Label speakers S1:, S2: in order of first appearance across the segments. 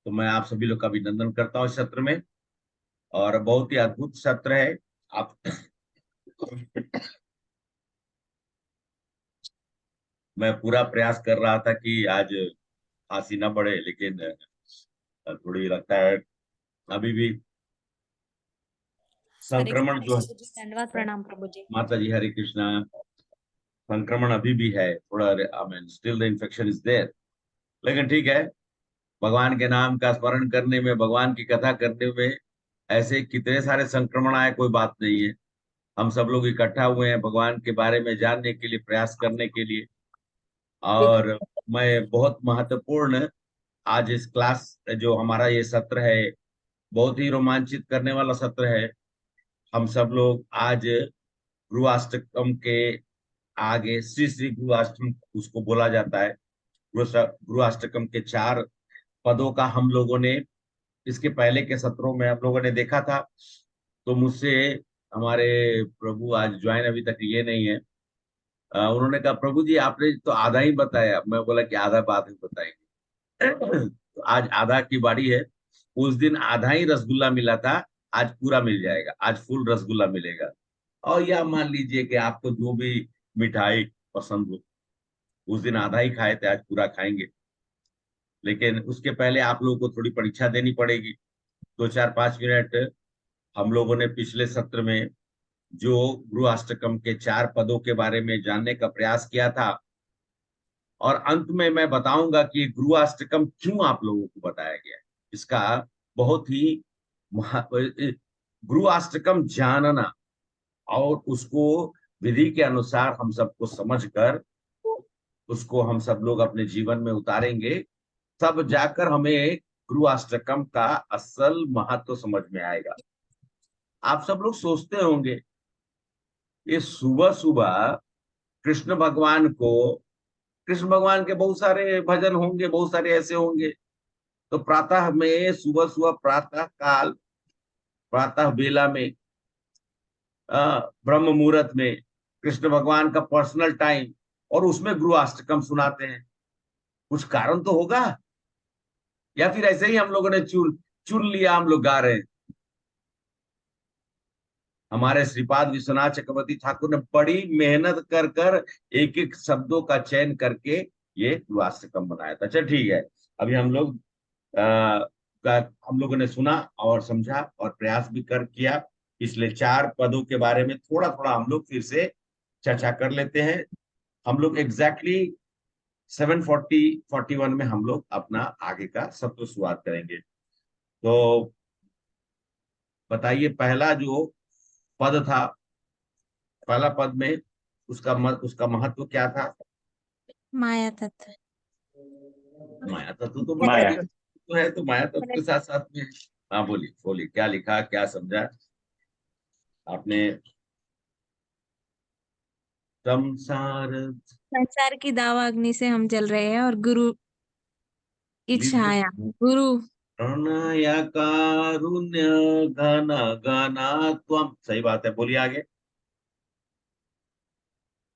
S1: तो मैं आप सभी लोग का अभिनंदन करता हूँ इस सत्र में। और बहुत ही अद्भुत सत्र है। आप मैं पूरा प्रयास कर रहा था कि आज खांसी ना बढ़े, लेकिन थोड़ी लगता है अभी भी
S2: हरे
S1: संक्रमण
S2: कृष्ण
S1: जो
S2: प्रभु जी, दंडवत
S1: है।
S2: प्रणाम प्रभु जी।
S1: माता जी हरे कृष्णा। संक्रमण अभी भी है थोड़ा, I mean still the infection is there. लेकिन ठीक है, भगवान के नाम का स्मरण करने में, भगवान की कथा करने में ऐसे कितने सारे संक्रमण आए, कोई बात नहीं है। हम सब लोग इकट्ठा हुए हैं भगवान के बारे में जानने के लिए, प्रयास करने के लिए। और मैं बहुत महत्वपूर्ण आज इस क्लास, जो हमारा ये सत्र है, बहुत ही रोमांचित करने वाला सत्र है। हम सब लोग आज गुरुअष्टकम के आगे श्री श्री गुरुअष्टकम उसको बोला जाता है। गुरुअष्टकम के चार पदों का हम लोगों ने इसके पहले के सत्रों में हम लोगों ने देखा था। तो मुझसे हमारे प्रभु आज ज्वाइन अभी तक ये नहीं है। उन्होंने कहा प्रभु जी आपने तो आधा ही बताया। मैं बोला कि आधा बाद में बताएंगे। तो आज आधा की बारी है। उस दिन आधा ही रसगुल्ला मिला था, आज पूरा मिल जाएगा, आज फुल रसगुल्ला मिलेगा। और या मान लीजिए कि आपको जो भी मिठाई पसंद हो, उस दिन आधा ही खाए थे, आज पूरा खाएंगे। लेकिन उसके पहले आप लोगों को थोड़ी परीक्षा देनी पड़ेगी। 2 4 5 मिनट हम लोगों ने पिछले सत्र में जो गुरुअष्टकम के चार पदों के बारे में जानने का प्रयास किया था, और अंत में मैं बताऊंगा कि गुरुअष्टकम क्यों आप लोगों को बताया गया है। इसका बहुत ही गुरुअष्टकम जानना और उसको विधि के अनुसार हम सबको समझकर उसको हम सब लोग अपने जीवन में उतारेंगे, तब जाकर हमें गुरुअष्टकम का असल महत्व समझ में आएगा। आप सब लोग सोचते होंगे, ये सुबह सुबह कृष्ण भगवान को, कृष्ण भगवान के बहुत सारे भजन होंगे, बहुत सारे ऐसे होंगे। तो प्रातः में, सुबह सुबह प्रातः काल, प्रातः बेला में, ब्रह्म मुहूर्त में कृष्ण भगवान का पर्सनल टाइम, और उसमें गुरुअष्टकम सुनाते हैं। कुछ कारण तो होगा, या फिर ऐसे ही हम लोगों ने चुन चुन लिया, हम लोग गा रहे हैं। हमारे श्रीपाद विश्वनाथ चक्रवर्ती ठाकुर ने बड़ी मेहनत कर कर एक एक शब्दों का चयन करके ये गुरुअष्टकम बनाया था। चल ठीक है, अभी हम लोग का हम लोगों ने सुना और समझा और प्रयास भी कर किया। इसलिए चार पदों के बारे में थोड़ा थोड़ा हम लोग फिर से चर्चा कर लेते हैं। हम लोग एग्जैक्टली 7:41 में हम लोग अपना आगे का सत्र शुरुआत करेंगे। तो बताइए, पहला जो पद था, पहला पद में उसका महत्व क्या था?
S2: माया तत्व।
S1: माया तत्व तो बता
S3: माया।
S1: दिया तो है, तो माया तत्व के साथ साथ में। हाँ बोलिए बोलिए, क्या लिखा, क्या समझा आपने? संसार
S2: संसार की दावा अग्नि से हम जल रहे हैं और गुरु की
S1: निज
S2: छाया। गुरु
S1: प्रणय कारुण्य घन घना त्वम। सही बात है, बोलिए आगे।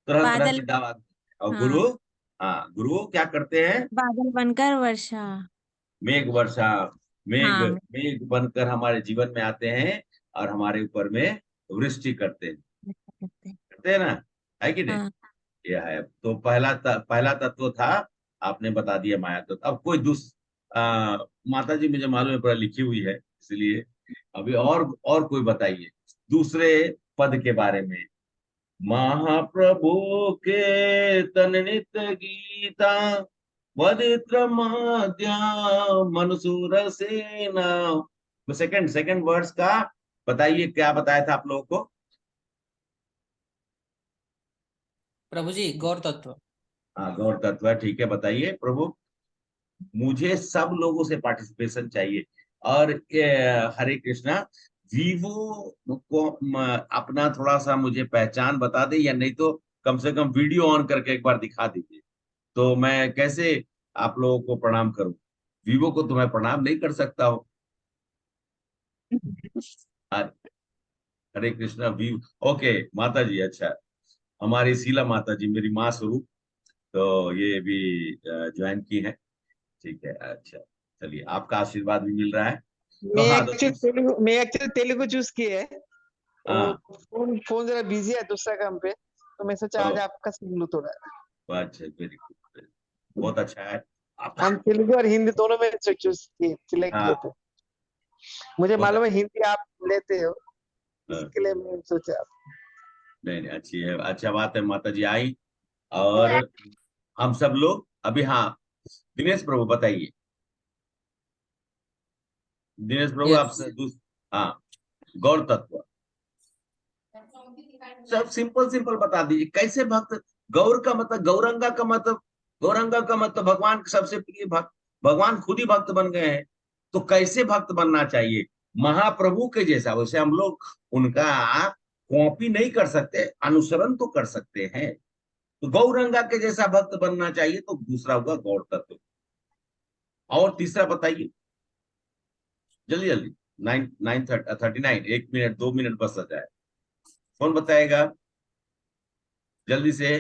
S1: तरह तरह
S2: बादल।
S1: की दावा। और
S2: हाँ,
S1: गुरु, हाँ गुरु क्या करते हैं?
S2: बादल बनकर वर्षा।
S1: मेघ वर्षा। मेघ
S2: हाँ,
S1: मेघ बनकर हमारे जीवन में आते हैं और हमारे ऊपर में वृष्टि
S2: करते हैं।
S1: करते हैं ना, है कि नहीं?
S2: हाँ।
S1: यह है। तो पहला तत्व था, आपने बता दिया माया तत्व। अब कोई माता जी मुझे मालूम है, पढ़ा लिखी हुई है, इसलिए अभी और कोई बताइए दूसरे पद के बारे में। महाप्रभु के तननित गीता वदित्र मध्या मनसूर सेना। तो सेकंड सेकंड वर्ड्स का बताइए, क्या बताया था आप लोगों को?
S3: प्रभु जी गौर तत्व।
S1: हाँ गौर तत्व है, ठीक है, बताइए प्रभु। मुझे सब लोगों से पार्टिसिपेशन चाहिए। और हरे कृष्णा, वीवो को अपना थोड़ा सा मुझे पहचान बता दे, या नहीं तो कम से कम वीडियो ऑन करके एक बार दिखा दीजिए। तो मैं कैसे आप लोगों को प्रणाम करूं? वीवो को तो मैं प्रणाम नहीं कर सकता हूँ। हरे हरे कृष्णा वीवो, ओके माता जी, अच्छा। हमारी शीला माता जी, मेरी माँ स्वरूप, तो ये भी ज्वाइन की है। ठीक है, अच्छा। चलिए, आपका आशीर्वाद भी मिल रहा है। तो
S4: मैं
S1: हाँ,
S4: एक्चुअली तेलुगु चूज किए है।
S1: हाँ,
S4: वो फोन फोन जरा बिजी है दूसरा काम पे, तो मैं सोचा आज
S1: तो
S4: आपका सुन लूं थोड़ा।
S1: अच्छा, वेरी गुड, बहुत अच्छा है। आप
S4: हम तेलुगु और हिंदी दोनों में चूज किए, सिलेक्ट किए
S1: हाँ,
S4: थे। मुझे
S1: बहुत
S4: मालूम है हिंदी आप लेते हो,
S1: हाँ,
S4: इसके लिए मैं सोचा।
S1: नहीं नहीं, अच्छी है, अच्छा बात है, माता जी आई। और हम सब लोग अभी, हाँ, दिनेश प्रभु बताइए, दिनेश प्रभु
S3: यस
S1: आपसे हाँ, गौर तत्व सब सिंपल सिंपल बता दीजिए, कैसे भक्त, गौर का मतलब, गौरंगा का मतलब, गौरंगा का मतलब भगवान के सबसे प्रिय भक्त, भगवान खुद ही भक्त बन गए हैं, तो कैसे भक्त बनना चाहिए महाप्रभु के जैसा। वैसे हम लोग उनका कॉपी नहीं कर सकते, अनुसरण तो कर सकते हैं। तो गौरंगा के जैसा भक्त बनना चाहिए, तो दूसरा हुआ गौर तत्व। और तीसरा बताइए, जल्दी जल्दी। 9:39, 1 मिनट 2 मिनट बस आ जाए, कौन बताएगा जल्दी से?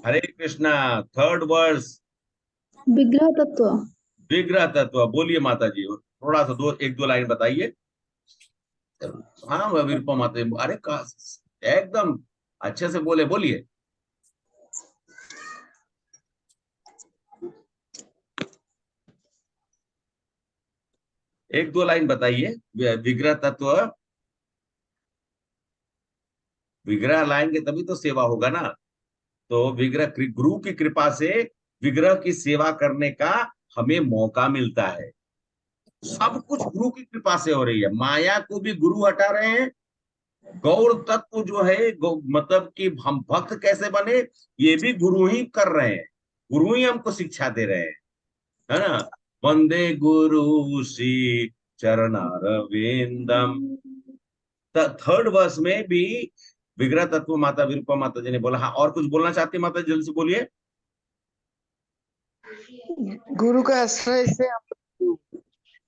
S1: हरे कृष्णा, थर्ड वर्स।
S5: विग्रह तत्व।
S1: विग्रह तत्व, बोलिए माता जी, थोड़ा सा एक दो लाइन बताइए। हाँ, विरूपा माता जी, अरे एकदम अच्छे से बोले, बोलिए। एक दो लाइन बताइए, विग्रह तत्व। विग्रह लाएंगे तभी तो सेवा होगा ना। तो विग्रह, गुरु की कृपा से विग्रह की सेवा करने का हमें मौका मिलता है। सब कुछ गुरु की कृपा से हो रही है, माया को भी गुरु हटा रहे हैं। गौर तत्व जो है, मतलब कि हम भक्त कैसे बने, ये भी गुरु ही कर रहे हैं, गुरु ही हमको शिक्षा दे रहे हैं, है ना। वंदे गुरु श्री चरणारविंदम। थर्ड वर्स में भी विग्रह तत्व माता विरूपा माता जी ने बोला। हाँ, और कुछ बोलना चाहती है माता जी, जल्दी से बोलिए।
S4: गुरु का आश्रय से हम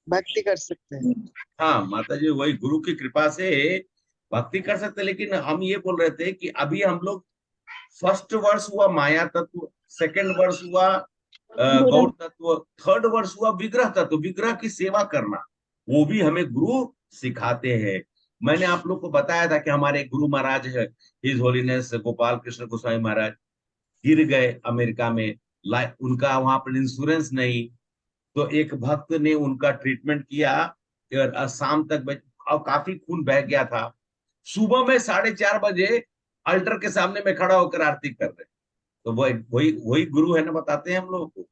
S4: भक्ति कर सकते हैं।
S1: हाँ माता जी, वही गुरु की कृपा से भक्ति कर सकते हैं, लेकिन हम ये बोल रहे थे कि अभी हम लोग, फर्स्ट वर्ष हुआ माया तत्व, सेकंड वर्ष हुआ गौर तत्व, थर्ड वर्ष हुआ विग्रह तत्व, विग्रह की सेवा करना, वो भी हमें गुरु सिखाते हैं। मैंने आप लोग को बताया था कि हमारे गुरु महाराज है, हिज होलीनेस गोपाल कृष्ण गोस्वामी महाराज, गिर गए अमेरिका में। उनका वहां पर इंश्योरेंस नहीं, तो एक भक्त ने उनका ट्रीटमेंट किया, और शाम तक और काफी खून बह गया था। सुबह में 4:30 बजे अल्टर के सामने में खड़ा होकर आरती कर रहे। तो वही वही वही गुरु है ना, बताते हैं हम लोगों को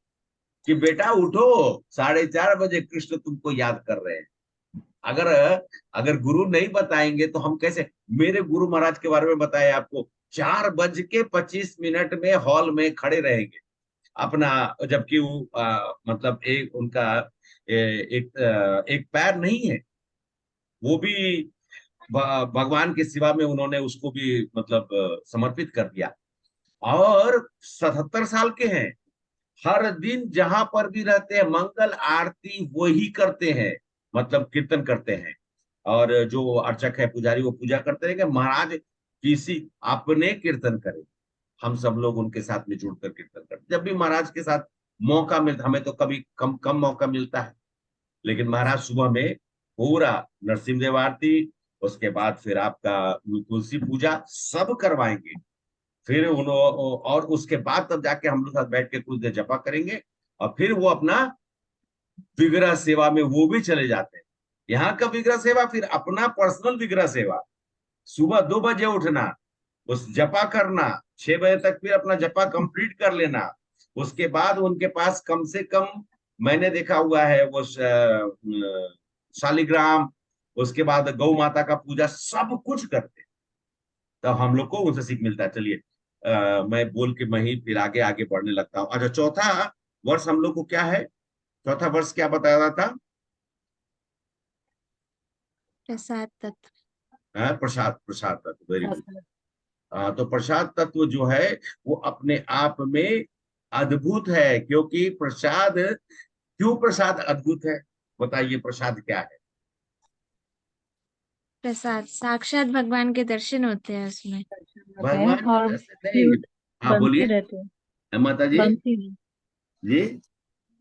S1: कि बेटा उठो, 4:30 बजे कृष्ण तुमको याद कर रहे हैं। अगर अगर गुरु नहीं बताएंगे तो हम कैसे। मेरे गुरु महाराज के बारे में बताया आपको, 4:25 में हॉल में खड़े रहेंगे अपना, जबकि वो मतलब एक उनका एक पैर नहीं है, वो भी भगवान के सेवा में उन्होंने उसको भी मतलब समर्पित कर दिया। और 77 साल के हैं, हर दिन जहां पर भी रहते हैं मंगल आरती वही करते हैं, मतलब कीर्तन करते हैं। और जो अर्चक है, पुजारी, वो पूजा करते हैं कि महाराज किसी अपने कीर्तन करें। हम सब लोग उनके साथ में जुड़कर कीर्तन करते, जब भी महाराज के साथ मौका मिलता, हमें तो कभी कम कम मौका मिलता है, लेकिन महाराज सुबह में पूरा नरसिंह आरती, उसके बाद फिर आपका तुलसी पूजा सब करवाएंगे। फिर और उसके बाद तब जाके हम लोग साथ बैठ के कुछ देर जपा करेंगे, और फिर वो अपना विग्रह सेवा में वो भी चले जाते हैं। यहाँ का विग्रह सेवा, फिर अपना पर्सनल विग्रह सेवा, सुबह 2 बजे उठना, उस जपा करना, 6 बजे तक फिर अपना जपा कंप्लीट कर लेना। उसके बाद उनके पास कम से कम, मैंने देखा हुआ है वो शालिग्राम, उसके बाद गौ माता का पूजा सब कुछ करते। तब हम लोग को उनसे सीख मिलता है। चलिए, मैं बोल के मैं ही फिर आगे आगे बढ़ने लगता हूँ। अच्छा, चौथा वर्ष हम लोग को क्या है? चौथा वर्ष क्या बताया रहा था?
S2: प्रसाद तत्व।
S1: प्रसाद, प्रसाद तत्व, वेरी गुड। तो प्रसाद तत्व जो है वो अपने आप में अद्भुत है, क्योंकि प्रसाद, क्यों प्रसाद अद्भुत है? बताइए, प्रसाद क्या है?
S2: प्रसाद साक्षात भगवान के दर्शन होते हैं उसमें।
S1: भगवान के
S5: और
S1: दर्शन नहीं। हाँ
S5: बनते
S1: बोलिए
S5: रहते हैं,
S1: माता जी।
S5: बनती है।
S1: जी,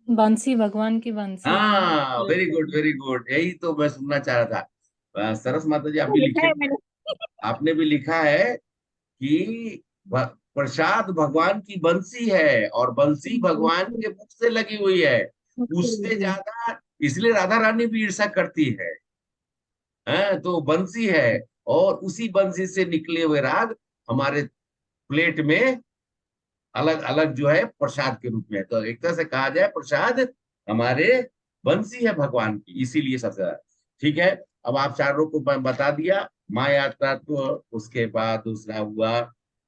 S6: बंसी, भगवान की बंसी है ना।
S1: हाँ, वेरी गुड वेरी गुड, यही तो मैं सुनना चाह रहा था। सरस माता जी, आप भी
S2: लिखा
S1: लिखे
S2: है
S1: हुए हैं।
S2: मैंने।
S1: आपने भी लिखा है कि प्रसाद भगवान की बंसी है और बंसी भगवान के मुख से लगी हुई है, उससे ज्यादा इसलिए राधा रानी भी ईर्ष्या करती है। तो बंसी है, और उसी बंसी से निकले हुए राग हमारे प्लेट में अलग अलग जो है प्रसाद के रूप में। तो एक तरह से कहा जाए प्रसाद हमारे बंसी है भगवान की, इसीलिए सबसे ज्यादा। ठीक है, अब आप चारों को बता दिया। माया तत्व, उसके बाद दूसरा हुआ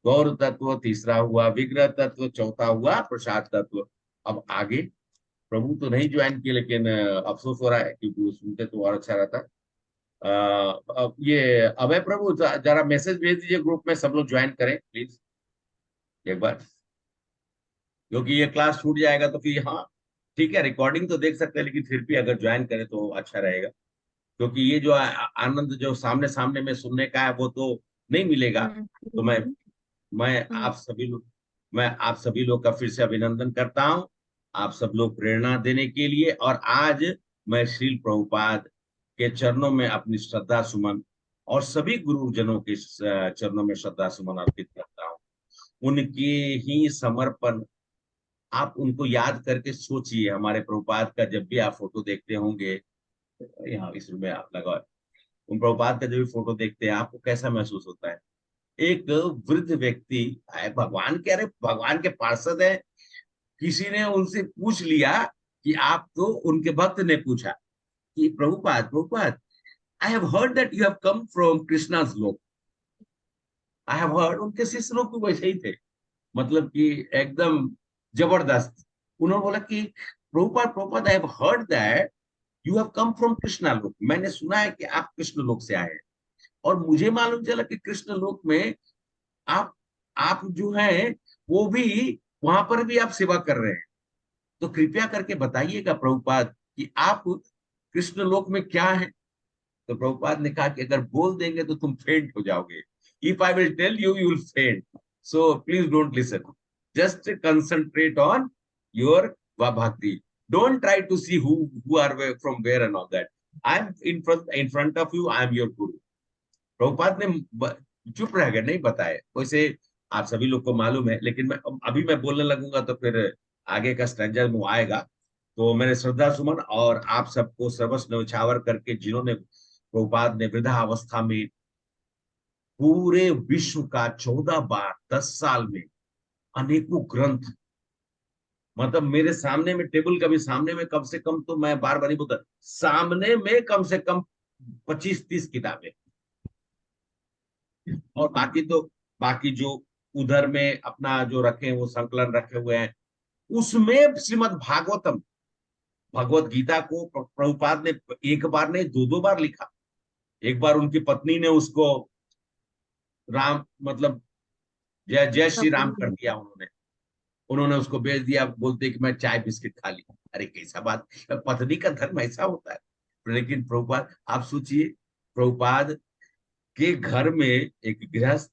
S1: गौर तत्व, तीसरा हुआ विग्रह तत्व, चौथा हुआ प्रसाद तत्व। अब आगे प्रभु तो नहीं ज्वाइन किए, लेकिन अफसोस हो रहा है, क्योंकि वो सुनते तो और अच्छा रहता। अब ये अभय प्रभु, जरा मैसेज भेज दीजिए ग्रुप में, सब लोग ज्वाइन करें प्लीज एक बार, क्योंकि ये क्लास छूट जाएगा तो फिर। हाँ ठीक है, रिकॉर्डिंग तो देख सकते हैं, लेकिन फिर भी अगर ज्वाइन करें तो अच्छा रहेगा, क्योंकि ये जो आनंद जो सामने सामने में सुनने का है वो तो नहीं मिलेगा। तो मैं आप सभी लोग का फिर से अभिनंदन करता हूँ, आप सब लोग प्रेरणा देने के लिए। और आज मैं श्रील प्रभुपाद के चरणों में अपनी श्रद्धा सुमन और सभी गुरुजनों के चरणों में श्रद्धा सुमन अर्पित करता हूँ। उनके ही समर्पण, आप उनको याद करके सोचिए। हमारे प्रभुपाद का जब भी आप फोटो देखते होंगे, यहाँ इस रूम में आप लगा, उन प्रभुपाद का जब भी फोटो देखते हैं, आपको कैसा महसूस होता है? एक वृद्ध व्यक्ति आए, भगवान के, अरे भगवान के पार्षद है, किसी ने उनसे पूछ लिया कि आप तो, उनके भक्त ने पूछा कि Prabhupada Prabhupada, I have heard that you have come from Krishna's लोक। आई हैव हर्ड, उनके शिष्य लोग भी वैसे ही थे, मतलब कि एकदम जबरदस्त। उन्होंने बोला कि Prabhupada Prabhupada, I have heard that you have come from Krishna लोक, मैंने सुना है कि आप कृष्ण लोक से आए हैं, और मुझे मालूम चला कि कृष्ण लोक में आप आप जो है वो भी, वहां पर भी आप सेवा कर रहे हैं। तो कृपया करके बताइएगा प्रभुपाद कि आप कृष्ण लोक में क्या है। तो प्रभुपाद ने कहा कि अगर बोल देंगे तो तुम फेंट हो जाओगे, if I will tell you, you will faint, so please don't listen, just concentrate on your bhakti, don't try to see who are from where and all that. I am in front of you, I am your guru. Prabhupada ने चुप रह गए, नहीं बताए। वैसे आप सभी लोग को मालूम है, लेकिन अभी मैं बोलने लगूंगा तो फिर आगे का स्ट्रेंजर मुंह आएगा। तो मैंने श्रद्धा सुमन और आप सबको सर्वस्व न्यौछावर करके, जिन्होंने प्रभुपाद ने वृद्धावस्था में पूरे विश्व का 14 बार 10 साल में अनेकों ग्रंथ, मतलब मेरे सामने में टेबल का भी सामने में कम से कम, तो मैं बार बार नहीं बोलता, सामने में कम से कम 25-30 किताबें, और बाकी तो, बाकी जो उधर में अपना जो रखे हैं वो संकलन रखे हुए हैं, उसमें श्रीमद् भागवतम, भगवत गीता को प्रभुपाद ने एक बार नहीं, दो दो बार लिखा। एक बार उनकी पत्नी ने उसको राम, मतलब जय जय श्री राम कर दिया, उन्होंने उन्होंने उसको भेज दिया, बोलते कि मैं चाय बिस्किट खा ली। अरे कैसा बात, पत्नी का धर्म ऐसा होता है। लेकिन प्रभुपाद, आप सोचिए, प्रभुपाद के घर में एक गृहस्थ,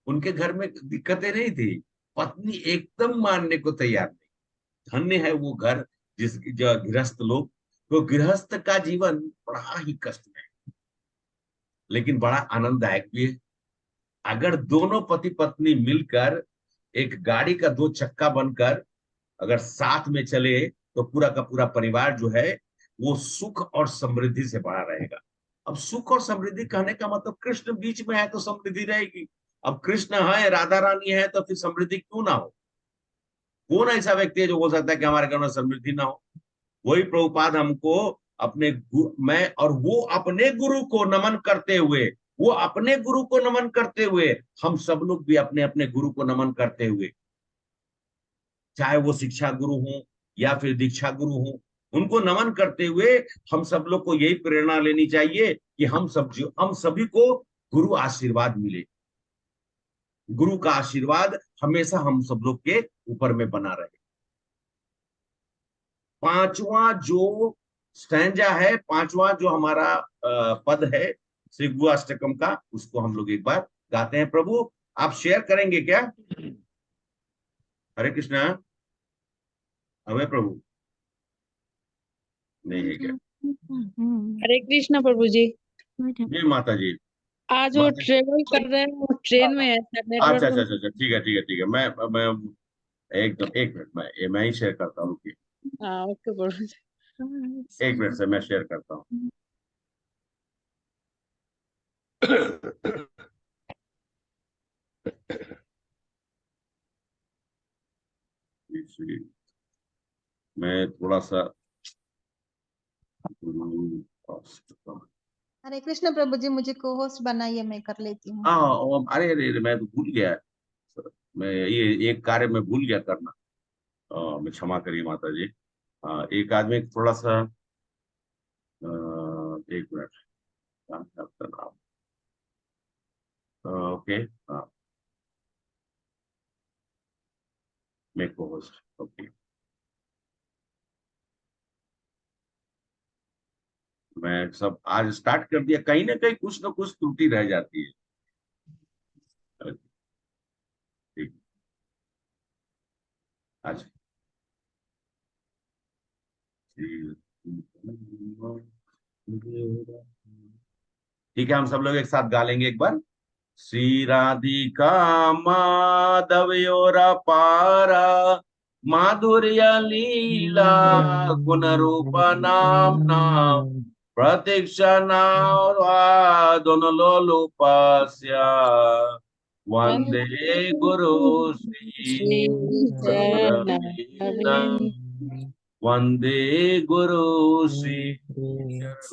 S1: उनके घर में दिक्कतें नहीं थी, पत्नी एकदम मानने को तैयार नहीं। धन्य है वो घर, जिस जो गृहस्थ लोग, तो गृहस्थ का जीवन बड़ा ही कष्ट है, लेकिन बड़ा आनंददायक भी है। अगर दोनों पति पत्नी मिलकर एक गाड़ी का दो चक्का बनकर अगर साथ में चले, तो पूरा का पूरा परिवार जो है वो सुख और समृद्धि से भरा रहेगा। अब सुख और समृद्धि कहने का मतलब, कृष्ण बीच में है तो समृद्धि रहेगी। अब कृष्ण है, राधा रानी है, तो फिर समृद्धि क्यों ना हो? कौन ऐसा व्यक्ति है जो बोल सकता है कि हमारे घर में समृद्धि ना हो? वही प्रभुपाद हमको अपने मैं और वो अपने गुरु को नमन करते हुए, वो अपने गुरु को नमन करते हुए, हम सब लोग भी अपने अपने गुरु को नमन करते हुए, चाहे वो शिक्षा गुरु हो या फिर दीक्षा गुरु हो, उनको नमन करते हुए हम सब लोग को यही प्रेरणा लेनी चाहिए कि हम सभी को गुरु आशीर्वाद मिले। गुरु का आशीर्वाद हमेशा हम सब लोग के ऊपर में बना रहे। पांचवा जो स्टैंजा है, पांचवा जो हमारा पद है श्री गुरु अष्टकम का, उसको हम लोग एक बार गाते हैं। प्रभु आप शेयर करेंगे क्या? हरे कृष्णा। अभय प्रभु नहीं है क्या?
S4: हरे कृष्णा प्रभु जी।
S1: जी माता जी।
S4: आज वो
S1: माता
S4: ट्रेवल कर रहे हैं, वो ट्रेन में है,
S1: अच्छा
S4: नेटवर्क
S1: अच्छा अच्छा अच्छा, ठीक है ठीक है ठीक है। मैं एकदम, एक मिनट, मैं ही शेयर करता हूँ, रुकिए।
S4: हाँ ओके प्रभु जी।
S1: एक मिनट से मैं शेयर करता हूँ। मैं थोड़ा सा
S7: हरे कृष्ण प्रभु जी, मुझे को होस्ट बनाइए, मैं कर लेती हूँ।
S1: हाँ, अरे अरे अरे, मैं तो भूल गया। मैं ये एक कार्य मैं भूल गया करना। मैं क्षमा करिए माता जी। एक आदमी थोड़ा सा, एक मिनट, क्या है आपका नाम? ओके, हाँ, मेक को होस्ट, ओके। मैं सब आज स्टार्ट कर दिया, कहीं ना कहीं कुछ ना कुछ त्रुटि रह जाती है। ठीक, अच्छा, ठीक है, हम सब लोग एक साथ गा लेंगे एक बार। श्री राधिका माधवयोरा पारा, माधुर्य लीला गुण रूप नाम नाम, प्रतीक्षणा दोनों लोलुपस्या, वंदे गुरु श्री
S4: श्री
S1: चरणरविंदम,
S4: चरणरविंद।
S1: वंदे गुरु श्री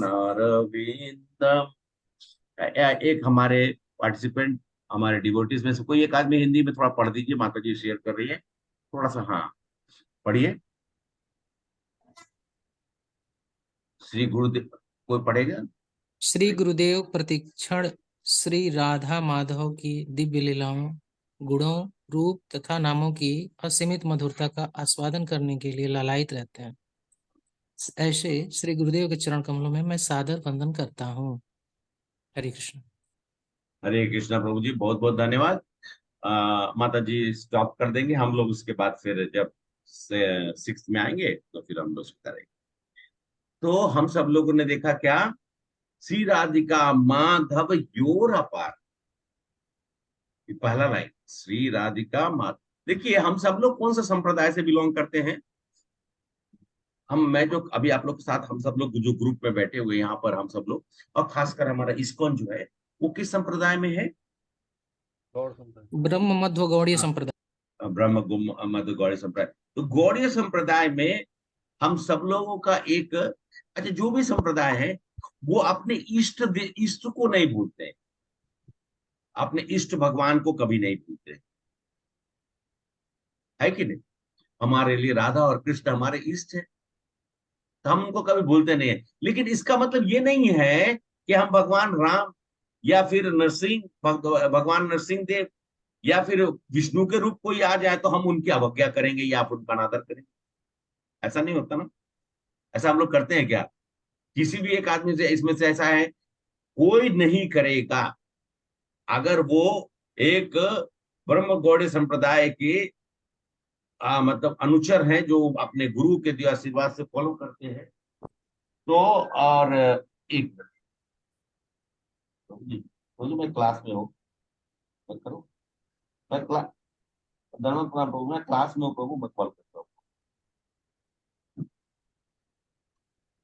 S1: चरणरविंदम। एक हमारे पार्टिसिपेंट, हमारे डिवोटीज में से कोई एक आदमी हिंदी में थोड़ा पढ़ दीजिए, माता जी शेयर कर रही है थोड़ा सा, हाँ पढ़िए। श्री गुरुदेव, कोई पढ़ेगा?
S3: श्री गुरुदेव प्रतिक्षण श्री राधा माधव की दिव्य लीलाओं, गुणों, रूप तथा नामों की असीमित मधुरता का आस्वादन करने के लिए लालायित रहते हैं। ऐसे श्री गुरुदेव के चरण कमलों में मैं सादर वंदन करता हूँ। हरे कृष्ण।
S1: हरे कृष्णा प्रभु जी, बहुत बहुत धन्यवाद। माता जी स्टॉप कर देंगे हम लोग, उसके बाद फिर जब सिक्स में आएंगे तो फिर हम लोग करेंगे। तो हम सब लोगों ने देखा क्या, श्री राधिका माधव योर अपार, ये पहला लाइन, श्री राधिका माधव। देखिए हम सब लोग कौन सा संप्रदाय से बिलोंग करते हैं? मैं जो अभी आप लोग के साथ, हम सब लोग जो ग्रुप में बैठे हुए यहाँ पर, हम सब लोग, और खासकर हमारा इस्कॉन जो है, वो किस संप्रदाय में है?
S3: ब्रह्म मध्व गौड़ीय संप्रदाय।
S1: ब्रह्म मध्य गौड़ीय संप्रदाय। तो गौड़ीय संप्रदाय में हम सब लोगों का एक, अच्छा जो भी संप्रदाय है, वो अपने इष्ट को नहीं भूलते, अपने इष्ट भगवान को कभी नहीं भूलते, है कि नहीं? हमारे लिए राधा और कृष्ण हमारे इष्ट है, तो हम उनको कभी भूलते नहीं है। लेकिन इसका मतलब ये नहीं है कि हम भगवान राम या फिर भगवान नरसिंह देव या फिर विष्णु के रूप कोई आ जाए तो हम उनकी अवज्ञा करेंगे या आप उनका अनादर करेंगे। ऐसा नहीं होता ना। ऐसा हम लोग करते हैं क्या? किसी भी एक आदमी से इसमें से ऐसा है, कोई नहीं करेगा। अगर वो एक ब्रह्म गौड़ीय संप्रदाय के मतलब अनुचर हैं, जो अपने गुरु के दिए आशीर्वाद से फॉलो करते हैं, तो और एक जी, बोलिए मैं क्लास में हूँ, मैं करूँ, मैं क्लास, धर्म प्रभु मैं क्लास में हूँ प्रभु, मैं कॉल करता हूँ।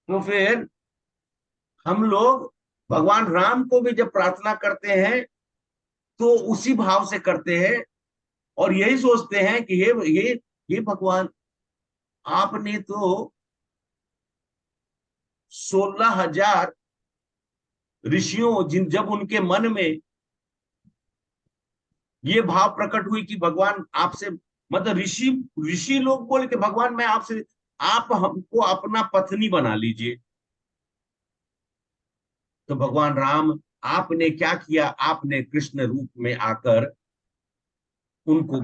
S1: तो फिर हम लोग भगवान राम को भी जब प्रार्थना करते हैं तो उसी भाव से करते हैं, और यही सोचते हैं कि ये भगवान, आपने तो 16,000 ऋषियों, जब उनके मन में ये भाव प्रकट हुई कि भगवान आपसे, मतलब ऋषि ऋषि लोग बोले कि भगवान मैं आपसे, आप हमको अपना पत्नी बना लीजिए। तो भगवान राम, आपने क्या किया? आपने कृष्ण रूप में आकर उनको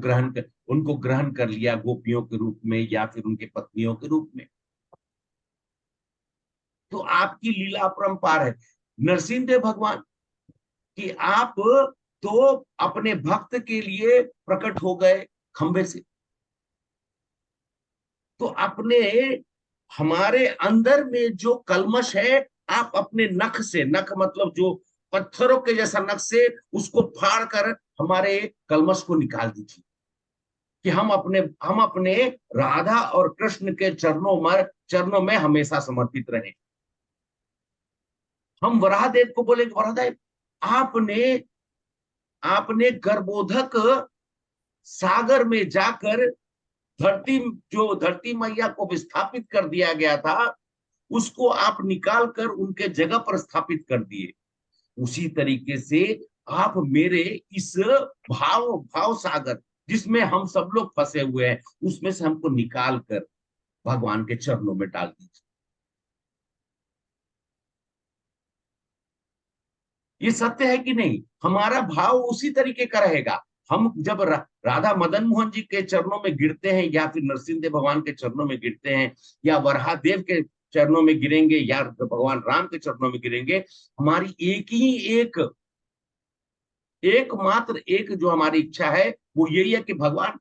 S1: ग्रहण कर लिया, गोपियों के रूप में या फिर उनके पत्नियों के रूप में। तो आपकी लीला अपरंपार है नरसिंह देव भगवान, कि आप तो अपने भक्त के लिए प्रकट हो गए खंबे से। तो अपने हमारे अंदर में जो कलमश है, आप अपने नख से, नख मतलब जो पत्थरों के जैसा नख से उसको फाड़ कर हमारे कलमश को निकाल दीजिए, कि हम अपने राधा और कृष्ण के चरणों में हमेशा समर्पित रहें। हम वराहदेव को बोलेंगे, वराहदेव आपने गर्भोधक सागर में जाकर धरती मैया को विस्थापित कर दिया गया था, उसको आप निकाल कर उनके जगह पर स्थापित कर दिए। उसी तरीके से आप मेरे इस भाव सागर जिसमें हम सब लोग फंसे हुए हैं, उसमें से हमको निकाल कर भगवान के चरणों में डाल दीजिए। ये सत्य है कि नहीं? हमारा भाव उसी तरीके का रहेगा। हम जब राधा मदन मोहन जी के चरणों में गिरते हैं, या फिर नरसिंह देव भगवान के चरणों में गिरते हैं, या वराहदेव के चरणों में गिरेंगे, या भगवान राम के चरणों में गिरेंगे, हमारी एकमात्र एक जो हमारी इच्छा है वो यही है कि भगवान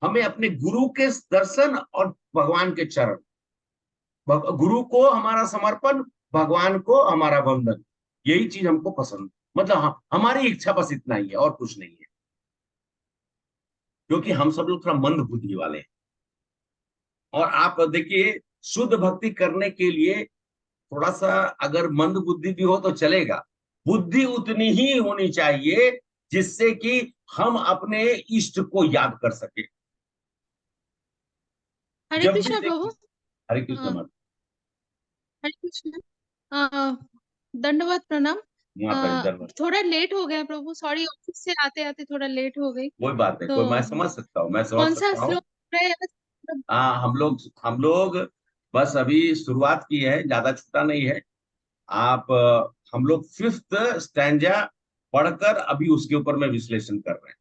S1: हमें अपने गुरु के दर्शन और भगवान के चरण, गुरु को हमारा समर्पण, भगवान को हमारा वंदन, यही चीज हमको पसंद, मतलब हमारी इच्छा बस इतना ही है और कुछ नहीं है। क्योंकि हम सब लोग थोड़ा मंद बुद्धि वाले हैं। और आप देखिए, शुद्ध भक्ति करने के लिए थोड़ा सा अगर मंद बुद्धि भी हो तो चलेगा, बुद्धि उतनी ही होनी चाहिए जिससे कि हम अपने इष्ट को याद कर सके।
S8: हरे
S1: जब भी
S8: कृष्ण
S1: देखिए-
S8: प्रभु।
S1: हरे कृष्ण
S8: हाँ।
S1: माता।
S8: हरे कृष्ण। दंडवत प्रणाम।
S1: माता जी धन्यवाद।
S8: थोड़ा लेट हो गया प्रभु, सॉरी, ऑफिस से आते आते थोड़ा लेट हो गई।
S1: कोई बात नहीं,
S8: तो
S1: कोई, मैं समझ सकता हूँ, मैं समझ
S8: कौन सा
S1: सकता हूँ।
S8: श्लोक है आज?
S1: हाँ, हम लोग बस अभी शुरुआत की है, ज्यादा छूटा नहीं है। हम लोग 5th स्टैंजा पढ़कर अभी उसके ऊपर में विश्लेषण कर रहे हैं।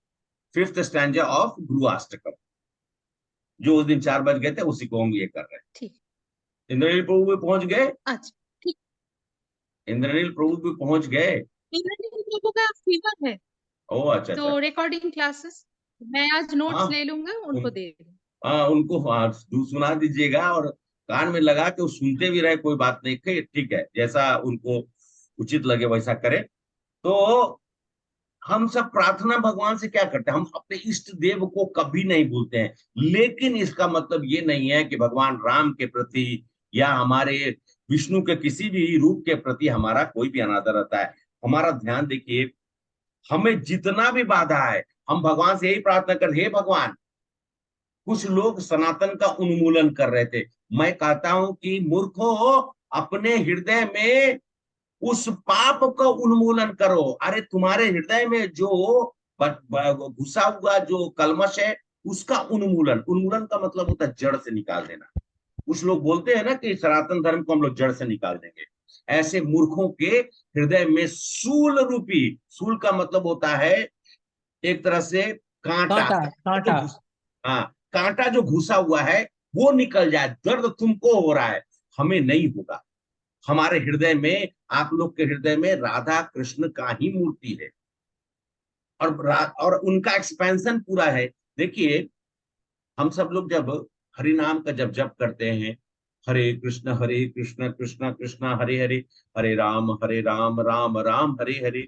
S1: 5th स्टैंजा ऑफ गुरुअष्टकम, जो उस दिन 4 बज गए थे, उसी को हम ये कर रहे हैं।
S8: ठीक।
S1: इंद्रनील प्रभु भी पहुंच गए।
S8: अच्छा, ठीक।
S1: इंद्रनील प्रभु भी पहुंच गए।
S8: इंद्रनील प्रभु का फीवर है,
S1: ओह अच्छा अच्छा।
S8: तो रिकॉर्डिंग क्लासेस मैं आज नोट्स
S1: हाँ,
S8: ले लूंगा, उनको दे दूंगा।
S1: उनको सुना दीजिएगा, और कान में लगा के वो सुनते भी रहे, कोई बात नहीं, ठीक है, जैसा उनको उचित लगे वैसा करें। तो हम सब प्रार्थना भगवान से क्या करते हैं? हम अपने इष्ट देव को कभी नहीं भूलते हैं, लेकिन इसका मतलब ये नहीं है कि भगवान राम के प्रति या हमारे विष्णु के किसी भी रूप के प्रति हमारा कोई भी अनादर रहता है। हमारा ध्यान देखिए, हमें जितना भी बाधा है, हम भगवान से यही प्रार्थना करते, हे भगवान, कुछ लोग सनातन का उन्मूलन कर रहे थे। मैं कहता हूं कि मूर्खो, अपने हृदय में उस पाप का उन्मूलन करो। अरे तुम्हारे हृदय में जो घुसा हुआ जो कलमश है, उसका उन्मूलन का मतलब होता है जड़ से निकाल देना। कुछ लोग बोलते हैं ना कि सनातन धर्म को हम लोग जड़ से निकाल देंगे। ऐसे मूर्खों के हृदय में सूल का मतलब होता है एक तरह से कांटा। हाँ, कांटा जो घुसा हुआ है वो निकल जाए। दर्द तुमको हो रहा है, हमें नहीं होगा। हमारे हृदय में, आप लोग के हृदय में राधा कृष्ण का ही मूर्ति है, और उनका एक्सपेंशन पूरा है। देखिए, हम सब लोग जब हरि नाम का जप करते हैं, हरे कृष्ण कृष्ण कृष्ण हरे हरे, हरे राम राम राम हरे हरे,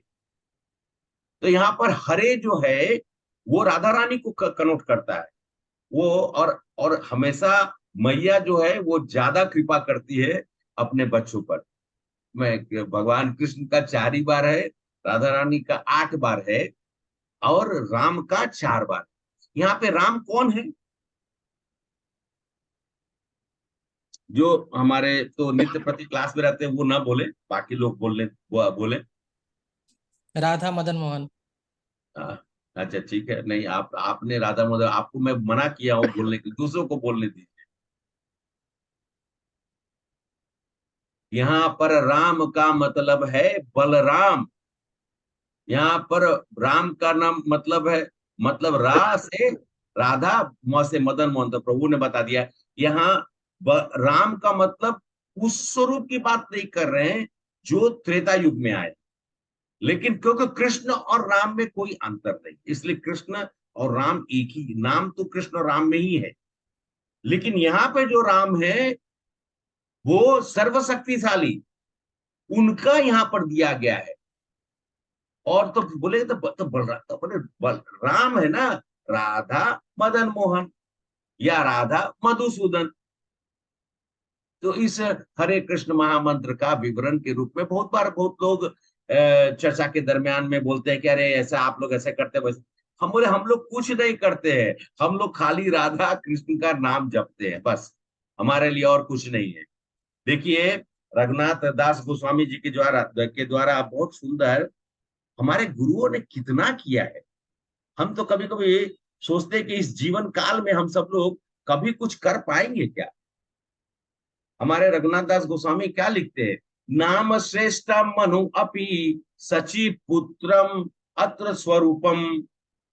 S1: तो यहाँ पर हरे जो है वो राधा रानी को कनोट करता है। वो और हमेशा मैया जो है वो ज्यादा कृपा करती है अपने बच्चों पर। भगवान कृष्ण का 4 ही बार है, राधा रानी का 8 बार है, और राम का 4 बार। यहाँ पे राम कौन है? जो हमारे तो नित्य प्रति क्लास में रहते हैं वो ना बोले, बाकी लोग बोले।
S3: राधा मदन मोहन।
S1: अच्छा ठीक है, नहीं आपने राधा मदन, आपको मैं मना किया हूँ बोलने के, दूसरों को बोलने दीजिए। यहाँ पर राम का मतलब है बलराम। यहाँ पर राम का नाम मतलब रा से राधा, म से मदन मोहन, तो प्रभु ने बता दिया। यहाँ राम का मतलब उस स्वरूप की बात नहीं कर रहे हैं जो त्रेता युग में आए, लेकिन क्योंकि कृष्ण और राम में कोई अंतर नहीं, इसलिए कृष्ण और राम एक ही नाम, तो कृष्ण और राम में ही है। लेकिन यहाँ पे जो राम है वो सर्वशक्तिशाली, उनका यहाँ पर दिया गया है। और तो बोले तो बलराम, तो बोले राम है ना, राधा मदन मोहन या राधा मधुसूदन। तो इस हरे कृष्ण महामंत्र का विवरण के रूप में बहुत बार बहुत लोग चर्चा के दरमियान में बोलते हैं कि अरे ऐसा आप लोग ऐसे करते वैसे। हम बोले हम लोग कुछ नहीं करते हैं, हम लोग खाली राधा कृष्ण का नाम जपते हैं बस, हमारे लिए और कुछ नहीं है। देखिए रघुनाथ दास गोस्वामी जी के द्वारा बहुत सुंदर हमारे गुरुओं ने कितना किया है। हम तो कभी कभी सोचते हैं कि इस जीवन काल में हम सब लोग कभी कुछ कर पाएंगे क्या। हमारे रघुनाथ दास गोस्वामी क्या लिखते हैं, नाम श्रेष्ठ मनु अपि सचि पुत्रम अत्र स्वरूपम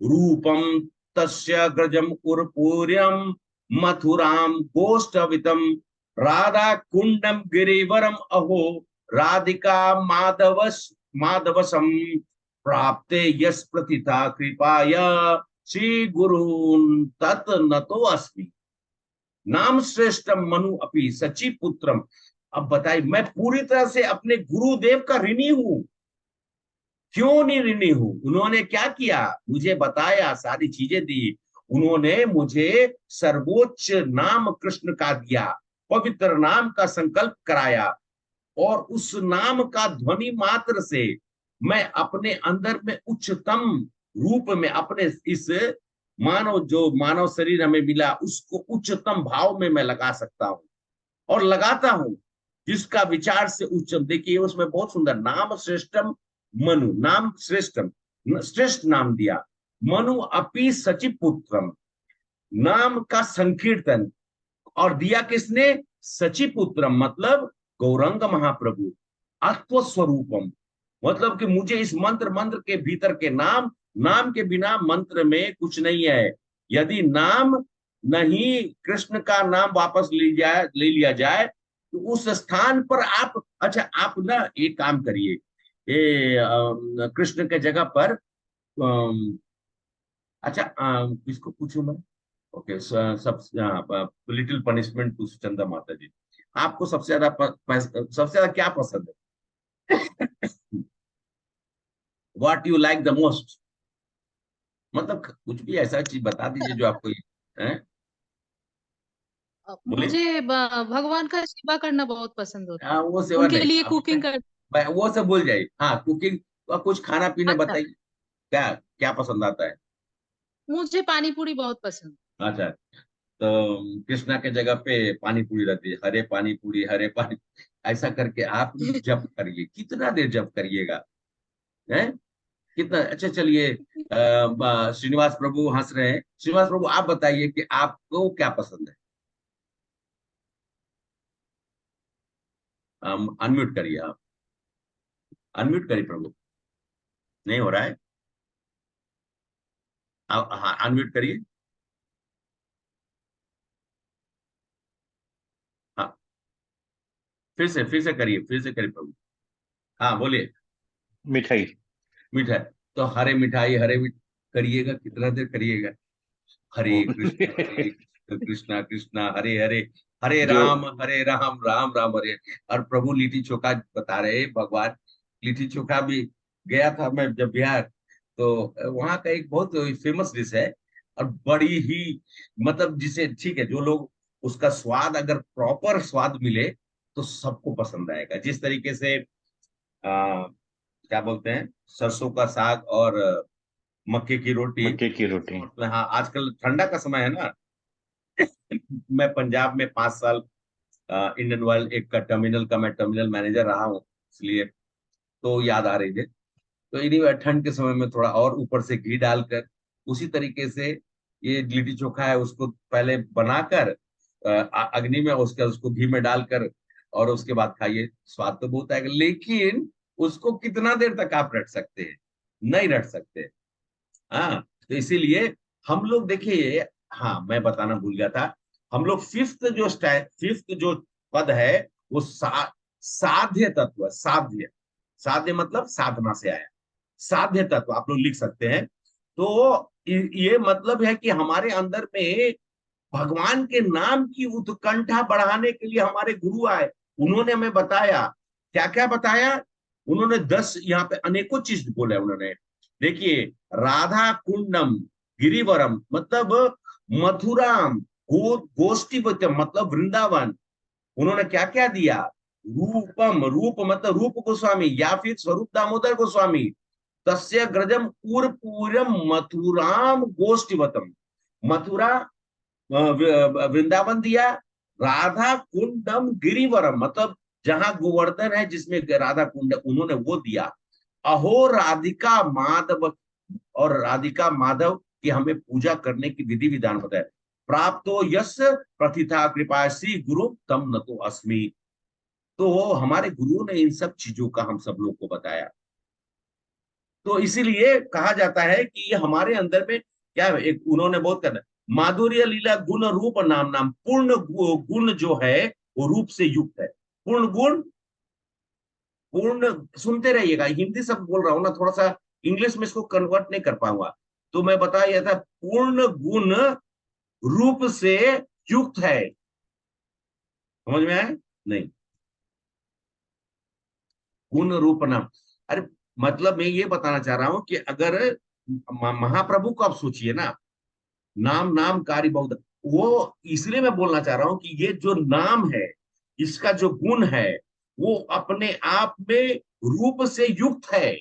S1: रूपम तस्य ग्रजम उर्पूर्यम मथुराम गोष्ठवितम राधा कुंडम गिरिवरम अहो राधिका माधवसम प्राप्ते यस प्रतिथा कृपाय श्री गुरुन् तत् नतो अस्मि। नाम श्रेष्ठम मनु अपि सचि पुत्रम। अब बताइए, मैं पूरी तरह से अपने गुरुदेव का ऋणी हूं। क्यों नहीं ऋणी हूं? उन्होंने क्या किया, मुझे बताया, सारी चीजें दी। उन्होंने मुझे सर्वोच्च नाम कृष्ण का दिया, पवित्र नाम का संकल्प कराया, और उस नाम का ध्वनि मात्र से मैं अपने अंदर में उच्चतम रूप में अपने इस मानव शरीर हमें मिला, उसको उच्चतम भाव में मैं लगा सकता हूं और लगाता हूं, जिसका विचार से उच्चम। देखिए उसमें बहुत सुंदर, नाम श्रेष्ठम मनु, नाम श्रेष्ठम, श्रेष्ठ नाम दिया। मनु अपि सचि पुत्रम, नाम का संकीर्तन, और दिया किसने, सचि पुत्रम, मतलब गौरंग महाप्रभु। आत्म स्वरूपम, मतलब कि मुझे इस मंत्र के भीतर के नाम के बिना मंत्र में कुछ नहीं है। यदि नाम नहीं, कृष्ण का नाम वापस ले लिया जाए तो उस स्थान पर आप, अच्छा आप ना एक काम करिए, ये कृष्ण के जगह पर अच्छा किसको पूछूं मैं, ओके सब लिटिल पनिशमेंट टू चंदा माता जी, आपको सबसे ज्यादा क्या पसंद है? What you like the most, मतलब कुछ भी ऐसा चीज बता दीजिए जो आपको है? बोलिए।
S8: मुझे भगवान का सेवा करना बहुत पसंद होता है,
S1: हाँ वो सेवा
S8: उनके
S1: नहीं,
S8: लिए
S1: अब
S8: कुकिंग कर।
S1: वो सब भूल जाइए। हाँ कुकिंग, कुछ खाना पीना
S8: अच्छा,
S1: बताइए, क्या क्या पसंद आता है?
S8: मुझे पानी पूरी बहुत पसंद।
S1: अच्छा, तो कृष्णा के जगह पे पानी पूरी रहती है, हरे पानी पूरी, हरे पानी, ऐसा करके आप जप करिए। कितना देर जप करिएगा, है कितना? अच्छा चलिए, श्रीनिवास प्रभु हंस रहे हैं। श्रीनिवास प्रभु आप बताइए कि आपको क्या पसंद है? अनम्यूट करिए, आप अनम्यूट करिए प्रभु, नहीं हो रहा है, आप हाँ अनम्यूट करिए। हाँ फिर से करिए, फिर से करिए प्रभु। हाँ बोलिए।
S9: मिठाई।
S1: मिठाई, तो हरे मिठाई, करिएगा, कितना देर करिएगा? हरे कृष्ण कृष्णा कृष्णा हरे हरे,
S9: जो
S1: हरे राम राम राम हरे। और प्रभु लिट्टी चोखा बता रहे भगवान, लिट्टी चोखा भी गया था मैं जब बिहार, तो वहाँ का एक बहुत फेमस डिश है, और बड़ी ही, मतलब जिसे ठीक है, जो लोग उसका स्वाद, अगर प्रॉपर स्वाद मिले तो सबको पसंद आएगा। जिस तरीके से क्या बोलते हैं, सरसों का साग और मक्के की रोटी।
S9: मक्के की रोटी।
S1: हाँ आजकल ठंडा का समय है ना, मैं पंजाब में 5 साल इंडियन ऑयल एक का टर्मिनल का मैं टर्मिनल मैनेजर रहा हूँ, इसलिए तो याद आ रही है। तो इन्हीं ठंड के समय में थोड़ा और ऊपर से घी डालकर, उसी तरीके से ये लिट्टी चोखा है, उसको पहले बनाकर अग्नि में उसको घी में डालकर, और उसके बाद खाइए, स्वाद तो बहुत आएगा, लेकिन उसको कितना देर तक आप रख सकते हैं? नहीं रख सकते। हाँ तो इसीलिए हम लोग देखिए, हाँ मैं बताना भूल गया था, हम लोग फिफ्थ जो पद है वो साध्य तत्व, साध्य, साध्य मतलब साधना से आया, साध्य तत्व आप लोग लिख सकते हैं। तो ये मतलब है कि हमारे अंदर में भगवान के नाम की उत्कंठा बढ़ाने के लिए हमारे गुरु आए। उन्होंने हमें बताया, क्या क्या बताया उन्होंने, 10 यहाँ पे अनेकों चीज बोले उन्होंने। देखिए, राधा कुंडम गिरिवरम मतलब मथुराम, गोष्ठीवतम मतलब वृंदावन। उन्होंने क्या क्या दिया, रूपम, रूप मतलब रूप गोस्वामी या फिर स्वरूप दामोदर गोस्वामी, तस्य ग्रजम पूरम मथुराम गोष्ठीवतम, मथुरा वृंदावन दिया, राधा कुंडम गिरिवरम मतलब जहां गोवर्धन है जिसमें राधा कुंड, उन्होंने वो दिया। अहो राधिका माधव, और राधिका माधव की हमें पूजा करने की विधि विधान बताया। प्राप्तो यश प्रथिता कृपा श्री गुरु तम न तो अस्मि। तो हमारे गुरु ने इन सब चीजों का हम सब लोग को बताया। तो इसीलिए कहा जाता है कि ये हमारे अंदर में क्या है, एक उन्होंने बहुत करना, माधुर्य लीला गुण रूप नाम नाम, पूर्ण गुण जो है वो रूप से युक्त है। पूर्ण गुण, पूर्ण, सुनते रहिएगा, हिंदी सब बोल रहा हूं ना, थोड़ा सा इंग्लिश में इसको कन्वर्ट नहीं कर पाऊंगा, तो मैं बताया था पूर्ण गुण रूप से युक्त है। समझ में आया नहीं? गुण रूप नाम, अरे मतलब मैं ये बताना चाह रहा हूं कि अगर महाप्रभु को आप सोचिए ना, नाम नाम कारी बहुत, वो इसलिए मैं बोलना चाह रहा हूं कि ये जो नाम है इसका जो गुण है वो अपने आप में रूप से युक्त है।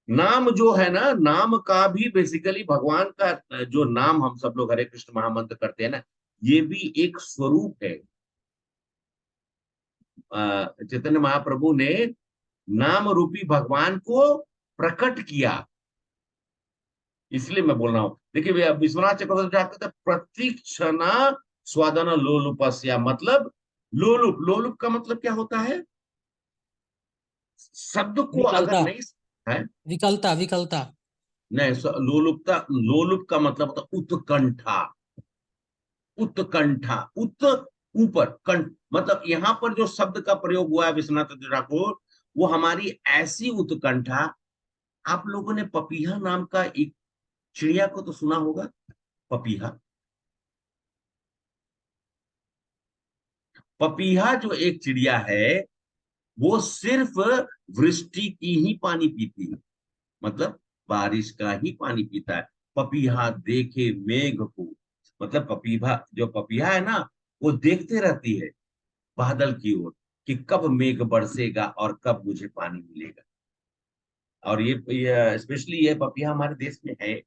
S1: नाम जो है ना, नाम का भी बेसिकली भगवान का जो नाम हम सब लोग हरे कृष्ण महामंत्र करते हैं ना, ये भी एक स्वरूप है। चैतन्य महाप्रभु ने नाम रूपी भगवान को प्रकट किया, इसलिए मैं बोल रहा हूं। देखिए विश्वनाथ चक्रवर्ती कहते हैं प्रतीक्षण स्वादन लोलुपस्या, मतलब लोलुप, लोलुप का मतलब क्या होता है? शब्द को अगर
S3: विकलता,
S1: नहीं है,
S3: विकलता, विकलता।
S1: नहीं, लोलुपता, लोलुप का मतलब होता है उत्कंठा, उत्कंठा, उत ऊपर, कंठ, मतलब यहाँ पर जो शब्द का प्रयोग हुआ है विश्वनाथ ठाकुर, वो हमारी ऐसी उत्कंठा। आप लोगों ने पपीहा नाम का एक चिड़िया को तो सुना होगा, पपीहा। पपीहा जो एक चिड़िया है वो सिर्फ वृष्टि की ही पानी पीती है, मतलब बारिश का ही पानी पीता है। पपीहा देखे मेघ को, मतलब पपीहा, जो पपीहा है ना, वो देखते रहती है बादल की ओर कि कब मेघ बरसेगा और कब मुझे पानी मिलेगा। और ये स्पेशली ये पपीहा हमारे देश में है।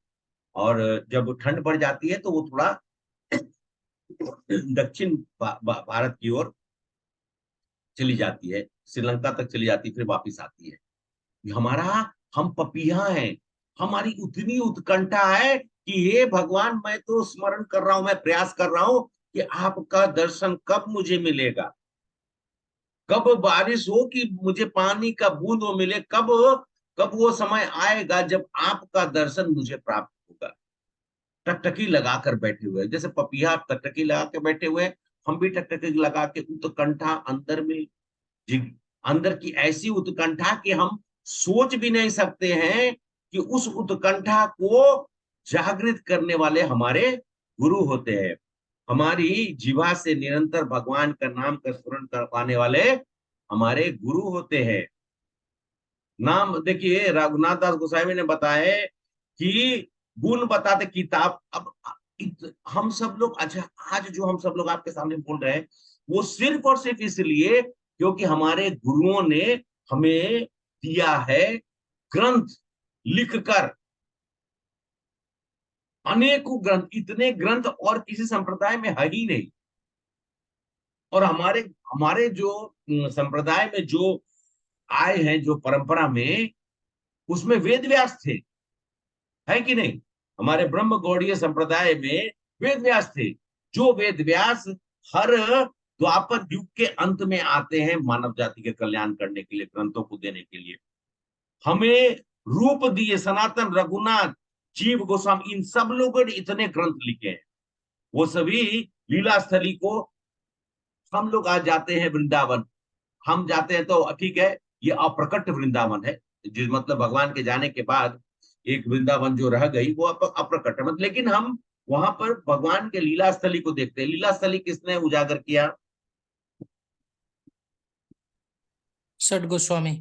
S1: और जब ठंड बढ़ जाती है तो वो थोड़ा दक्षिण भारत की ओर चली जाती है, श्रीलंका तक चली जाती है, फिर वापस आती है। हमारा, हम पपीहा हैं, हमारी उतनी उत्कंठा है कि हे भगवान, मैं तो स्मरण कर रहा हूं, मैं प्रयास कर रहा हूं कि आपका दर्शन कब मुझे मिलेगा, कब बारिश हो कि मुझे पानी का बूंद वो मिले, कब कब वो समय आएगा जब आपका दर्शन मुझे प्राप्त होगा। टकटकी लगाकर बैठे हुए, जैसे पपीहा टकटकी लगा के बैठे हुए, हम भी टकटकी लगा के उत्कंठा अंदर में, अंदर की ऐसी उत्कंठा कि हम सोच भी नहीं सकते हैं कि उस उत्कंठा को जागृत करने वाले हमारे गुरु होते हैं। हमारी जीवा से निरंतर भगवान का नाम का स्मरण करवाने वाले हमारे गुरु होते हैं। नाम देखिए, रघुनाथ दास गोस्वामी ने बताया कि गुण बताते किताब। अब हम सब लोग, अच्छा आज जो हम सब लोग आपके सामने बोल रहे हैं वो सिर्फ और सिर्फ इसलिए क्योंकि हमारे गुरुओं ने हमें दिया है ग्रंथ लिखकर, अनेकों ग्रंथ, इतने ग्रंथ और किसी संप्रदाय में है ही नहीं। और हमारे हमारे जो संप्रदाय में जो आए हैं, जो परंपरा में, उसमें वेद व्यास थे, है कि नहीं? हमारे ब्रह्म गौड़ीय संप्रदाय में वेद व्यास थे, जो वेद व्यास हर द्वापर युग के अंत में आते हैं मानव जाति के कल्याण करने के लिए, ग्रंथों को देने के लिए। हमें रूप दिए सनातन, रघुनाथ, जीव गोस्वामी, इन सब लोगों ने इतने ग्रंथ लिखे हैं। वो सभी लीला स्थली को, हम लोग आज जाते हैं वृंदावन, हम जाते हैं तो ठीक है, ये अप्रकट वृंदावन है, जिस मतलब भगवान के जाने के बाद एक वृंदावन जो रह गई वो अप्रकट है। मतलब लेकिन हम वहां पर भगवान के लीला स्थली को देखते हैं। लीला स्थली किसने उजागर किया?
S3: षट गोस्वामी।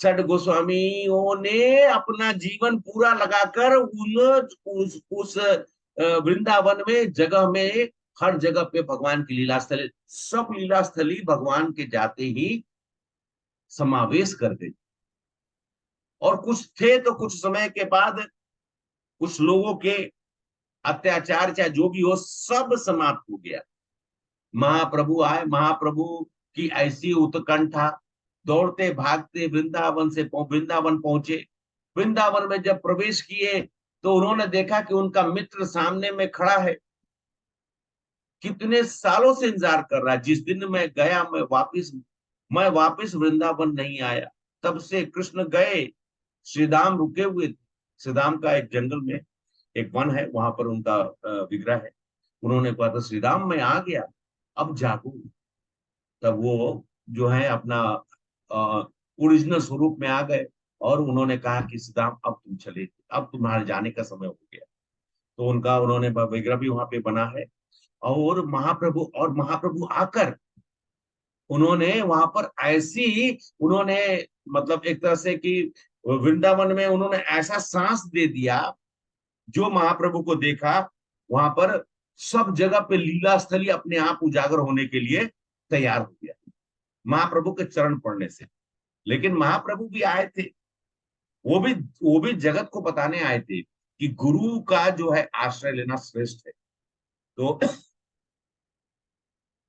S1: षट गोस्वामियों ने अपना जीवन पूरा लगाकर उस वृंदावन में जगह में हर जगह पे भगवान की लीला स्थली, सब लीला स्थली भगवान के जाते ही समावेश कर गई। और कुछ थे तो कुछ समय के बाद कुछ लोगों के अत्याचार चाहे जो भी हो सब समाप्त हो गया। महाप्रभु आए, महाप्रभु की ऐसी उत्कंठा, दौड़ते भागते वृंदावन पहुंचे। वृंदावन में जब प्रवेश किए तो उन्होंने देखा कि उनका मित्र सामने में खड़ा है, कितने सालों से इंतजार कर रहा है। जिस दिन मैं गया मैं वापिस वृंदावन नहीं आया, तब से कृष्ण गए, श्रीधाम रुके हुए थे। श्रीधाम का एक जंगल में एक वन है, वहां पर उनका विग्रह है। उन्होंने कहा था श्रीधाम मैं आ गया, अब जागो। तब वो जो है अपना ओरिजिनल स्वरूप में आ गए और उन्होंने कहा कि श्रीधाम अब तुम चले, अब तुम्हारे जाने का समय हो गया। तो उन्होंने विग्रह भी वहां पे बना है। और महाप्रभु आकर उन्होंने वहां पर उन्होंने मतलब एक तरह से कि वृंदावन में उन्होंने ऐसा सांस दे दिया, जो महाप्रभु को देखा वहां पर सब जगह पे लीला स्थली अपने आप उजागर होने के लिए तैयार हो गया महाप्रभु के चरण पड़ने से। लेकिन महाप्रभु भी आए थे, वो भी जगत को बताने आए थे कि गुरु का जो है आश्रय लेना श्रेष्ठ है।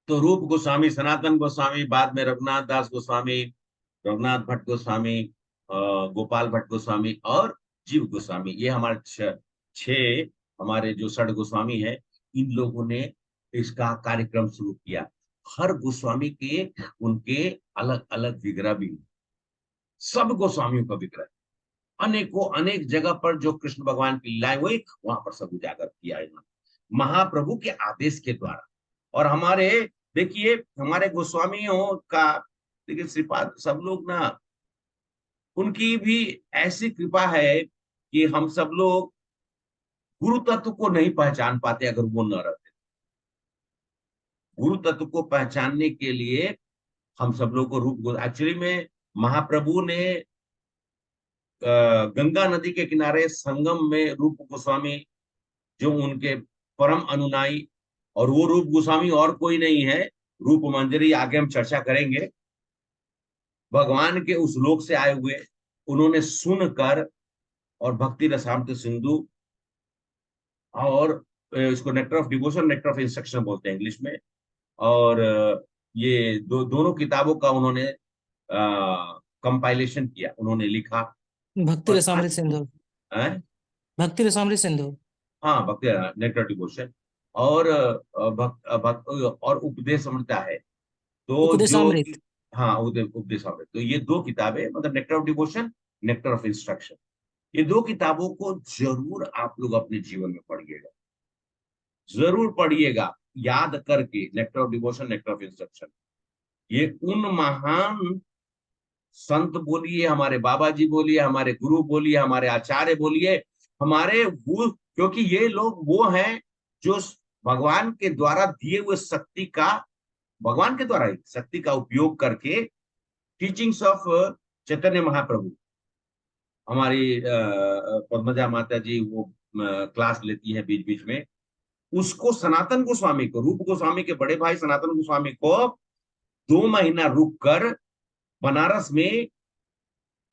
S1: तो रूप गोस्वामी, सनातन गोस्वामी, बाद में रघुनाथ दास गोस्वामी, रघुनाथ भट्ट गोस्वामी, गोपाल भट्ट गोस्वामी और जीव गोस्वामी, ये हमारे छह हमारे जो षट गोस्वामी है, इन लोगों ने इसका कार्यक्रम शुरू किया। हर गोस्वामी के उनके अलग अलग विग्रह भी, सब गोस्वामियों का विग्रह अनेक जगह पर जो कृष्ण भगवान की लीलाएं हुई वहां पर सब उजागर किया इन्होंने महाप्रभु के आदेश के द्वारा। और देखिए हमारे गोस्वामियों का, देखिए श्रीपाद सब लोग ना, उनकी भी ऐसी कृपा है कि हम सब लोग गुरु तत्व को नहीं पहचान पाते अगर वो न रहते। गुरु तत्व को पहचानने के लिए हम सब लोग को एक्चुअली में महाप्रभु ने गंगा नदी के किनारे संगम में रूप गोस्वामी जो उनके परम अनुनायी, और वो रूप गोस्वामी और कोई नहीं है, रूप मंजरी, आगे हम चर्चा करेंगे। भगवान के उस लोक से आए हुए, उन्होंने सुनकर और भक्ति रसामृत सिंधु और इसको nectar of devotion, nectar of instruction बोलते हैं इंग्लिश में, और ये दोनों किताबों का उन्होंने कंपाइलेशन किया, उन्होंने लिखा।
S3: भक्ति रसामृत सिंधु, भक्ति रसामृत सिंधु,
S1: हाँ भक्ति नेक्टर डिवोशन और और उपदेश अमृता है। तो
S3: उपदेशामृत,
S1: हाँ उपदेश अमृत। तो ये दो किताबें, मतलब nectar of devotion, nectar of instruction, ये दो किताबों को जरूर आप लोग अपने जीवन में पढ़िएगा, जरूर पढ़िएगा, याद करके। Nectar of devotion, nectar of instruction, ये उन महान संत बोलिए, हमारे बाबा जी बोलिए, हमारे गुरु बोलिए, हमारे आचार्य बोलिए, हमारे वो, क्योंकि ये लोग वो हैं जो भगवान के द्वारा दिए हुए शक्ति का, भगवान के द्वारा शक्ति का उपयोग करके टीचिंग्स ऑफ चैतन्य महाप्रभु, हमारी पद्मजा माता जी वो क्लास लेती है बीच बीच में, उसको सनातन गोस्वामी को, रूप गोस्वामी के बड़े भाई सनातन गोस्वामी को 2 महीना रुक कर बनारस में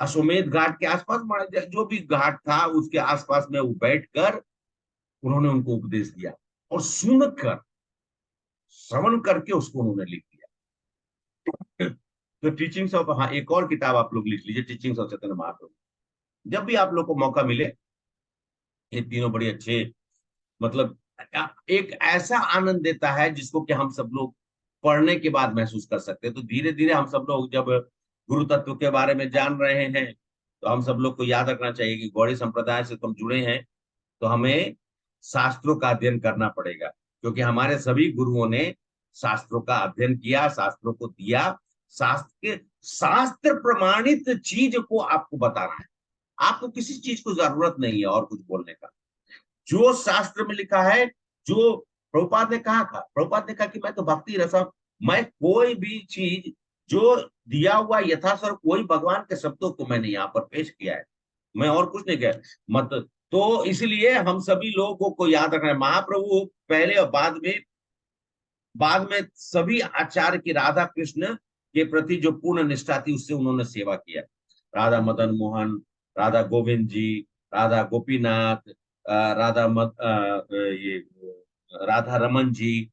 S1: अश्वमेध घाट के आसपास, जो भी घाट था उसके आसपास में वो बैठकर उन्होंने उनको उपदेश दिया, और सुनकर श्रवण करके उसको उन्होंने लिख दिया। तो टीचिंग्स ऑफ, हाँ एक और किताब आप लोग लिख लीजिए, टीचिंग्स ऑफ चैतन्य महाप्रभु। जब भी आप लोग को मौका मिले, ये तीनों बड़े अच्छे, मतलब एक ऐसा आनंद देता है जिसको कि हम सब लोग पढ़ने के बाद महसूस कर सकते हैं। तो धीरे धीरे हम सब लोग जब गुरु तत्व के बारे में जान रहे हैं, तो हम सब लोग को याद रखना चाहिए कि गौड़ी संप्रदाय से तुम जुड़े हैं तो हमें शास्त्रों का अध्ययन करना पड़ेगा, क्योंकि हमारे सभी गुरुओं ने शास्त्रों का अध्ययन किया, शास्त्रों को दिया, शास्त्र प्रमाणित चीज को आपको बताना है। आपको किसी चीज को जरूरत नहीं है और कुछ बोलने का। जो शास्त्र में लिखा है, जो प्रभुपाद ने कहा था, प्रभुपाद ने कहा कि मैं तो भक्ति रसा, मैं कोई भी चीज जो दिया हुआ यथास्वरूप कोई भगवान के शब्दों को मैंने यहाँ पर पेश किया है, मैं और कुछ नहीं किया मत। तो इसलिए हम सभी लोगों को याद रखना है, महाप्रभु पहले और बाद में सभी आचार्य की राधा कृष्ण के प्रति जो पूर्ण निष्ठा थी उससे उन्होंने सेवा किया। राधा मदन मोहन, राधा गोविंद जी, राधा गोपीनाथ, ये राधा रमन जी,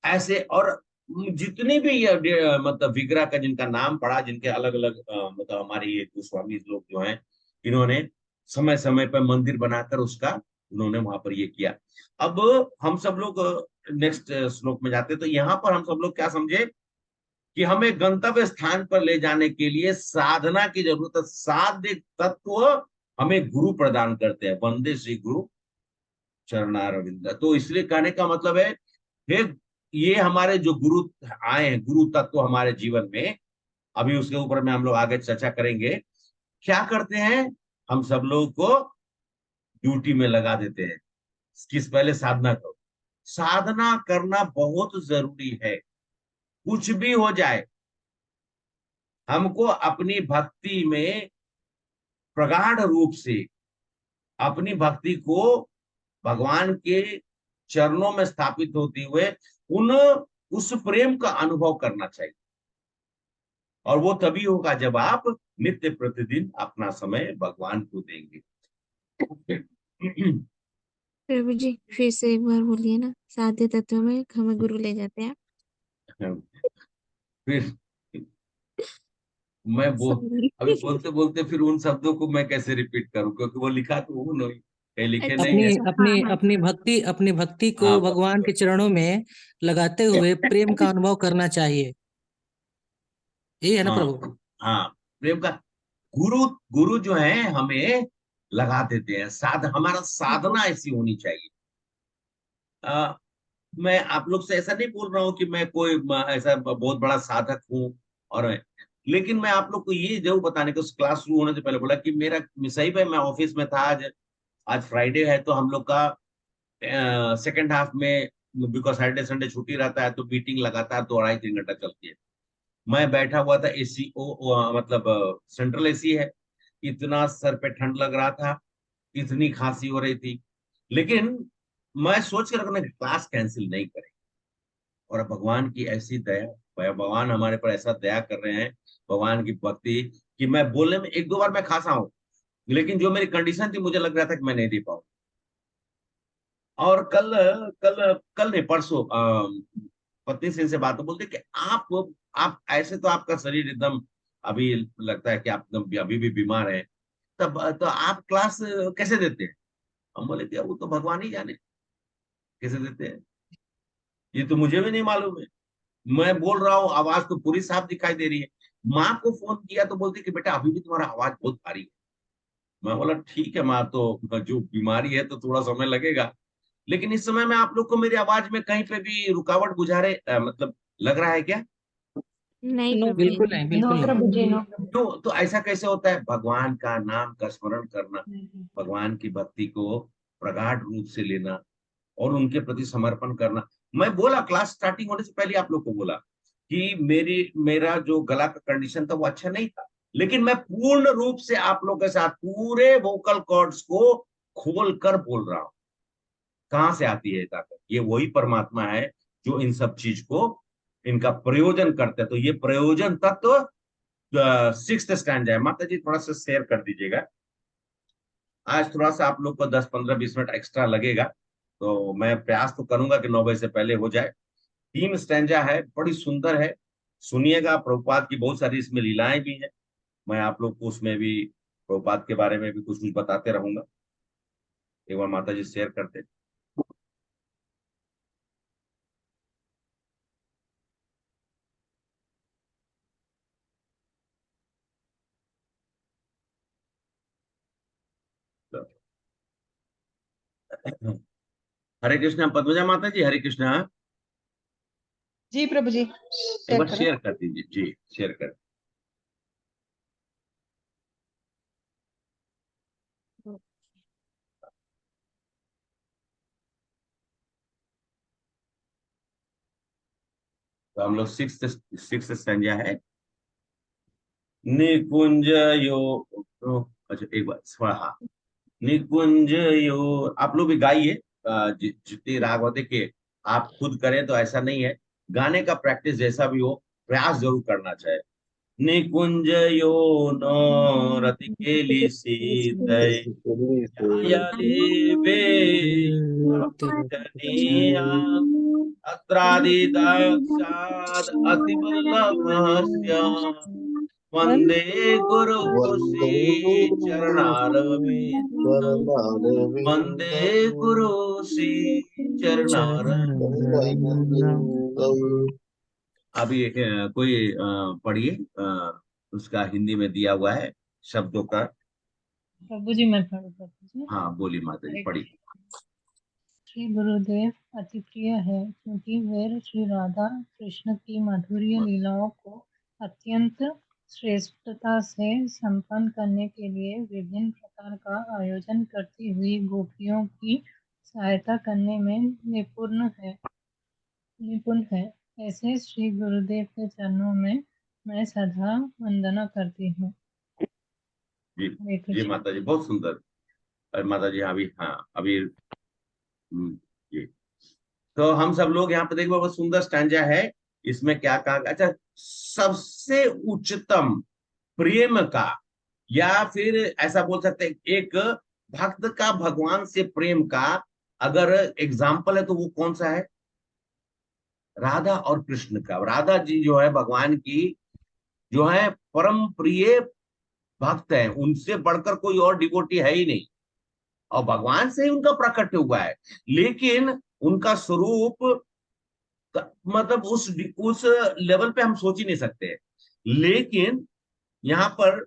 S1: ऐसे और जितने भी ये मतलब विग्रह का जिनका नाम पड़ा, जिनके अलग अलग मतलब हमारे ये गोस्वामी लोग जो हैं, इन्होंने समय समय पर मंदिर बनाकर उसका उन्होंने वहां पर ये किया। अब हम सब लोग नेक्स्ट श्लोक में जाते हैं, तो यहाँ पर हम सब लोग क्या समझे कि हमें गंतव्य स्थान पर ले जाने के लिए साधना की जरूरत है। साध्य तत्व हमें गुरु प्रदान करते हैं, वंदे श्री गुरु चरणारविंद। तो इसलिए कहने का मतलब है, फिर ये हमारे जो गुरु आए हैं, गुरु तत्व हमारे जीवन में, अभी उसके ऊपर में हम लोग आगे चर्चा करेंगे, क्या करते हैं, हम सब लोग को ड्यूटी में लगा देते हैं। किस पहले साधना करो। साधना करना बहुत जरूरी है। कुछ भी हो जाए, हमको अपनी भक्ति में प्रगाढ़ रूप से अपनी भक्ति को भगवान के चरणों में स्थापित होते हुए उस प्रेम का अनुभव करना चाहिए। और वो तभी होगा जब आप नित्य प्रतिदिन अपना समय भगवान को देंगे।
S2: प्रभु जी फिर से एक बार बोलिए ना, साध्य तत्व में हमें गुरु ले जाते हैं।
S1: फिर मैं
S2: Sorry.
S1: अभी बोलते बोलते फिर उन शब्दों को मैं कैसे रिपीट करूं, क्योंकि वो लिखा तो वो नहीं, कहीं लिखे नहीं है।
S3: अपनी भक्ति को
S1: हाँ,
S3: भगवान के चरणों में लगाते हुए प्रेम का अनुभव करना चाहिए, ये है ना
S1: हाँ,
S3: प्रभु?
S1: हाँ, प्रेम का गुरु गुरु जो है हमें लगा देते हैं। हमारा साधना ऐसी होनी चाहिए। मैं आप लोग से ऐसा नहीं बोल रहा हूँ कि मैं कोई ऐसा बहुत बड़ा साधक हूँ, और लेकिन मैं आप लोग को ये जरूर बताने को, क्लास शुरू होने से पहले बोला कि मेरा सही में मैं ऑफिस में था। आज फ्राइडे है, तो हम लोग का सेकेंड हाफ में, बिकॉज सैटरडे संडे छुट्टी रहता है, तो मीटिंग लगातार 2-2.5-3 घंटा चलती है। मैं बैठा हुआ था एसी मतलब सेंट्रल एसी है, इतना सर पे ठंड लग रहा था, इतनी खांसी हो रही थी, लेकिन मैं सोच कर रखना कि क्लास कैंसिल नहीं करें। और भगवान की ऐसी दया, भगवान हमारे पर ऐसा दया कर रहे हैं, भगवान की भक्ति, कि मैं बोलने में 1-2 बार मैं खांसा हूं, लेकिन जो मेरी कंडीशन थी मुझे लग रहा था कि मैं नहीं दे पाऊँ। और कल कल कल नहीं, परसों पत्नी से इनसे बात बोलते कि आप ऐसे तो आपका शरीर एकदम, अभी लगता है कि आप एकदम अभी भी बीमार है, तब तो आप क्लास कैसे देते हैं? हम बोले कि वो तो भगवान ही जाने कैसे देते हैं, ये तो मुझे भी नहीं मालूम है। मैं बोल रहा हूँ, आवाज तो पूरी साफ दिखाई दे रही है। माँ को फोन किया तो बोलती कि बेटा अभी भी तुम्हारा आवाज बहुत भारी है। मैं बोला ठीक है माँ, तो जो बीमारी है तो थोड़ा समय लगेगा, लेकिन इस समय में आप लोग को मेरी आवाज में कहीं पे भी रुकावट गुजारे मतलब लग रहा है क्या?
S2: नहीं प्रभु जी।
S3: बिल्कुल नहीं, बिल्कुल नहीं।
S1: तो ऐसा कैसे होता है? भगवान का नाम का स्मरण करना, भगवान की भक्ति को प्रगाढ़ रूप से लेना और उनके प्रति समर्पण करना। मैं बोला क्लास स्टार्टिंग होने से पहले आप लोग को बोला कि मेरा जो गला का कंडीशन था वो अच्छा नहीं था, लेकिन मैं पूर्ण रूप से आप लोग के साथ पूरे वोकल कॉर्ड्स को खोल कर बोल रहा हूं। कहां से आती है ताकत? ये वही परमात्मा है जो इन सब चीज को, इनका प्रयोजन करते हैं। तो ये प्रयोजन तत्व 6th स्टैंड है। माता जी थोड़ा सा शेयर कर दीजिएगा। आज थोड़ा सा आप लोग को 10-15-20 मिनट एक्स्ट्रा लगेगा, तो मैं प्रयास तो करूंगा कि 9 बजे से पहले हो जाए। 3 स्टैंजा है, बड़ी सुंदर है, सुनिएगा। प्रभुपाद की बहुत सारी इसमें लीलाएं भी हैं। मैं आप लोग को उसमें भी प्रभुपाद के बारे में भी कुछ कुछ बताते रहूंगा। एक बार माता जी शेयर करते। हरे कृष्णा पद्मजा माता जी, हरे कृष्णा।
S7: जी प्रभु जी,
S1: एक
S7: शेयर
S1: बार
S7: करें।
S1: शेयर कर दीजिए जी, शेयर कर। तो हम लोग सिक्स संज्ञा है। निकुंज यो, अच्छा एक बार थोड़ा, हाँ, निकुंज यो, आप लोग भी गाइए। जितनी राग हो, देखिए आप खुद करें तो ऐसा नहीं है, गाने का प्रैक्टिस जैसा भी हो, प्रयास जरूर करना चाहिए। निकुंज यो नो रतिकेली सीतै, यायाली वे अतिशनीया, अत्रादिदाक्षाद् अतिवल्लभस्य, वन्दे गुरु श्री चरणारविन्दं, वन्दे गुरु श्री चरणारविन्दं। अभी कोई पढ़िए, उसका हिंदी में दिया हुआ है शब्दों का।
S6: प्रभु जी मैं पढ़ प्रभु जी।
S1: हाँ बोलिए माता जी, पढ़िए।
S6: श्री गुरुदेव अति प्रिय है, क्योंकि वे श्री राधा कृष्ण की माधुर्य लीलाओं को अत्यंत श्रेष्ठता से संपन्न करने के लिए विभिन्न प्रकार का आयोजन करती हुई गोपियों की सहायता करने में निपुण है। ऐसे श्री गुरुदेव के चरणों में मैं सदा वंदना करती हूँ।
S1: जी
S6: हरे
S1: जी
S6: कृष्ण।
S1: माता जी, बहुत सुंदर। और माता जी अभी, हाँ अभी, जी। तो हम सब लोग यहाँ पे देखो, बहुत सुंदर स्टैंजा है। इसमें क्या कहा, अच्छा, सबसे उच्चतम प्रेम का, या फिर ऐसा बोल सकते हैं, एक भक्त का भगवान से प्रेम का अगर एग्जाम्पल है तो वो कौन सा है? राधा और कृष्ण का। राधा जी जो है भगवान की, जो है परम प्रिय भक्त है, उनसे बढ़कर कोई और डिवोटी है ही नहीं, और भगवान से ही उनका प्रकट हुआ है। लेकिन उनका स्वरूप मतलब उस लेवल पे हम सोच ही नहीं सकते। लेकिन यहाँ पर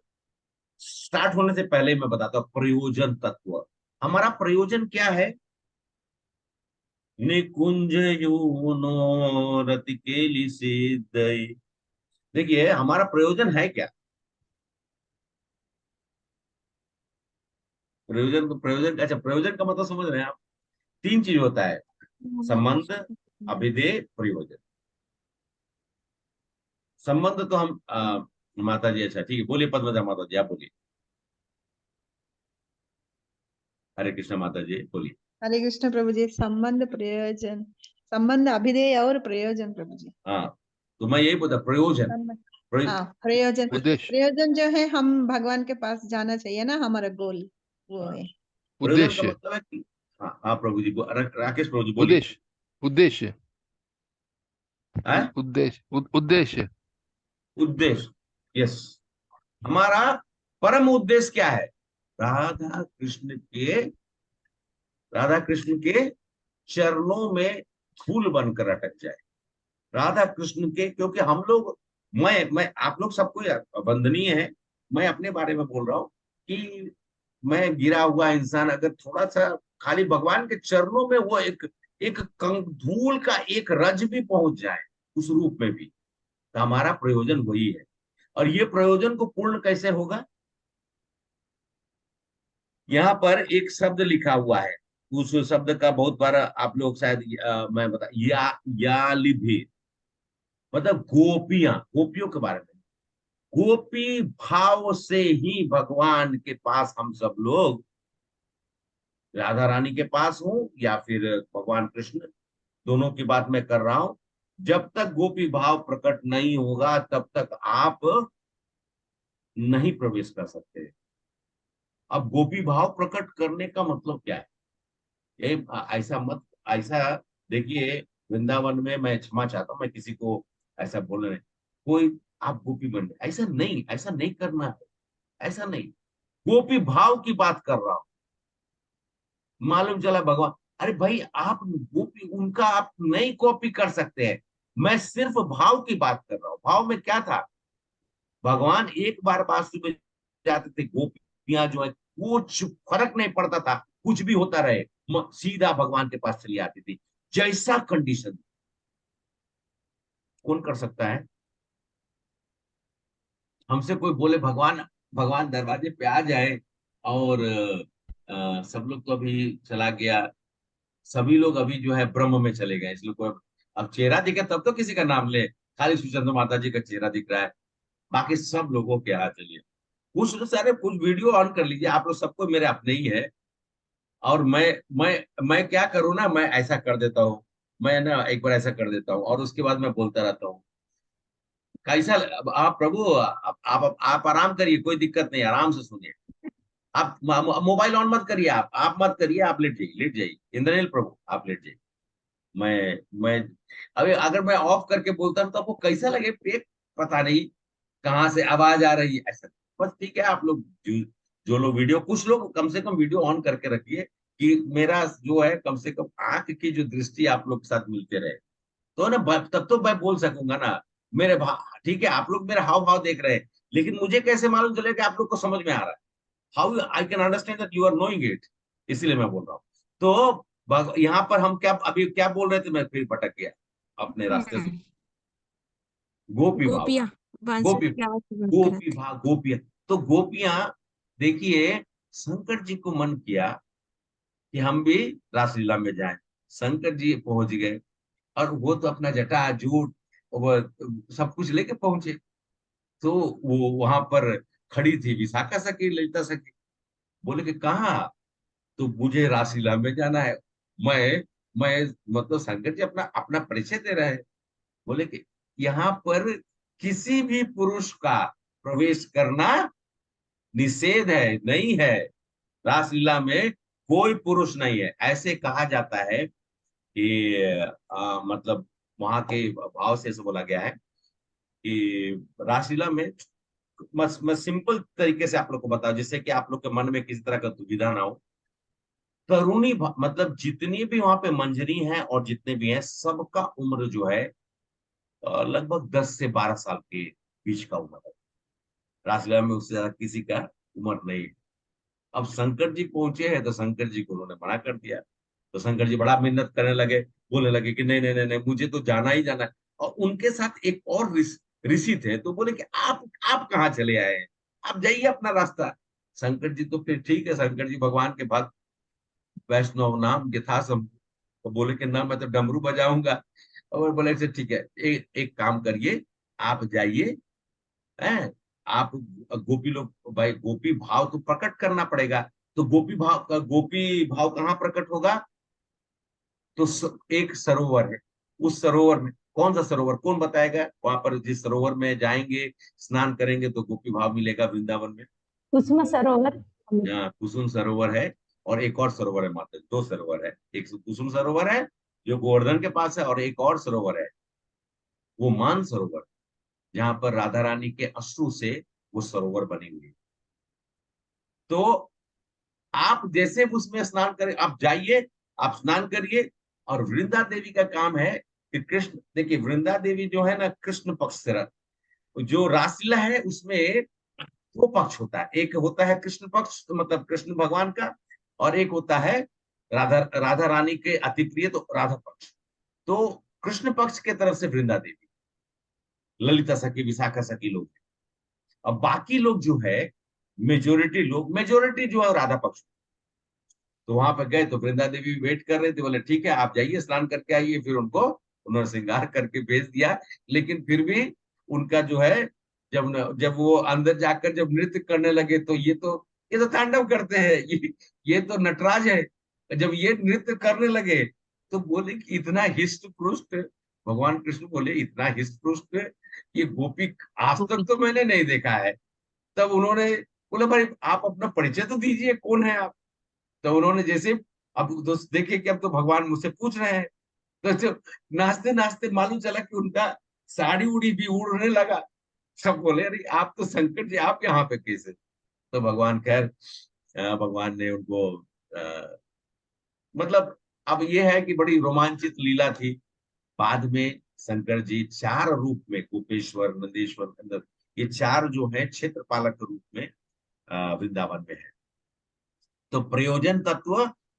S1: स्टार्ट होने से पहले मैं बताता हूँ प्रयोजन तत्व। हमारा प्रयोजन क्या है? निकुंज यूनो रतिकेली सिद्धई। देखिए हमारा प्रयोजन है क्या? प्रयोजन, अच्छा, प्रयोजन का मतलब समझ रहे हैं आप? तीन चीज होता है: संबंध, अभिधेय, प्रयोजन। संबंध तो हम माता जी, अच्छा ठीक है, बोलिए पद्मजा माता जी, आप बोलिए। हरे कृष्ण माता जी, बोलिए।
S7: हरे कृष्ण प्रभु जी। संबंध, प्रयोजन, संबंध, अभिधेय और प्रयोजन प्रभु जी।
S1: हाँ, तो मैं यही बोलता, प्रयोजन।
S7: हाँ, प्रयोजन।
S9: उद्देश्य,
S7: प्रयोजन जो है, हम भगवान के पास जाना चाहिए ना, हमारा गोल वो
S1: हाँ,
S7: है।
S1: प्रयोजन का
S9: उद्देश्य,
S1: मतलब है कि, हाँ हाँ प्रभु जी, राकेश प्रभु जी बोलिए।
S9: उद्देश्य, उद्देश्य,
S1: है
S9: उद्देश्य।
S1: उद्देश्य, यस। हमारा परम उद्देश्य क्या है? राधा कृष्ण के, राधा कृष्ण के चरणों में फूल बनकर अटक जाए। राधा कृष्ण के, क्योंकि हम लोग, मैं आप लोग सबको वंदनीय है, मैं अपने बारे में बोल रहा हूं कि मैं गिरा हुआ इंसान, अगर थोड़ा सा खाली भगवान के चरणों में वो एक धूल का एक रज भी पहुंच जाए उस रूप में भी, तो हमारा प्रयोजन वही है। और ये प्रयोजन को पूर्ण कैसे होगा? यहाँ पर एक शब्द लिखा हुआ है, उस शब्द का बहुत बार आप लोग शायद मैं बता, या लिभि, मतलब गोपियां, गोपियों के बारे में। गोपी भाव से ही भगवान के पास हम सब लोग, राधा रानी के पास हूं या फिर भगवान कृष्ण, दोनों की बात मैं कर रहा हूं। जब तक गोपी भाव प्रकट नहीं होगा तब तक आप नहीं प्रवेश कर सकते। अब गोपी भाव प्रकट करने का मतलब क्या है? ये ऐसा मत, ऐसा, देखिए वृंदावन में, मैं क्षमा चाहता हूं, मैं किसी को ऐसा बोल रहे, कोई आप गोपी बन गए, ऐसा नहीं, ऐसा नहीं करना है, ऐसा नहीं। गोपी भाव की बात कर रहा हूं। मालूम चला भगवान, अरे भाई आप गोपी उनका आप नहीं कॉपी कर सकते हैं। मैं सिर्फ भाव की बात कर रहा हूं। भाव में क्या था? भगवान एक बार बांसुरी में जाते थे, गोपियां जो है कुछ फर्क नहीं पड़ता था, कुछ भी होता रहे, सीधा भगवान के पास चली आती थी। जैसा कंडीशन, कौन कर सकता है? हमसे कोई बोले भगवान, भगवान दरवाजे पे आ जाए, और सब लोग तो अभी चला गया, सभी लोग अभी जो है ब्रह्म में चले गए, इसलिए कोई अब चेहरा दिखे तब तो किसी का नाम ले, खाली सुचंद्र माता जी का चेहरा दिख रहा है, बाकी सब लोगों के यहाँ चलिए कुछ सारे कुछ वीडियो ऑन कर लीजिए, आप लोग सबको मेरे अपने ही है। और मैं क्या करूँ ना, मैं ऐसा कर देता हूँ, मैं ना एक बार ऐसा कर देता हूँ और उसके बाद मैं बोलता रहता हूँ। कैसा आप प्रभु, आप आराम करिए, कोई दिक्कत नहीं, आराम से सुनिए। आप मोबाइल ऑन मत करिए, आप मत करिए, आप लेट जाइए इंद्रनील प्रभु, आप लेट जाइए। मैं अभी अगर मैं ऑफ करके बोलता हूँ तो आपको कैसा लगे, पेट पता नहीं कहाँ से आवाज आ रही है ऐसा। बस ठीक है, आप लोग जो लोग वीडियो, कुछ लोग कम से कम वीडियो ऑन करके रखिए कि मेरा जो है कम से कम आंख की जो दृष्टि आप लोग के साथ मिलते रहे, तो ना तब तो मैं बोल सकूंगा ना मेरे ठीक है, आप लोग मेरा हाव भाव देख रहे हैं, लेकिन मुझे कैसे मालूम चले कि आप लोग को समझ में आ रहा है, how I can understand that you are knowing it. इसीलिए मैं बोल रहा हूँ। तो यहाँ पर हम क्या अभी क्या बोल रहे थे, मैं फिर भटक गया अपने रास्ते से। गोपी भाव,
S2: गोपियां बांसुरी
S1: गोपी
S2: की आवाज से बात कर रहे
S1: गोपी
S2: थे।
S1: भाव, गोपियां। तो गोपियां देखिए, शंकर जी को मन किया कि हम भी रासलीला में जाएं। शंकर जी पहुंच गए और वो तो अपना जटा जूट वो सब कुछ लेके पहुंचे। तो वो वहां पर खड़ी थी विशाखा सखी, ललिता सखी। बोले कि कहाँ? तो मुझे रासलीला में जाना है। मैं मैं मतलब शंकर जी अपना अपना परिचय दे रहे हैं। बोले कि यहाँ पर किसी भी पुरुष का प्रवेश करना निषेध है, नहीं है। रासलीला में कोई पुरुष नहीं है, ऐसे कहा जाता है कि मतलब वहां के भाव से ऐसे बोला गया है कि रासलीला में, मैं सिंपल तरीके से आप लोग को बताऊं जिससे कि आप लोग के मन में किसी तरह का दुविधा ना हो। मतलब जितनी भी वहां पे मंजरी हैं और जितने भी हैं, सबका उम्र जो है लगभग 10 से 12 साल के बीच का उम्र है। रासलीला में उससे ज्यादा किसी का उम्र नहीं है। अब शंकर जी पहुंचे हैं तो शंकर जी को उन्होंने मना कर दिया। तो शंकर जी बड़ा मेहनत करने लगे, बोलने लगे कि नहीं नहीं नहीं नहीं, मुझे तो जाना ही जाना है। और उनके साथ एक और ऋषि थे, तो बोले कि आप कहाँ चले आए हैं, आप जाइए अपना रास्ता। शंकर जी तो फिर ठीक है, शंकर जी भगवान के भक्त, वैष्णव नाम यथासम, तो बोले कि ना मैं तो डमरू बजाऊंगा। और बोले अच्छा ठीक है, एक काम करिए, आप जाइए हैं, आप गोपी लोग भाई, गोपी भाव तो प्रकट करना पड़ेगा। तो गोपी भाव कहाँ प्रकट होगा? तो एक सरोवर है, उस सरोवर में, कौन सा सरोवर, कौन बताएगा? वहां पर जिस सरोवर में जाएंगे, स्नान करेंगे तो गोपी भाव मिलेगा वृंदावन में।
S5: कुसुम सरोवर।
S1: यहाँ कुसुम सरोवर है और एक और सरोवर है, माता, दो सरोवर है। एक कुसुम सरोवर है जो गोवर्धन के पास है, और एक और सरोवर है, वो मान सरोवर, जहां पर राधा रानी के अश्रु से वो सरोवर बनी हुई है। तो आप जैसे उसमें स्नान करें, आप जाइए, आप स्नान करिए। और वृंदा देवी का काम है कि कृष्ण, देखिए वृंदा देवी जो है ना, कृष्ण पक्ष से जो रासलीला है उसमें दो पक्ष होता है, एक होता है कृष्ण पक्ष मतलब कृष्ण भगवान का, और एक होता है राधा राधा रानी के अति प्रिय तो राधा पक्ष। तो कृष्ण पक्ष के तरफ से वृंदा देवी, ललिता सखी, विशाखा सखी लोग। अब बाकी लोग जो है, मेजोरिटी जो है राधा पक्ष। तो वहां पर गए तो वृंदा देवी वेट कर रहे थे, बोले ठीक है आप जाइए स्नान करके आइए। फिर उनको उन्होंने श्रृंगार करके भेज दिया। लेकिन फिर भी उनका जो है, जब वो अंदर जाकर जब नृत्य करने लगे, तो ये तो तांडव करते हैं, ये तो नटराज है। जब ये नृत्य करने लगे तो बोले कि इतना हिष्ट पुष्ट, भगवान कृष्ण बोले इतना हिष्ट पुष्ट ये गोपी आज तक तो मैंने नहीं देखा है। तब उन्होंने बोला भाई आप अपना परिचय तो दीजिए, कौन है आप? तो उन्होंने जैसे, अब दोस्त देखिए कि अब तो भगवान मुझसे पूछ रहे हैं, तो जो नाचते नाचते मालूम चला कि उनका साड़ी उड़ी भी उड़ने लगा। सब बोले अरे आप तो शंकर जी, आप यहाँ पे कैसे? तो भगवान खैर, भगवान ने उनको मतलब, अब ये है कि बड़ी रोमांचित लीला थी। बाद में शंकर जी चार रूप में, गोपेश्वर, नंदेश्वर, अंदर, ये चार जो है क्षेत्रपालक के रूप में वृंदावन में है। तो प्रयोजन तत्व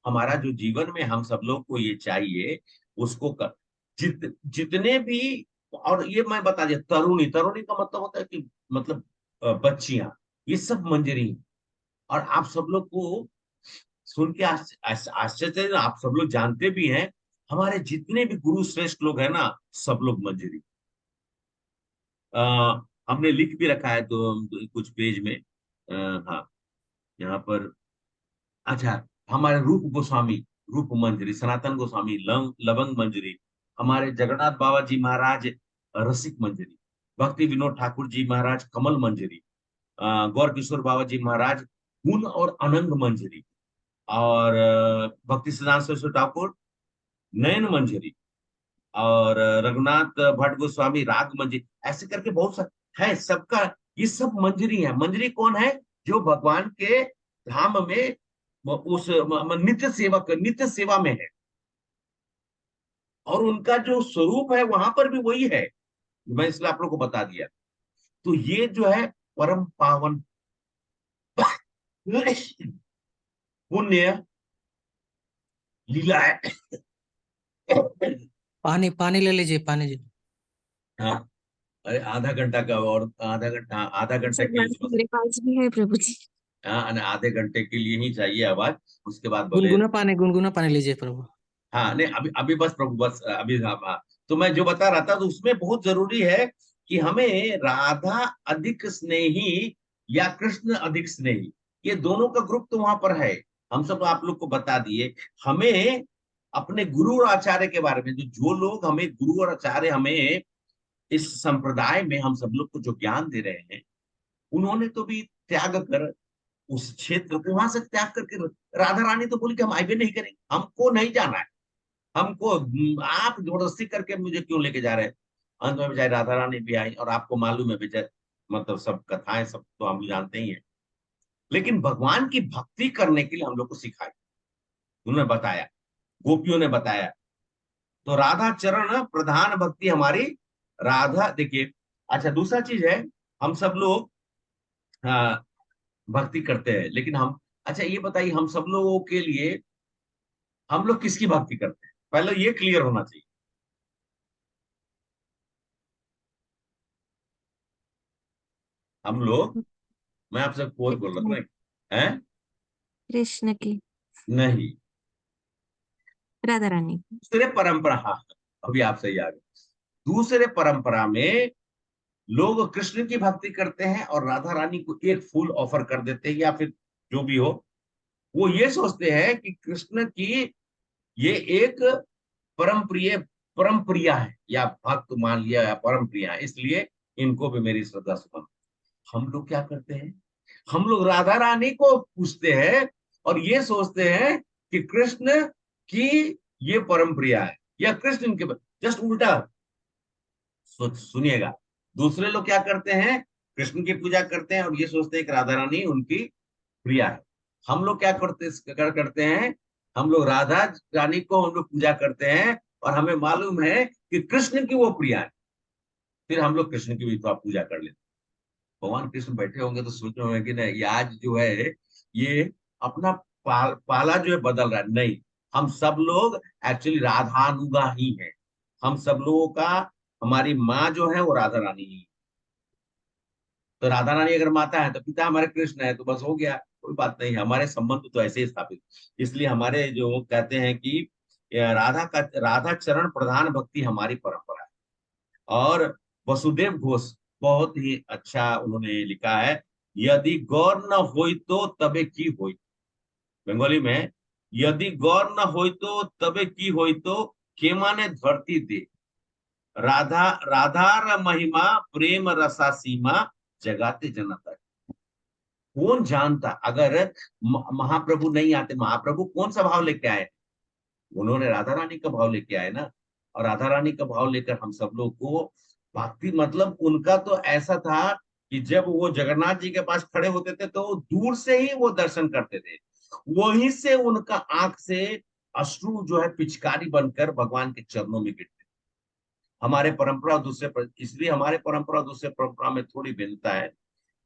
S1: हमारा जो जीवन में हम सब लोग को ये चाहिए, उसको कर, जितने भी, और ये मैं बता दिया, तरुणी, तरुणी का मतलब होता है कि मतलब बच्चियां, ये सब मंजरी हैं। और आप सब लोग को सुन के आश्चर्य, आप सब लोग जानते भी हैं, हमारे जितने भी गुरु श्रेष्ठ लोग हैं ना, सब लोग मंजरी। हमने लिख भी रखा है तो कुछ पेज में। हाँ, यहाँ पर अच्छा, हमारे रूप गोस्वामी, रूप मंजरी, सनातन गोस्वामी लवंग मंजरी, हमारे जगन्नाथ बाबा जी महाराज रसिक मंजरी, भक्ति विनोद ठाकुर जी महाराज कमल मंजरी, गौर किशोर बाबा जी महाराज गुण और अनंग मंजरी, और भक्ति सिद्धांत सरस्वती ठाकुर नयन मंजरी, और रघुनाथ भट्ट गोस्वामी राग मंजरी, ऐसे करके बहुत सा है सबका। ये सब मंजरी है। मंजरी कौन है? जो भगवान के धाम में उस नित्य सेवा में है, और उनका जो स्वरूप है वहां पर भी वही है। मैं इसलिए आप लोग को बता दिया। तो ये जो है परम पावन पुण्य लीला है।
S3: पानी पानी ले लीजिए, पानी जी।
S1: हाँ, अरे आधा घंटा का, और आधा घंटा
S2: सर
S1: के लिए बस।
S2: मेरे पास भी है प्रभु जी।
S1: हाँ, आधे घंटे के लिए ही चाहिए आवाज, उसके बाद बोले।
S3: गुनगुना पानी लीजिए प्रभु।
S1: हाँ, नहीं, अभी अभी बस प्रभु, बस अभी। हाँ, हाँ। तो मैं जो बता रहा था, तो उसमें बहुत जरूरी है कि हमें राधा अधिक स्नेही या कृष्ण अधिक स्नेही, ये दोनों का ग्रुप तो वहां पर है। हम सब आप लोग को बता दिए। हमें अपने गुरु और आचार्य के बारे में, जो लोग हमें गुरु और आचार्य हमें इस संप्रदाय में हम सब लोग को जो ज्ञान दे रहे हैं, उन्होंने तो भी त्याग कर उस क्षेत्र को वहां से त्याग करके, राधा रानी तो बोली कि हम आगे नहीं करेंगे, हमको नहीं जाना है, हमको आप जबरदस्ती करके मुझे क्यों लेके जा रहे हैं। अंत में बेचारी राधा रानी भी आई, और आपको मालूम है बेचारे, मतलब सब कथाएं सब तो हम जानते ही हैं। लेकिन भगवान की भक्ति करने के लिए हम लोग को सिखाई, उन्होंने बताया, गोपियों ने बताया। तो राधा चरण प्रधान भक्ति हमारी राधा। देखिए, अच्छा, दूसरा चीज है, हम सब लोग भक्ति करते हैं, लेकिन हम, अच्छा ये बताइए, हम सब लोगों के लिए हम लोग किसकी भक्ति करते हैं? पहले ये क्लियर होना चाहिए। हम लोग, मैं आपसे कोई बोल रहा था, हैं?
S2: कृष्ण की,
S1: नहीं,
S2: राधा रानी की।
S1: दूसरे परंपरा, हाँ, अभी आप सही आ गए। दूसरे परंपरा में लोग कृष्ण की भक्ति करते हैं और राधा रानी को एक फूल ऑफर कर देते हैं, या फिर जो भी हो, वो ये सोचते हैं कि कृष्ण की ये एक परम प्रिया है, या भक्त मान लिया, या परम प्रिया है, इसलिए इनको भी मेरी श्रद्धा सुमन। हम लोग क्या करते हैं? हम लोग राधा रानी को पूछते हैं, और ये सोचते हैं कि कृष्ण की ये परम प्रिया है, या कृष्ण इनके, जस्ट उल्टा। सुनिएगा, दूसरे लोग क्या करते हैं? कृष्ण की पूजा करते हैं, और ये सोचते हैं कि राधा रानी उनकी प्रिया है। हम लोग क्या करते हैं? हम लोग राधा रानी को हम लोग पूजा करते हैं, और हमें मालूम है कि कृष्ण की वो प्रिया है, फिर हम लोग कृष्ण की भी तो पूजा कर लेते हैं। भगवान कृष्ण बैठे होंगे तो सोच रहे होंगे कि नहीं, ये आज जो है, ये अपना पाला जो है बदल रहा है। नहीं, हम सब लोग एक्चुअली राधानुगा ही हैं। हम सब लोगों का, हमारी माँ जो है वो राधा रानी ही है। तो राधा रानी अगर माता है तो पिता हमारे कृष्ण है, तो बस हो गया, कोई बात नहीं। हमारे संबंध तो ऐसे ही स्थापित। इसलिए हमारे जो कहते हैं कि राधा चरण प्रधान भक्ति हमारी परंपरा है। और वसुदेव घोष बहुत ही अच्छा उन्होंने लिखा है, यदि गौर न होई तो तबे की होई। बंगाली में, यदि गौर न होई तो तबे की होई, तो के माने धरती दे, राधा राधार महिमा प्रेम रसा सीमा, जगाते जनता। कौन जानता अगर महाप्रभु नहीं आते? महाप्रभु कौन सा भाव लेके आए? उन्होंने राधा रानी का भाव लेके आए ना। और राधा रानी का भाव लेकर हम सब लोग को भक्ति, मतलब उनका तो ऐसा था कि जब वो जगन्नाथ जी के पास खड़े होते थे तो दूर से ही वो दर्शन करते थे, वहीं से उनका आंख से अश्रु जो है पिचकारी बनकर भगवान के चरणों में गिरते। हमारे परंपरा और इसलिए हमारे परंपरा और दूसरे परंपरा में थोड़ी भिन्नता है।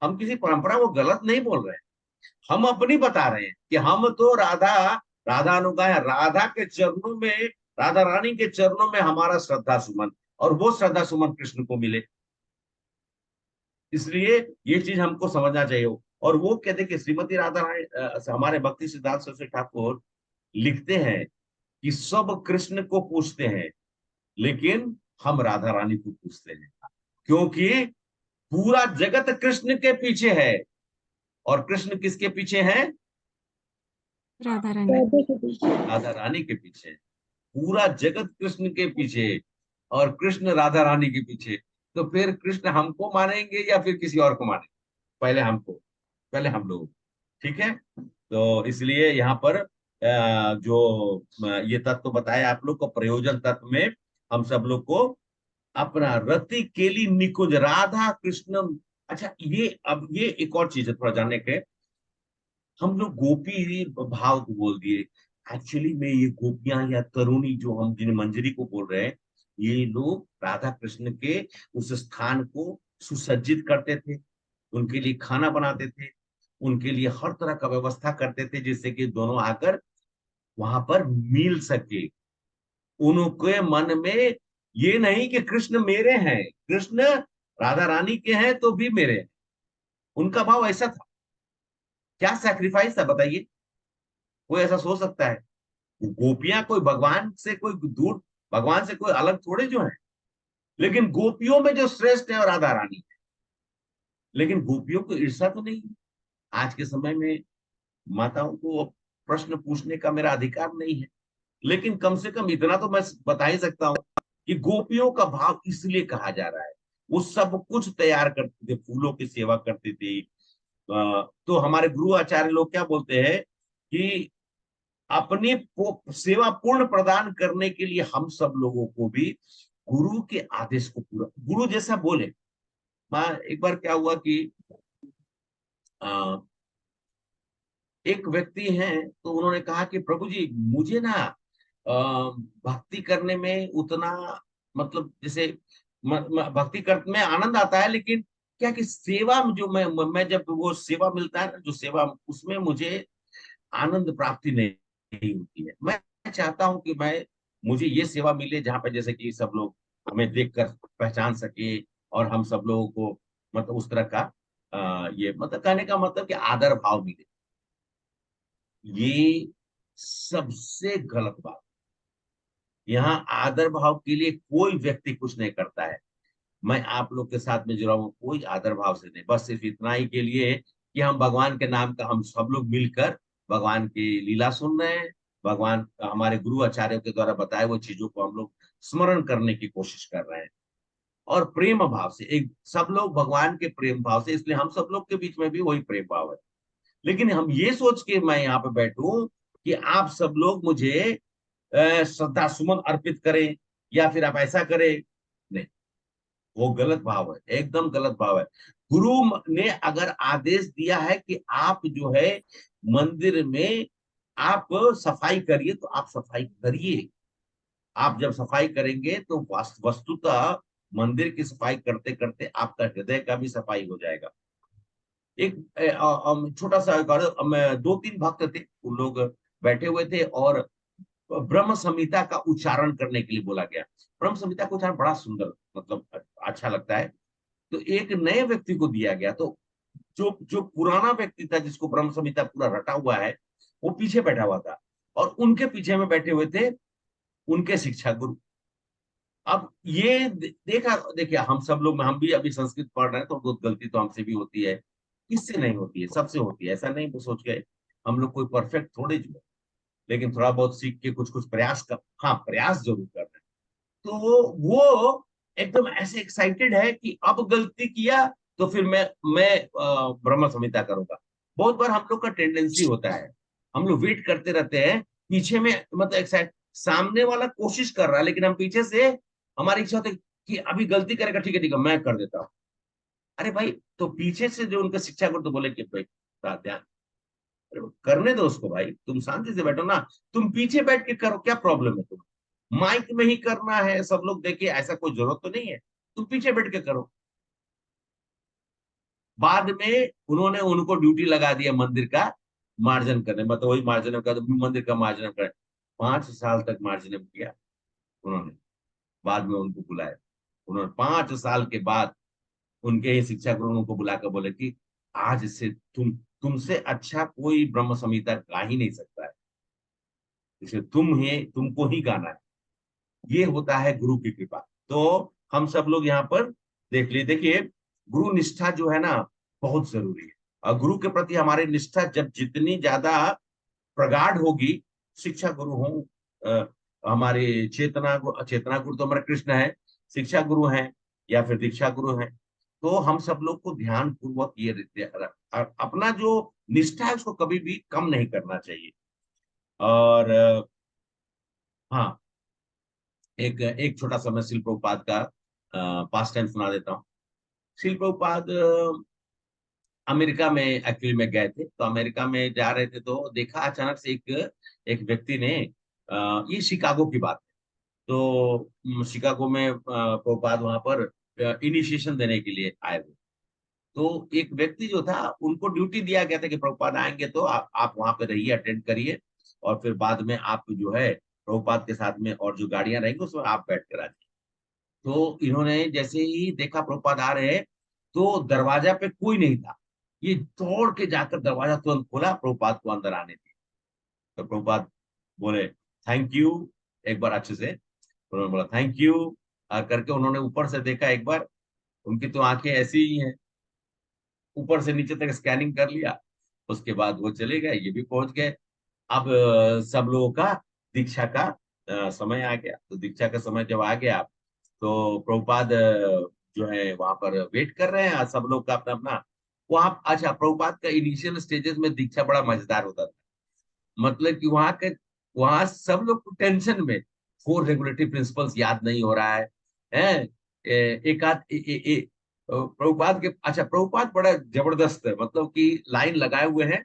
S1: हम किसी परंपरा को गलत नहीं बोल रहे हैं, हम अपनी बता रहे हैं कि हम तो राधा अनुगा है। राधा के चरणों में, राधा रानी के चरणों में हमारा श्रद्धा सुमन, और वो श्रद्धा सुमन कृष्ण को मिले, इसलिए ये चीज हमको समझना चाहिए। और वो कहते कि श्रीमती राधा रानी, हमारे भक्ति सिद्धांत सरस्वती ठाकुर लिखते हैं कि सब कृष्ण को पूछते हैं, लेकिन हम राधा रानी को पूछते हैं। क्योंकि पूरा जगत कृष्ण के पीछे है। और कृष्ण किसके पीछे है?
S2: राधा रानी।
S5: राधे के पीछे।
S1: राधा रानी के पीछे। पूरा जगत कृष्ण के पीछे और कृष्ण राधा रानी के पीछे। तो फिर कृष्ण हमको मानेंगे या फिर किसी और को मानेंगे? पहले हमको, पहले हम लोग। ठीक है। तो इसलिए यहाँ पर जो ये तत्व बताया आप लोग को, प्रयोजन तत्व में हम सब लोग को अपना रति केली निकुंज राधा कृष्णम। अच्छा, ये अब ये एक और चीज है थोड़ा जानने के। हम लोग गोपी भाव को बोल दिए। एक्चुअली में ये गोपियां या तरुणी जो हम जिन मंजरी को बोल रहे हैं, ये लोग राधा कृष्ण के उस स्थान को सुसज्जित करते थे, उनके लिए खाना बनाते थे, उनके लिए हर तरह का व्यवस्था करते थे जिससे कि दोनों आकर वहां पर मिल सके। उनके मन में ये नहीं कि कृष्ण मेरे हैं, कृष्ण राधा रानी के हैं तो भी मेरे हैं। उनका भाव ऐसा था। क्या सैक्रिफाइस था बताइए? कोई ऐसा सोच सकता है? गोपियां कोई भगवान से कोई दूर, भगवान से कोई अलग थोड़े जो है। लेकिन गोपियों में जो श्रेष्ठ है वो राधा रानी है। लेकिन गोपियों को ईर्ष्या तो नहीं है। आज के समय में माताओं को प्रश्न पूछने का मेरा अधिकार नहीं है, लेकिन कम से कम इतना तो मैं बता ही सकता हूं कि गोपियों का भाव इसलिए कहा जा रहा है। वो सब कुछ तैयार करते थे, फूलों की सेवा करते थे। तो हमारे गुरु आचार्य लोग क्या बोलते हैं कि अपनी सेवा पूर्ण प्रदान करने के लिए हम सब लोगों को भी गुरु के आदेश को पूरा, गुरु जैसा बोले। एक बार क्या हुआ कि एक व्यक्ति हैं, तो उन्होंने कहा कि प्रभु जी मुझे ना भक्ति करने में उतना, मतलब जैसे भक्ति करने में आनंद आता है, लेकिन क्या कि सेवा में जो मैं जब वो सेवा मिलता है ना, जो सेवा, उसमें मुझे आनंद प्राप्ति नहीं होती है। मैं चाहता हूं कि मुझे ये सेवा मिले जहां पे जैसे कि सब लोग हमें देखकर पहचान सके और हम सब लोगों को मतलब उस तरह का ये मतलब कहने का मतलब कि आदर भाव मिले। ये सबसे गलत बात। यहाँ आदर भाव के लिए कोई व्यक्ति कुछ नहीं करता है। मैं आप लोग के साथ में जुड़ा हूं, कोई आदर भाव से नहीं, बस सिर्फ इतना ही के लिए कि हम भगवान के नाम का हम सब लोग मिलकर भगवान की लीला सुन रहे हैं। भगवान हमारे गुरु आचार्यों के द्वारा बताए वो चीजों को हम लोग स्मरण करने की कोशिश कर रहे हैं, और प्रेम भाव से, एक सब लोग भगवान के प्रेम भाव से। इसलिए हम सब लोग के बीच में भी वही प्रेम भाव है। लेकिन हम ये सोच के मैं यहाँ पे बैठूं कि आप सब लोग मुझे श्रद्धा सुमन अर्पित करें या फिर आप ऐसा करें, नहीं, वो गलत भाव है, एकदम गलत भाव है। गुरु ने अगर आदेश दिया है कि आप जो है मंदिर में आप सफाई करिए, तो आप सफाई करिए। आप जब सफाई करेंगे तो वस्तुतः मंदिर की सफाई करते करते आपका हृदय का भी सफाई हो जाएगा। एक छोटा सा दो तीन भक्त थे, उन लोग बैठे हुए थे और ब्रह्म संहिता का उच्चारण करने के लिए बोला गया। ब्रह्म संहिता का उच्चारण बड़ा सुंदर, मतलब अच्छा लगता है। तो एक नए व्यक्ति को दिया गया, तो जो जो पुराना व्यक्ति था जिसको ब्रह्म संहिता पूरा रटा हुआ है, वो पीछे बैठा हुआ था और उनके पीछे में बैठे हुए थे उनके शिक्षा गुरु। अब ये देखा, देखिए हम सब लोग, हम भी अभी संस्कृत पढ़ रहे हैं तो बहुत गलती तो हमसे भी होती है, किससे नहीं होती है, सबसे होती है। ऐसा नहीं वो सोच के हम लोग कोई परफेक्ट थोड़े जो है, लेकिन थोड़ा बहुत सीख के कुछ कुछ प्रयास कर, हाँ प्रयास जरूर कर रहे हैं। तो वो एकदम ऐसे एक्साइटेड है कि अब गलती किया तो फिर मैं ब्रह्म संहिता करूंगा। बहुत बार हम लोग का टेंडेंसी होता है, हम लोग वेट करते रहते हैं पीछे में, मतलब एक्साइट, सामने वाला कोशिश कर रहा है लेकिन हम पीछे से, हमारी इच्छा होती है कि अभी गलती करेगा, ठीक है ठीक है मैं कर देता हूँ। अरे भाई, तो पीछे से जो उनका शिक्षा गुरु तो बोले कि भाई ध्यान, करने दो उसको भाई, तुम शांति से बैठो ना, तुम पीछे बैठ के करो, क्या प्रॉब्लम है? तुम माइक में ही करना है, सब लोग देखिए, ऐसा कोई जरूरत तो नहीं है, तुम पीछे बैठ के करो। बाद में उन्होंने उनको ड्यूटी लगा दिया मंदिर का मार्जन करने, मतलब वही मार्जन का, मंदिर का मार्जन कर 5 साल तक मार्जन किया उन्होंने। बाद में उनको बुलाया, उन्होंने 5 साल के बाद उनके ही शिक्षा गुरु उनको बुलाकर बोले कि आज से तुमसे अच्छा कोई ब्रह्म संहिता गा ही नहीं सकता है, इसे तुमको ही गाना है। ये होता है गुरु की कृपा। तो हम सब लोग यहाँ पर देख ली। देखिए, गुरु निष्ठा जो है ना बहुत जरूरी है। और गुरु के प्रति हमारी निष्ठा जब जितनी ज्यादा प्रगाढ़ होगी, शिक्षा गुरु हो, हमारे चेतना गुरु तो हमारे कृष्ण है, शिक्षा गुरु हैं या फिर दीक्षा गुरु हैं, तो हम सब लोग को ध्यान पूर्वक ये अपना जो निष्ठा है उसको कभी भी कम नहीं करना चाहिए। और हाँ, एक एक छोटा सा मैं शिल प्रभुपाद का पास टाइम सुना देता हूँ। शिल प्रभुपाद अमेरिका में एक्चुअली में गए थे, तो अमेरिका में जा रहे थे तो देखा अचानक से एक एक व्यक्ति ने, ये शिकागो की बात है, तो शिकागो में प्रभुपाद वहां पर इनिशिएशन देने के लिए आए हुए। तो एक व्यक्ति जो था उनको ड्यूटी दिया गया था कि प्रभुपाद आएंगे तो आप वहां पे रहिए, अटेंड करिए, और फिर बाद में आप जो है प्रभुपाद के साथ में और जो गाड़ियां रहेंगी उसमें आप बैठ कर आ जाइए। तो इन्होंने जैसे ही देखा प्रभुपाद आ रहे हैं, तो दरवाजा पे कोई नहीं था, ये दौड़ के जाकर दरवाजा तुरंत खोला, प्रभुपाद को अंदर आने दिया। तो प्रभुपाद बोले थैंक यू, एक बार अच्छे से उन्होंने बोला थैंक यू करके उन्होंने ऊपर से देखा एक बार, उनकी तो आंखें ऐसी ही हैं, ऊपर से नीचे तक स्कैनिंग कर लिया। उसके बाद वो चले गए, ये भी पहुंच गए। अब सब लोगों का दीक्षा का समय आ गया। तो दीक्षा का समय जब आ गया, तो प्रभुपाद जो है वहां पर वेट कर रहे हैं, सब लोग का अपना अपना वहां। अच्छा, प्रभुपाद का इनिशियल स्टेजेस में दीक्षा बड़ा मजेदार होता था। मतलब कि वहां सब लोग को टेंशन में, 4 रेगुलेटरी प्रिंसिपल्स याद नहीं हो रहा है, हैं? एक आध प्रभुपाद के, अच्छा प्रभुपाद बड़ा जबरदस्त है, मतलब कि लाइन लगाए हुए हैं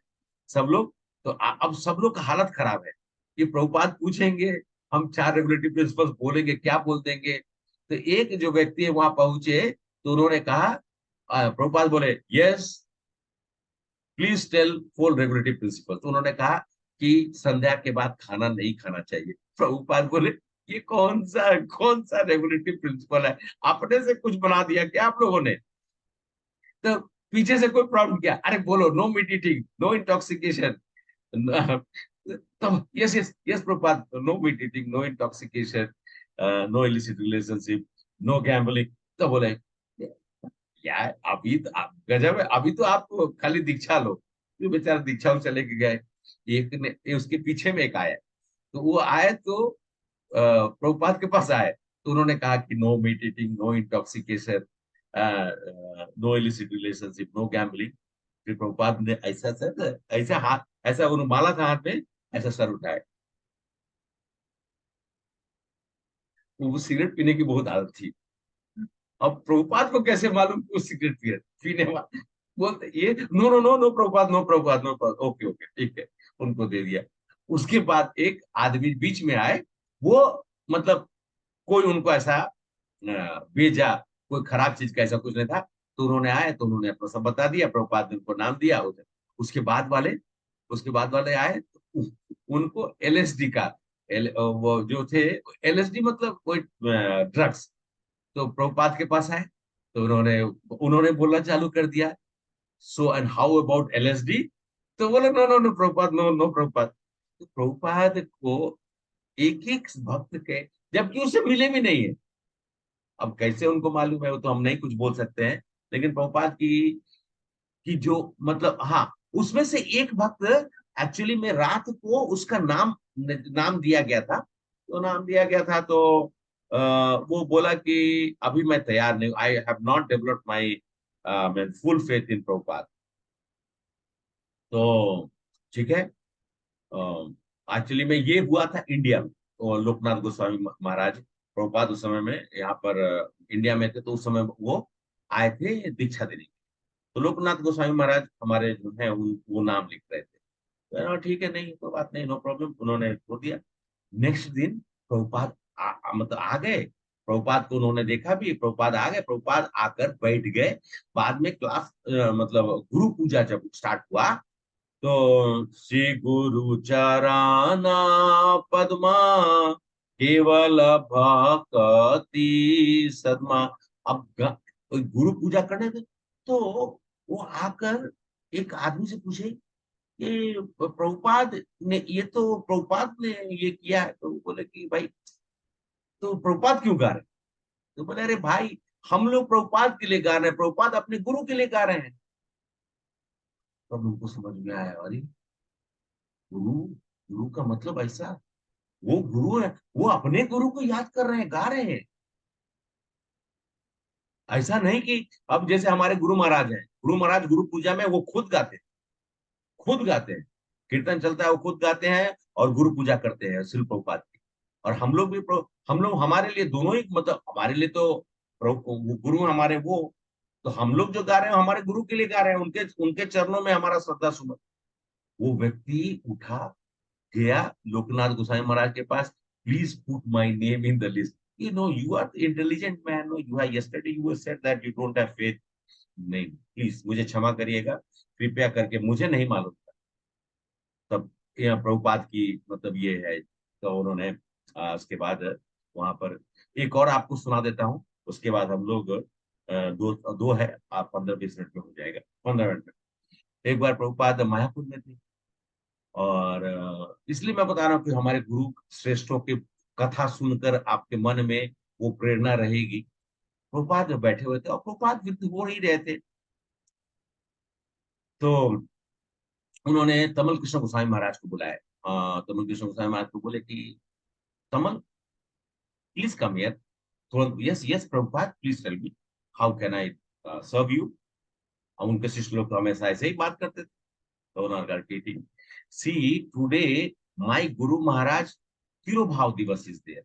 S1: सब लोग। तो अब सब लोग का हालत खराब है कि प्रभुपाद पूछेंगे, हम 4 रेगुलेटरी प्रिंसिपल्स बोलेंगे, क्या बोल देंगे। तो एक जो व्यक्ति है वहां पहुंचे, तो उन्होंने कहा, प्रभुपाद बोले yes please tell 4 regulatory principle. तो उन्होंने कहा कि संध्या के बाद खाना नहीं खाना चाहिए। प्रभुपाद बोले ये कौन सा रेगुलेटरी प्रिंसिपल है, अपने से कुछ बना दिया क्या आप लोगों ने। तो पीछे से कोई प्रॉब्लम किया, अरे बोलो no meat eating, no intoxication. तो yes yes yes Prabhupada, no meat eating, no intoxication, no illicit relationship, no gambling. तो बोले यार अभी तो आप गजब है, अभी तो आप खाली दीक्षा लो। तो बेचारा दीक्षा चले के गए। एक ने उसके पीछे में एक आया, तो वो आए तो प्रभुपाद के पास आए, तो उन्होंने कहा कि no meat eating, no intoxication, no illicit relationship, no gambling. फिर प्रभुपाद ने ऐसा सर, ऐसा हाथ, ऐसा उन्होंने माला था हाथ में, ऐसा सर उठाया। वो सिगरेट पीने की बहुत आदत थी। अब प्रभुपाद को कैसे मालूम कि वो सिगरेट पीने वाला, बोलते ये no no no no Prabhupada, no Prabhupada, no Prabhupada, okay okay ठीक है, उनको दे दिया। उसके बाद एक आदमी बीच में आए, वो मतलब कोई उनको ऐसा भेजा, कोई खराब चीज का ऐसा कुछ नहीं था। तो उन्होंने आए, तो उन्होंने अपना सब बता दिया, प्रभुपाद ने उनको नाम दिया उधर। उसके बाद वाले उसके बाद वाले आए, तो उनको एलएसडी का, वो जो थे एलएसडी मतलब कोई ड्रग्स। तो प्रभुपाद के पास आए, तो उन्होंने उन्होंने बोलना चालू कर दिया, so and how about LSD. तो बोले no no no Prabhupada, no no Prabhupada. तो प्रभुपाद को एक एक भक्त के, जबकि उससे मिले भी नहीं है, अब कैसे उनको मालूम है वो तो हम नहीं कुछ बोल सकते हैं। लेकिन प्रभुपाद की जो मतलब, हाँ, उसमें से एक भक्त एक्चुअली में रात को उसका नाम नाम दिया गया था। तो नाम दिया गया था, तो वो बोला कि अभी मैं तैयार नहीं, I have not developed my full faith in Prabhupada. तो ठीक है, एक्चुअली में ये हुआ था इंडिया में। तो लोकनाथ गोस्वामी महाराज, प्रभुपाद उस समय में यहाँ पर इंडिया में थे, तो उस समय वो आए थे दीक्षा देने। तो लोकनाथ गोस्वामी महाराज हमारे जो है वो नाम लिख रहे थे। तो ठीक है, नहीं कोई बात नहीं, नो प्रॉब्लम, उन्होंने छोड़ दिया। नेक्स्ट दिन प्रभुपाद मतलब आ गए। प्रभुपाद को उन्होंने देखा भी, प्रभुपाद आ गए, प्रभुपाद आकर बैठ गए। बाद में क्लास मतलब गुरु पूजा जब स्टार्ट हुआ, तो श्री गुरु चराना पद्मा केवल भक्ति सदमा। अब गुरु पूजा करने थे, तो वो आकर एक आदमी से पूछे, ये प्रभुपाद ने, ये तो प्रभुपाद ने ये किया है। तो बोले कि भाई तो प्रभुपाद क्यों गा रहे? तो बोले अरे भाई हम लोग प्रभुपाद के लिए गा रहे हैं, प्रभुपाद अपने गुरु के लिए गा रहे हैं। तब उनको समझ में आया, अरे गुरु, गुरु का मतलब ऐसा, वो गुरु है, वो अपने गुरु को याद कर रहे हैं, गा रहे हैं। ऐसा नहीं कि अब जैसे हमारे गुरु महाराज हैं, गुरु महाराज गुरु पूजा में वो खुद गाते हैं, खुद गाते हैं, कीर्तन चलता है वो खुद गाते हैं और गुरु पूजा करते हैं शिल प्रभुपाद की। और हम लोग भी हम लोग, हमारे लिए दोनों ही, मतलब हमारे लिए तो वो गुरु हमारे वो, तो हम लोग जो गा रहे हैं हमारे गुरु के लिए गा रहे हैं, उनके उनके चरणों में हमारा श्रद्धा सुमन। वो व्यक्ति उठा, गया लोकनाथ गोसाई महाराज के पास, please put my name in the list. You are intelligent man, no you have yesterday you said that you don't have faith. नहीं, प्लीज मुझे क्षमा करिएगा, कृपया करके, मुझे नहीं मालूम था। तब यहाँ प्रभुपाद की मतलब ये है, तो उन्होंने उसके बाद वहां पर एक और आपको सुना देता हूँ, उसके बाद हम लोग दो दो है, आप 15-20 मिनट में हो जाएगा, 15 मिनट में। एक बार प्रभुपाद मायापुर में थे, और इसलिए मैं बता रहा हूँ कि हमारे गुरु श्रेष्ठों की कथा सुनकर आपके मन में वो प्रेरणा रहेगी। प्रभुपाद बैठे हुए थे और प्रभुपाद विद्ध हो ही रहे थे, तो उन्होंने तमल कृष्ण गोसाई महाराज को बुलाया। तमल कृष्ण गोसाई महाराज को बोले कि तमल, प्लीज कम हियर। तुरंत, yes yes Prabhupada, please tell me how can I serve you. हम उनके शिष्य लोग तो हमेशा ऐसे ही बात करते थे। तो उन्होंने कहा ठीक, सी टुडे माय गुरु महाराज तिरुभाव दिवस is there.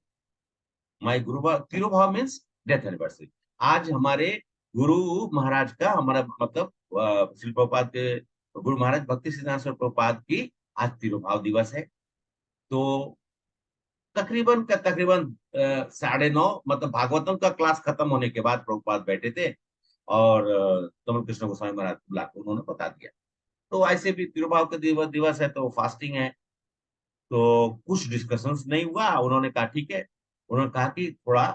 S1: My Guru तिरुभाव means death anniversary. आज हमारे गुरु महाराज का, हमारा मतलब श्री प्रभुपाद के गुरु महाराज भक्ति सिद्धांत स्वरूप प्रभुपाद की आज तिरुभाव दिवस है। तो तकरीबन 9:30, मतलब भागवतम का क्लास खत्म होने के बाद प्रभुपाद बैठे थे, और तमल कृष्ण गोस्वामी महाराज बुलाकर उन्होंने बता दिया। तो ऐसे भी तिरुभाव का दिवस है तो फास्टिंग है, तो कुछ डिस्कशंस नहीं हुआ। उन्होंने कहा ठीक है, उन्होंने कहा कि थोड़ा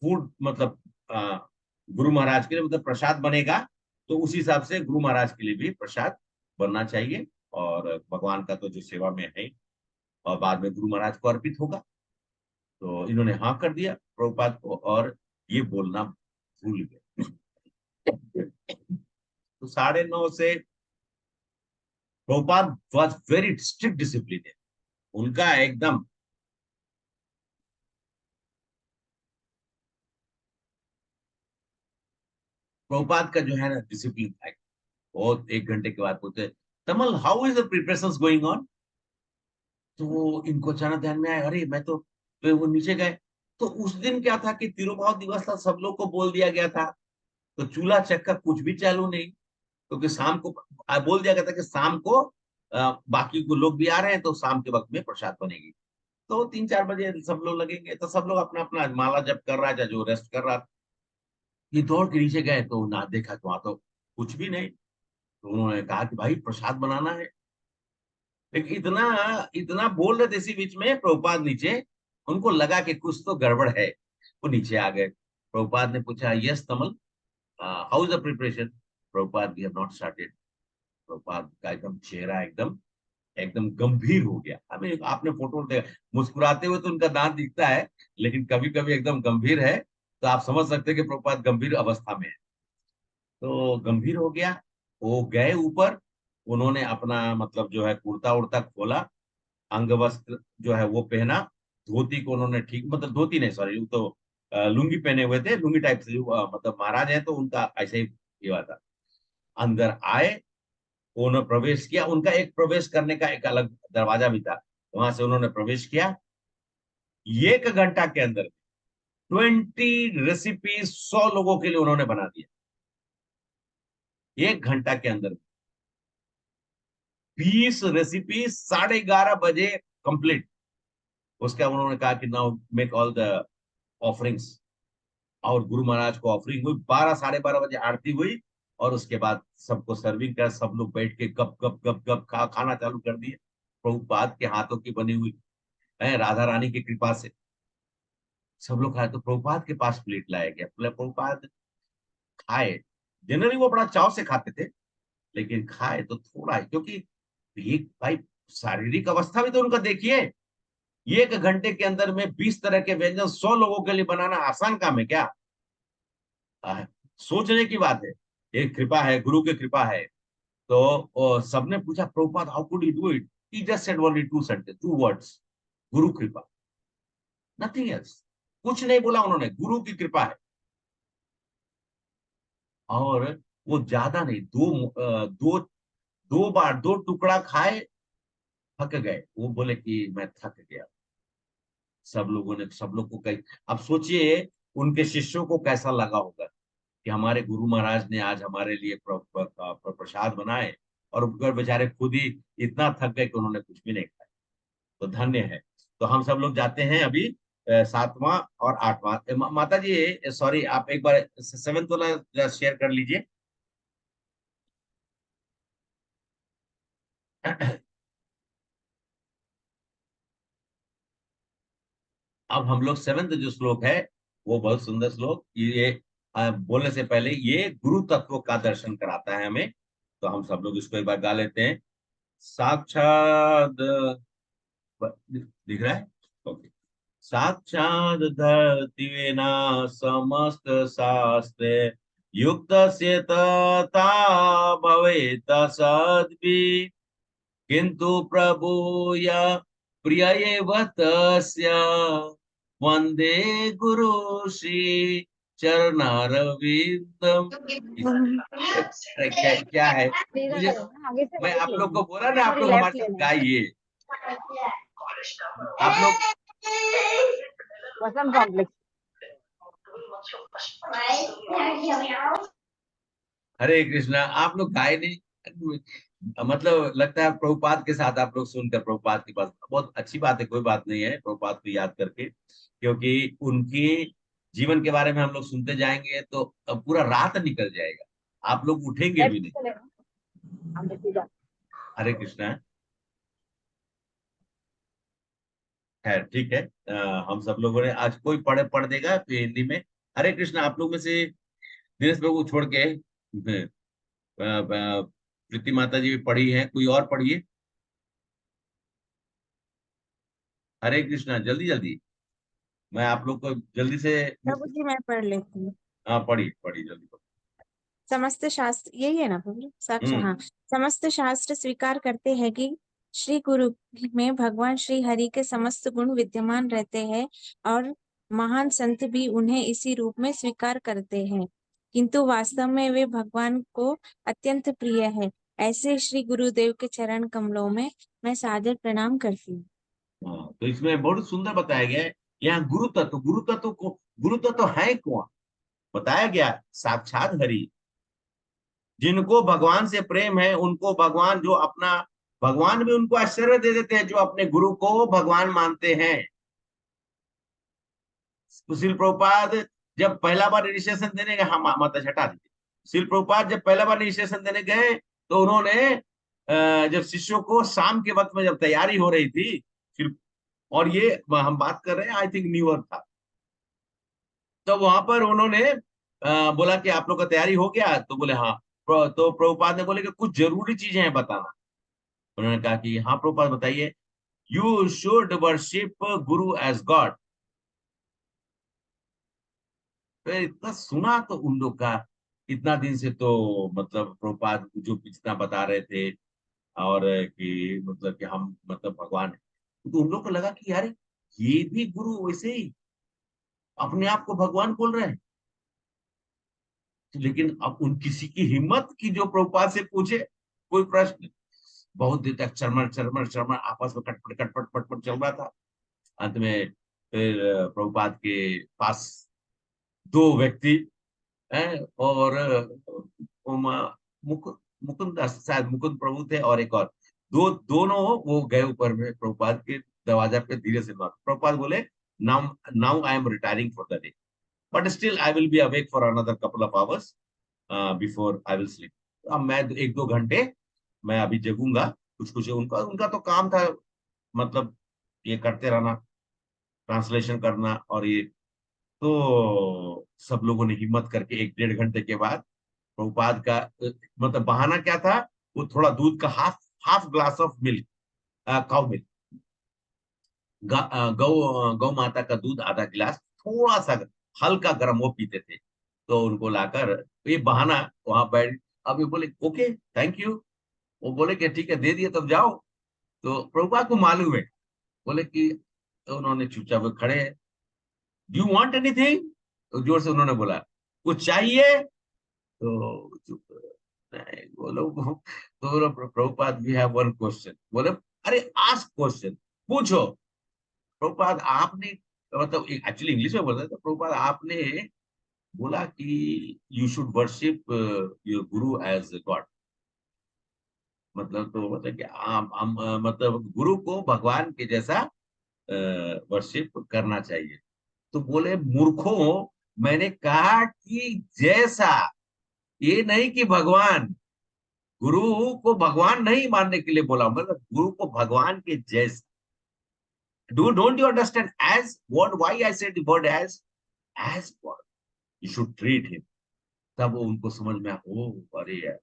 S1: फूड, मतलब गुरु महाराज के लिए मतलब प्रसाद बनेगा, तो उसी हिसाब से गुरु महाराज के लिए भी प्रसाद बनना चाहिए, और भगवान का तो जो सेवा में है, और बाद में गुरु महाराज को अर्पित होगा। तो इन्होंने हाँ कर दिया प्रभुपाद को, और ये बोलना भूल गए। तो 9:30 से Prabhupada was very strict discipline, उनका एकदम प्रभुपाद का जो है ना डिसिप्लिन था। बहुत 1 घंटे के बाद बोलते, Tamal how is the preparations going on. तो इनको अचानक ध्यान में आया, अरे मैं तो वो नीचे गए। तो उस दिन क्या था कि तिरुभाव दिवस था, सब लोग को बोल दिया गया था, तो चूल्हा चक्का कुछ भी चालू नहीं, क्योंकि शाम को बोल दिया गया था कि शाम को बाकी को लोग भी आ रहे हैं, तो शाम के वक्त में प्रसाद बनेगी। तो 3-4 बजे सब लोग लगेंगे, तो सब लोग अपना अपना माला जप कर रहा है, या जो रेस्ट कर रहा था। ये दौड़ के नीचे गए तो ना देखा तो वहां तो कुछ भी नहीं। तो उन्होंने कहा कि भाई प्रसाद बनाना है, लेकिन इतना इतना बोल रहे थे, इसी बीच में प्रभुपाद नीचे, उनको लगा कि कुछ तो गड़बड़ है, वो नीचे आ गए। प्रभुपाद ने पूछा, yes Tamal, how is the preparation. Prabhupada we have not started. Prabhupada का एकदम चेहरा एकदम एकदम गंभीर हो गया। हमें आपने फोटो देखा, मुस्कुराते हुए तो उनका दांत दिखता है, लेकिन कभी कभी एकदम गंभीर है, तो आप समझ सकते हैं कि प्रभुपाद गंभीर अवस्था में है। तो गंभीर हो गया, वो गए ऊपर, उन्होंने अपना मतलब जो है कुर्ता उड़ता खोला, अंग वस्त्र जो है वो पहना, धोती को उन्होंने ठीक, मतलब धोती नहीं, सॉरी, वो तो लुंगी पहने हुए थे, लुंगी टाइप से, मतलब महाराज है तो उनका ऐसे ही ये हुआ था। अंदर आए, उन्होंने प्रवेश किया, उनका एक प्रवेश करने का एक अलग दरवाजा भी था, वहां से उन्होंने प्रवेश किया। 1 घंटा के अंदर 20 रेसिपी 100 लोगों के लिए उन्होंने बना दिया। 1 घंटा के अंदर 20 रेसिपी, 11:30 बजे कंप्लीट। उसका उन्होंने कहा कि now make all the offerings, और गुरु महाराज को ऑफरिंग हुई। 12-12:30 बजे आरती हुई, और उसके बाद सबको सर्विंग कर, सब लोग बैठ के गप गप गप गप खाना चालू कर दिए। प्रभुपाद के हाथों की बनी हुई है, राधा रानी की कृपा से सब लोग खाए। तो प्रभुपाद के पास प्लेट लाया गया, प्रभुपाद खाए। जनरली वो बड़ा चाव से खाते थे, लेकिन खाए तो थोड़ा ही, क्योंकि एक भाई शारीरिक अवस्था भी तो उनका देखिए। 1 घंटे के अंदर में 20 तरह के व्यंजन 100 लोगों के लिए बनाना आसान काम है क्या। सोचने की बात है, ये कृपा है, गुरु की कृपा है। तो सबने पूछा Prabhupada how could you do it, he just said only two sentence, two words, guru kripa, nothing else. कुछ नहीं बोला उन्होंने, गुरु की कृपा है। और वो ज्यादा नहीं, दो दो बार दो टुकड़ा खाए, थक गए। वो बोले कि मैं थक गया। सब लोगों ने, सब लोग को कही, अब सोचिए उनके शिष्यों को कैसा लगा होगा कि हमारे गुरु महाराज ने आज हमारे लिए प्रसाद बनाए, और ऊपर बेचारे खुद ही इतना थक गए कि उन्होंने कुछ भी नहीं खाया। तो धन्य है। तो हम सब लोग जाते हैं अभी सातवां और आठवां। माता जी सॉरी, आप एक बार सेवेंथ वाला शेयर कर लीजिए। अब हम लोग सेवेंथ जो श्लोक है, वो बहुत सुंदर श्लोक, ये बोलने से पहले ये गुरु तत्व का दर्शन कराता है हमें। तो हम सब लोग इसको एक बार गा लेते हैं। साक्षात, दिख रहा है? ओके। साक्षात धरतीवेना समस्त शास्त्रे युक्त से तथा भवेत सद्भि, किंतु प्रभु या प्रिय तस्य वंदे गुरु श्री चरणारविंदम। क्या है मुझे, मैं आप लोग को बोला ना, आप लोग हमारे साथ गाइए। आप लोग हरे कृष्णा, आप लोग गाए नहीं, मतलब लगता है प्रभुपाद के साथ आप लोग सुनकर, प्रभुपाद की बात बहुत अच्छी बात है, कोई बात नहीं है प्रभुपाद को याद करके, क्योंकि उनकी जीवन के बारे में हम लोग सुनते जाएंगे तो अब पूरा रात निकल जाएगा, आप लोग उठेंगे भी नहीं। हरे कृष्णा। है ठीक है। हम सब लोगों ने आज, कोई पढ़ देगा फिर हिंदी में। हरे कृष्णा। आप लोग में से दिनेश बाबू छोड़ के प्रीति माता जी भी पढ़ी है, कोई और पढ़िए। हरे कृष्णा, जल्दी जल्दी, मैं आप लोग को जल्दी से।
S2: प्रभु जी मैं पढ़ लेती हूँ।
S1: हाँ पढ़ी पढ़ी, जल्दी पढ़ी।
S2: समस्त शास्त्र यही है ना प्रभु? साक्ष्य,
S1: हम्म।
S2: हाँ। समस्त शास्त्र स्वीकार करते हैं कि श्री गुरु में भगवान श्री हरि के समस्त गुण विद्यमान रहते हैं, और महान संत भी उन्हें इसी रूप में स्वीकार करते हैं, किंतु वास्तव में वे भगवान को अत्यंत प्रिय है। ऐसे श्री गुरुदेव के चरण कमलों में मैं सादर प्रणाम करती हूँ।
S1: हाँ, तो इसमें बहुत सुंदर बताया गया है यहाँ गुरु तत्व। गुरु तत्व को, गुरु तत्व है कौन बताया गया? साक्षात हरि। जिनको भगवान से प्रेम है उनको भगवान, जो अपना भगवान भी उनको आश्चर्य दे देते हैं जो अपने गुरु को भगवान मानते हैं। शिल प्रभुपाद जब पहला बार रजिस्ट्रेशन देने गए, हाँ माता हटा दीजिए। शिल प्रभुपाद जब पहला बार रजिस्ट्रेशन देने गए तो उन्होंने जब शिष्यों को शाम के वक्त में जब तैयारी हो रही थी, फिर, और ये हम बात कर रहे हैं आई थिंक न्यू ईयर था, तो वहां पर उन्होंने बोला कि आप लोग का तैयारी हो गया? तो बोले हाँ। तो प्रभुपाद ने बोले कि कुछ जरूरी चीजें हैं बताना। उन्होंने कहा कि हाँ प्रभुपाद बताइए। You should worship Guru as God. तो इतना सुना तो उन लोग का, इतना दिन से तो मतलब प्रभुपाद जो जितना बता रहे थे, और कि मतलब कि हम मतलब भगवान है, तो उन लोग को लगा कि यार ये भी गुरु वैसे ही अपने आप को भगवान बोल रहे हैं। लेकिन अब उन किसी की हिम्मत की जो प्रभुपाद से पूछे कोई प्रश्न। बहुत देर तक चरमर चरमर चरमर आपस में कटपट कटपट पटपट चल रहा था। अंत में फिर प्रभुपाद के पास दो व्यक्ति हैं, और मुकुंद शायद मुकुंद प्रभु थे, और एक और दोनों वो गए ऊपर में प्रभुपाद के दरवाजा पे धीरे से नॉक। प्रभुपाद बोले now now I am retiring for the day, but still I will be awake for another couple of hours before I will sleep. अब मैं एक दो घंटे मैं अभी जगूंगा। कुछ कुछ उनका उनका तो काम था, मतलब ये करते रहना, ट्रांसलेशन करना, और ये तो सब लोगों ने हिम्मत करके एक डेढ़ घंटे के बाद प्रभुपाद का मतलब बहाना क्या था, वो थोड़ा दूध का half half glass of milk, cow milk, गौ गौ माता का दूध आधा गिलास, थोड़ा सा हल्का गर्म वो पीते थे। तो उनको लाकर ये बहाना वहां बैठ, अब ये बोले ओके थैंक यू, वो बोले कि ठीक है दे दिया तब जाओ। तो प्रभुपाद को मालूम है, बोले कि, तो उन्होंने चुपचाप वो खड़े हैं, डू यू वांट एनीथिंग, तो जोर से उन्होंने बोला कुछ चाहिए, तो चुप, नहीं बोलो, तो बोलो Prabhupada we have one question, बोले अरे आस्क क्वेश्चन, पूछो। प्रभुपाद आपने, मतलब एक्चुअली इंग्लिश में बोल रहे थे, तो प्रभुपाद आपने बोला कि you should worship your Guru as God, मतलब तो मतलब कि हम मतलब गुरु को भगवान के जैसा वर्शिप करना चाहिए। तो बोले मूर्खों, मैंने कहा कि जैसा, ये नहीं कि भगवान, गुरु को भगवान नहीं मानने के लिए बोला, मतलब गुरु को भगवान के जैसा। Don't you understand as word, why I said the word as God, you should treat him. तब उनको समझ में ओ अरे यार,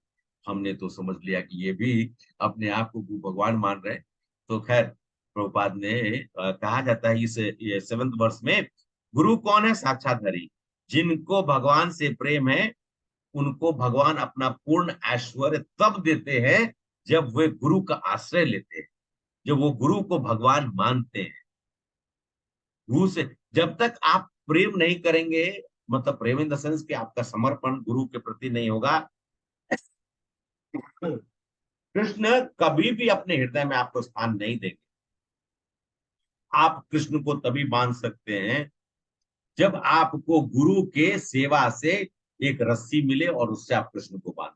S1: हमने तो समझ लिया कि ये भी अपने आप को भगवान मान रहे हैं। तो खैर प्रभुपाद ने कहा जाता है इस 7th वर्ष में, गुरु कौन है? साक्षात हरि। जिनको भगवान से प्रेम है उनको भगवान अपना पूर्ण ऐश्वर्य तब देते हैं जब वे गुरु का आश्रय लेते हैं, जब वो गुरु को भगवान मानते हैं। गुरु से जब तक आप प्रेम नहीं करेंगे, मतलब प्रेम इन द सेंस कि आपका समर्पण गुरु के प्रति नहीं होगा, कृष्ण कभी भी अपने हृदय में आपको स्थान नहीं देंगे। आप कृष्ण को तभी मान सकते हैं जब आपको गुरु के सेवा से एक रस्सी मिले और उससे आप कृष्ण को बांध।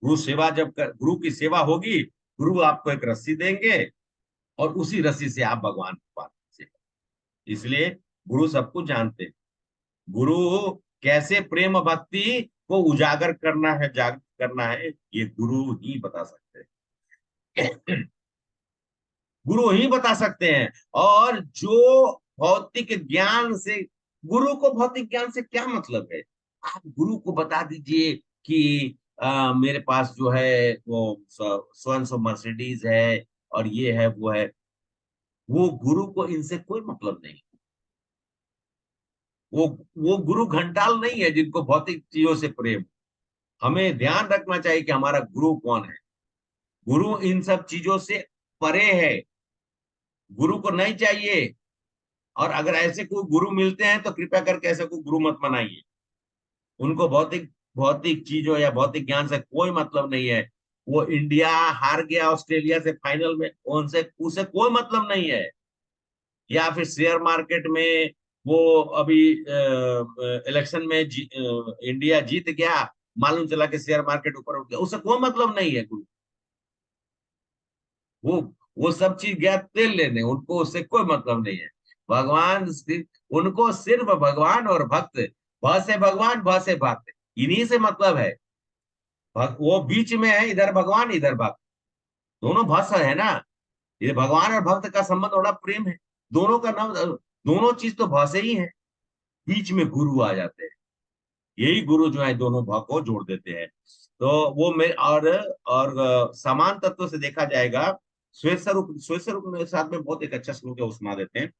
S1: गुरु सेवा जब गुरु की सेवा होगी, गुरु आपको एक रस्सी देंगे और उसी रस्सी से आप भगवान को बांध। इसलिए गुरु सब कुछ जानते हैं। गुरु कैसे प्रेम भक्ति को उजागर करना है, जागृत करना है, ये गुरु ही बता सकते हैं। गुरु ही बता सकते हैं। और जो भौतिक ज्ञान से, गुरु को भौतिक ज्ञान से क्या मतलब है? आप गुरु को बता दीजिए कि मेरे पास जो है वो स्वयं सो मर्सिडीज है और ये है वो है, वो गुरु को इनसे कोई मतलब नहीं। वो गुरु घंटाल नहीं है जिनको भौतिक चीजों से प्रेम। हमें ध्यान रखना चाहिए कि हमारा गुरु कौन है। गुरु इन सब चीजों से परे है, गुरु को नहीं चाहिए। और अगर ऐसे कोई गुरु मिलते हैं तो कृपया करके ऐसे कोई गुरु मत बनाइए। उनको भौतिक भौतिक चीजों या भौतिक ज्ञान से कोई मतलब नहीं है। वो इंडिया हार गया ऑस्ट्रेलिया से फाइनल में, उनसे उसे कोई मतलब नहीं है। या फिर शेयर मार्केट में वो अभी इलेक्शन में इंडिया जीत गया, मालूम चला कि शेयर मार्केट ऊपर उठ गया, उससे कोई मतलब नहीं है। गुरु वो वो सब चीज गया तेल लेने, उनको उससे कोई मतलब नहीं है। भगवान उनको सिर्फ भगवान और भक्त, भ से भगवान भ से भक्त, इन्हीं से मतलब है। वो बीच में है, इधर भगवान इधर भक्त, दोनों भस है ना। ये भगवान और भक्त का संबंध बड़ा प्रेम है। दोनों का नाम, दोनों चीज तो भ से ही है, बीच में गुरु आ जाते हैं। यही गुरु जो है दोनों भाव को जोड़ देते हैं। तो वो में और समान तत्व से देखा जाएगा। श्वेत स्वरूप मेरे साथ में बहुत एक अच्छा श्लोक है, वो सुना देते हैं।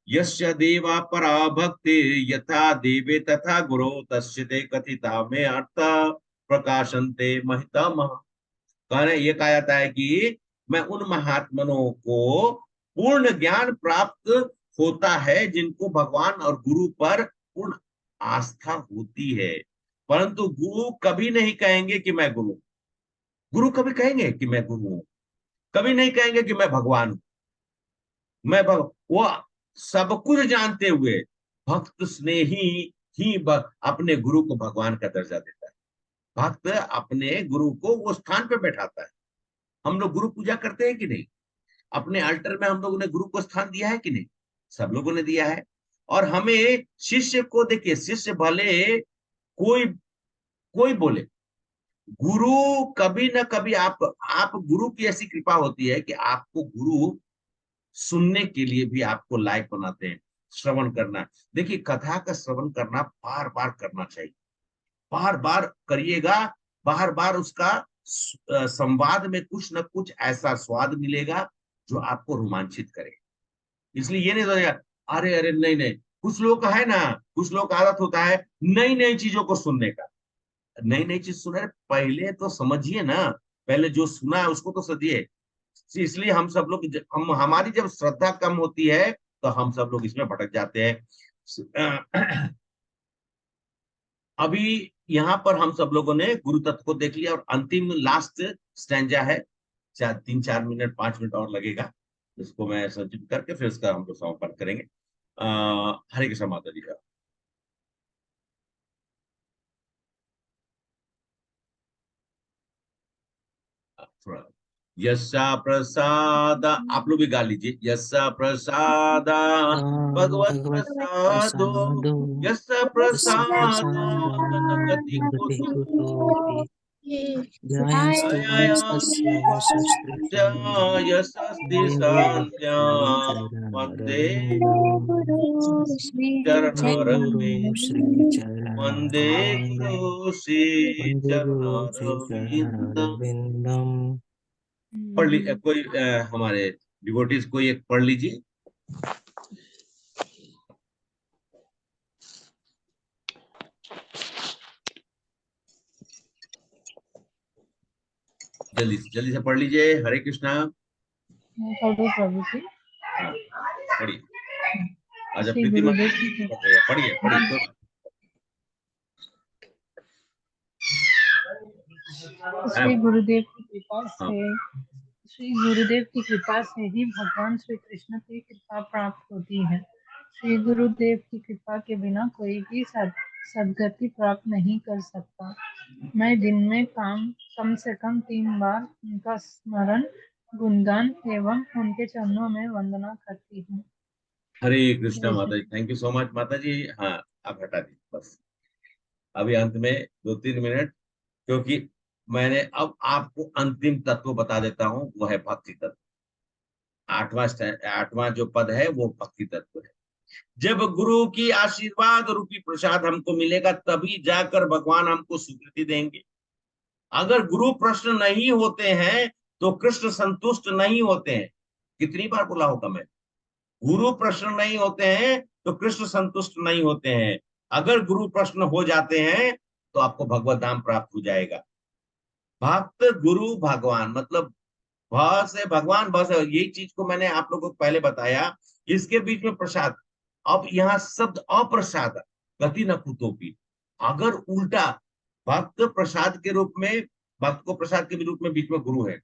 S1: यस्य देवा परा भक्ति यथा देवे तथा गुरु तस्य ते कथिता में अर्थ प्रकाशन्ते महितम। कहने ये कहा जाता है कि मैं उन महात्मनों को पूर्ण ज्ञान प्राप्त होता है जिनको भगवान और गुरु पर पूर्ण आस्था होती है। परंतु गुरु कभी नहीं कहेंगे कि मैं गुरु, गुरु कभी कहेंगे कि मैं गुरु हूं, कभी नहीं कहेंगे कि मैं भगवान हूं। वो सब कुछ जानते हुए भक्त स्नेही ही अपने गुरु को भगवान का दर्जा देता है। भक्त अपने गुरु को वो स्थान पे बैठाता है। हम लोग गुरु पूजा करते हैं कि नहीं? अपने अल्टर में हम लोगों ने गुरु को स्थान दिया है कि नहीं? सब लोगों ने दिया है। और हमें शिष्य को देखिए, शिष्य भले कोई कोई बोले, गुरु कभी ना कभी आप गुरु की ऐसी कृपा होती है कि आपको गुरु सुनने के लिए भी आपको लायक बनाते हैं। श्रवण करना, देखिए कथा का श्रवण करना बार बार करना चाहिए, बार बार करिएगा। बार बार उसका संवाद में कुछ ना कुछ ऐसा स्वाद मिलेगा जो आपको रोमांचित करे। इसलिए ये नहीं सोचेगा अरे अरे नहीं नहीं कुछ लोग का है ना, कुछ लोग का आदत होता है नई नई चीजों को सुनने का। नई नई चीज सुने, पहले तो समझिए ना, पहले जो सुना है उसको तो सदिए। इसलिए हम सब लोग हम हमारी जब श्रद्धा कम होती है तो हम सब लोग इसमें भटक जाते हैं। अभी यहाँ पर हम सब लोगों ने गुरु तत्व को देख लिया और अंतिम लास्ट स्टैंजा है, शायद 3-4 मिनट 5 मिनट और लगेगा, इसको मैं संचित करके फिर इसका हम लोग समापन करेंगे। हरे कृष्ण माता जी का। थोड़ा यस्सा प्रसाद, आप लोग भी गा लीजिए। यस्सा प्रसाद भगवत
S3: भगवत
S1: प्रसादो,
S3: प्रसादो
S1: यस्सा
S3: यस्य
S1: प्रसाद गति
S3: प्रसादान्नगतिः
S1: कुतोऽपि
S3: कुतोऽपि ध्यायस्तु यस्तस्य यशस्त्रस्य
S1: यशस्ति
S3: गुरु
S1: सत्या वन्दे
S2: गुरु श्री
S3: गुरु
S1: वन्दे
S3: श्रीचरणं
S1: गुरु श्री
S3: वन्दे गुरु
S1: चरणारविन्द।
S3: श्रीचरणरविन्दम्।
S1: पढ़ ली कोई हमारे डिवोटीज कोई एक पढ़ लीजिए। जल्दी से पढ़ लीजिए। हरे कृष्णा।
S6: मैं पढ़ूं प्रभु जी?
S1: हाँ, पढ़िए। अच्छा
S6: श्री
S1: प्रीति
S6: गुरुदेव
S1: माता
S6: की
S1: पढ़िए कोई बात नहीं।
S6: श्री गुरुदेव की कृपा
S1: हाँ।
S6: से श्री गुरुदेव की कृपा से ही भगवान श्री कृष्ण की कृपा प्राप्त होती है। श्री गुरुदेव की कृपा के बिना कोई भी सद्गति प्राप्त नहीं कर सकता। मैं दिन में कम से कम 3 बार उनका स्मरण, गुणगान एवं उनके चरणों में वंदना करती हूँ।
S1: हरे कृष्णा माता जी, थैंक यू सो मच माता जी। हाँ आप हटा दी बस। अभी अंत में 2-3 मिनट, क्योंकि मैंने अब आपको अंतिम तत्व बता देता हूँ, वो है भक्ति तत्व। 8वां जो पद है वो भक्ति तत्व है। जब गुरु की आशीर्वाद रूपी प्रसाद हमको मिलेगा तभी जाकर भगवान हमको स्वीकृति देंगे। अगर गुरु प्रश्न नहीं होते हैं तो कृष्ण संतुष्ट नहीं होते हैं। कितनी बार बोला होगा मैं, गुरु प्रश्न नहीं होते हैं तो कृष्ण संतुष्ट नहीं होते हैं। अगर गुरु प्रश्न हो जाते हैं तो आपको भगवत धाम प्राप्त हो जाएगा। भक्त गुरु भगवान, मतलब भ से भगवान, बस यही चीज को मैंने आप लोगों को पहले बताया। इसके बीच में प्रसाद। अब यहाँ शब्द अप्रसाद, गति न कुतोपि। अगर उल्टा भक्त प्रसाद के रूप में, भक्त को प्रसाद के रूप में बीच में गुरु है,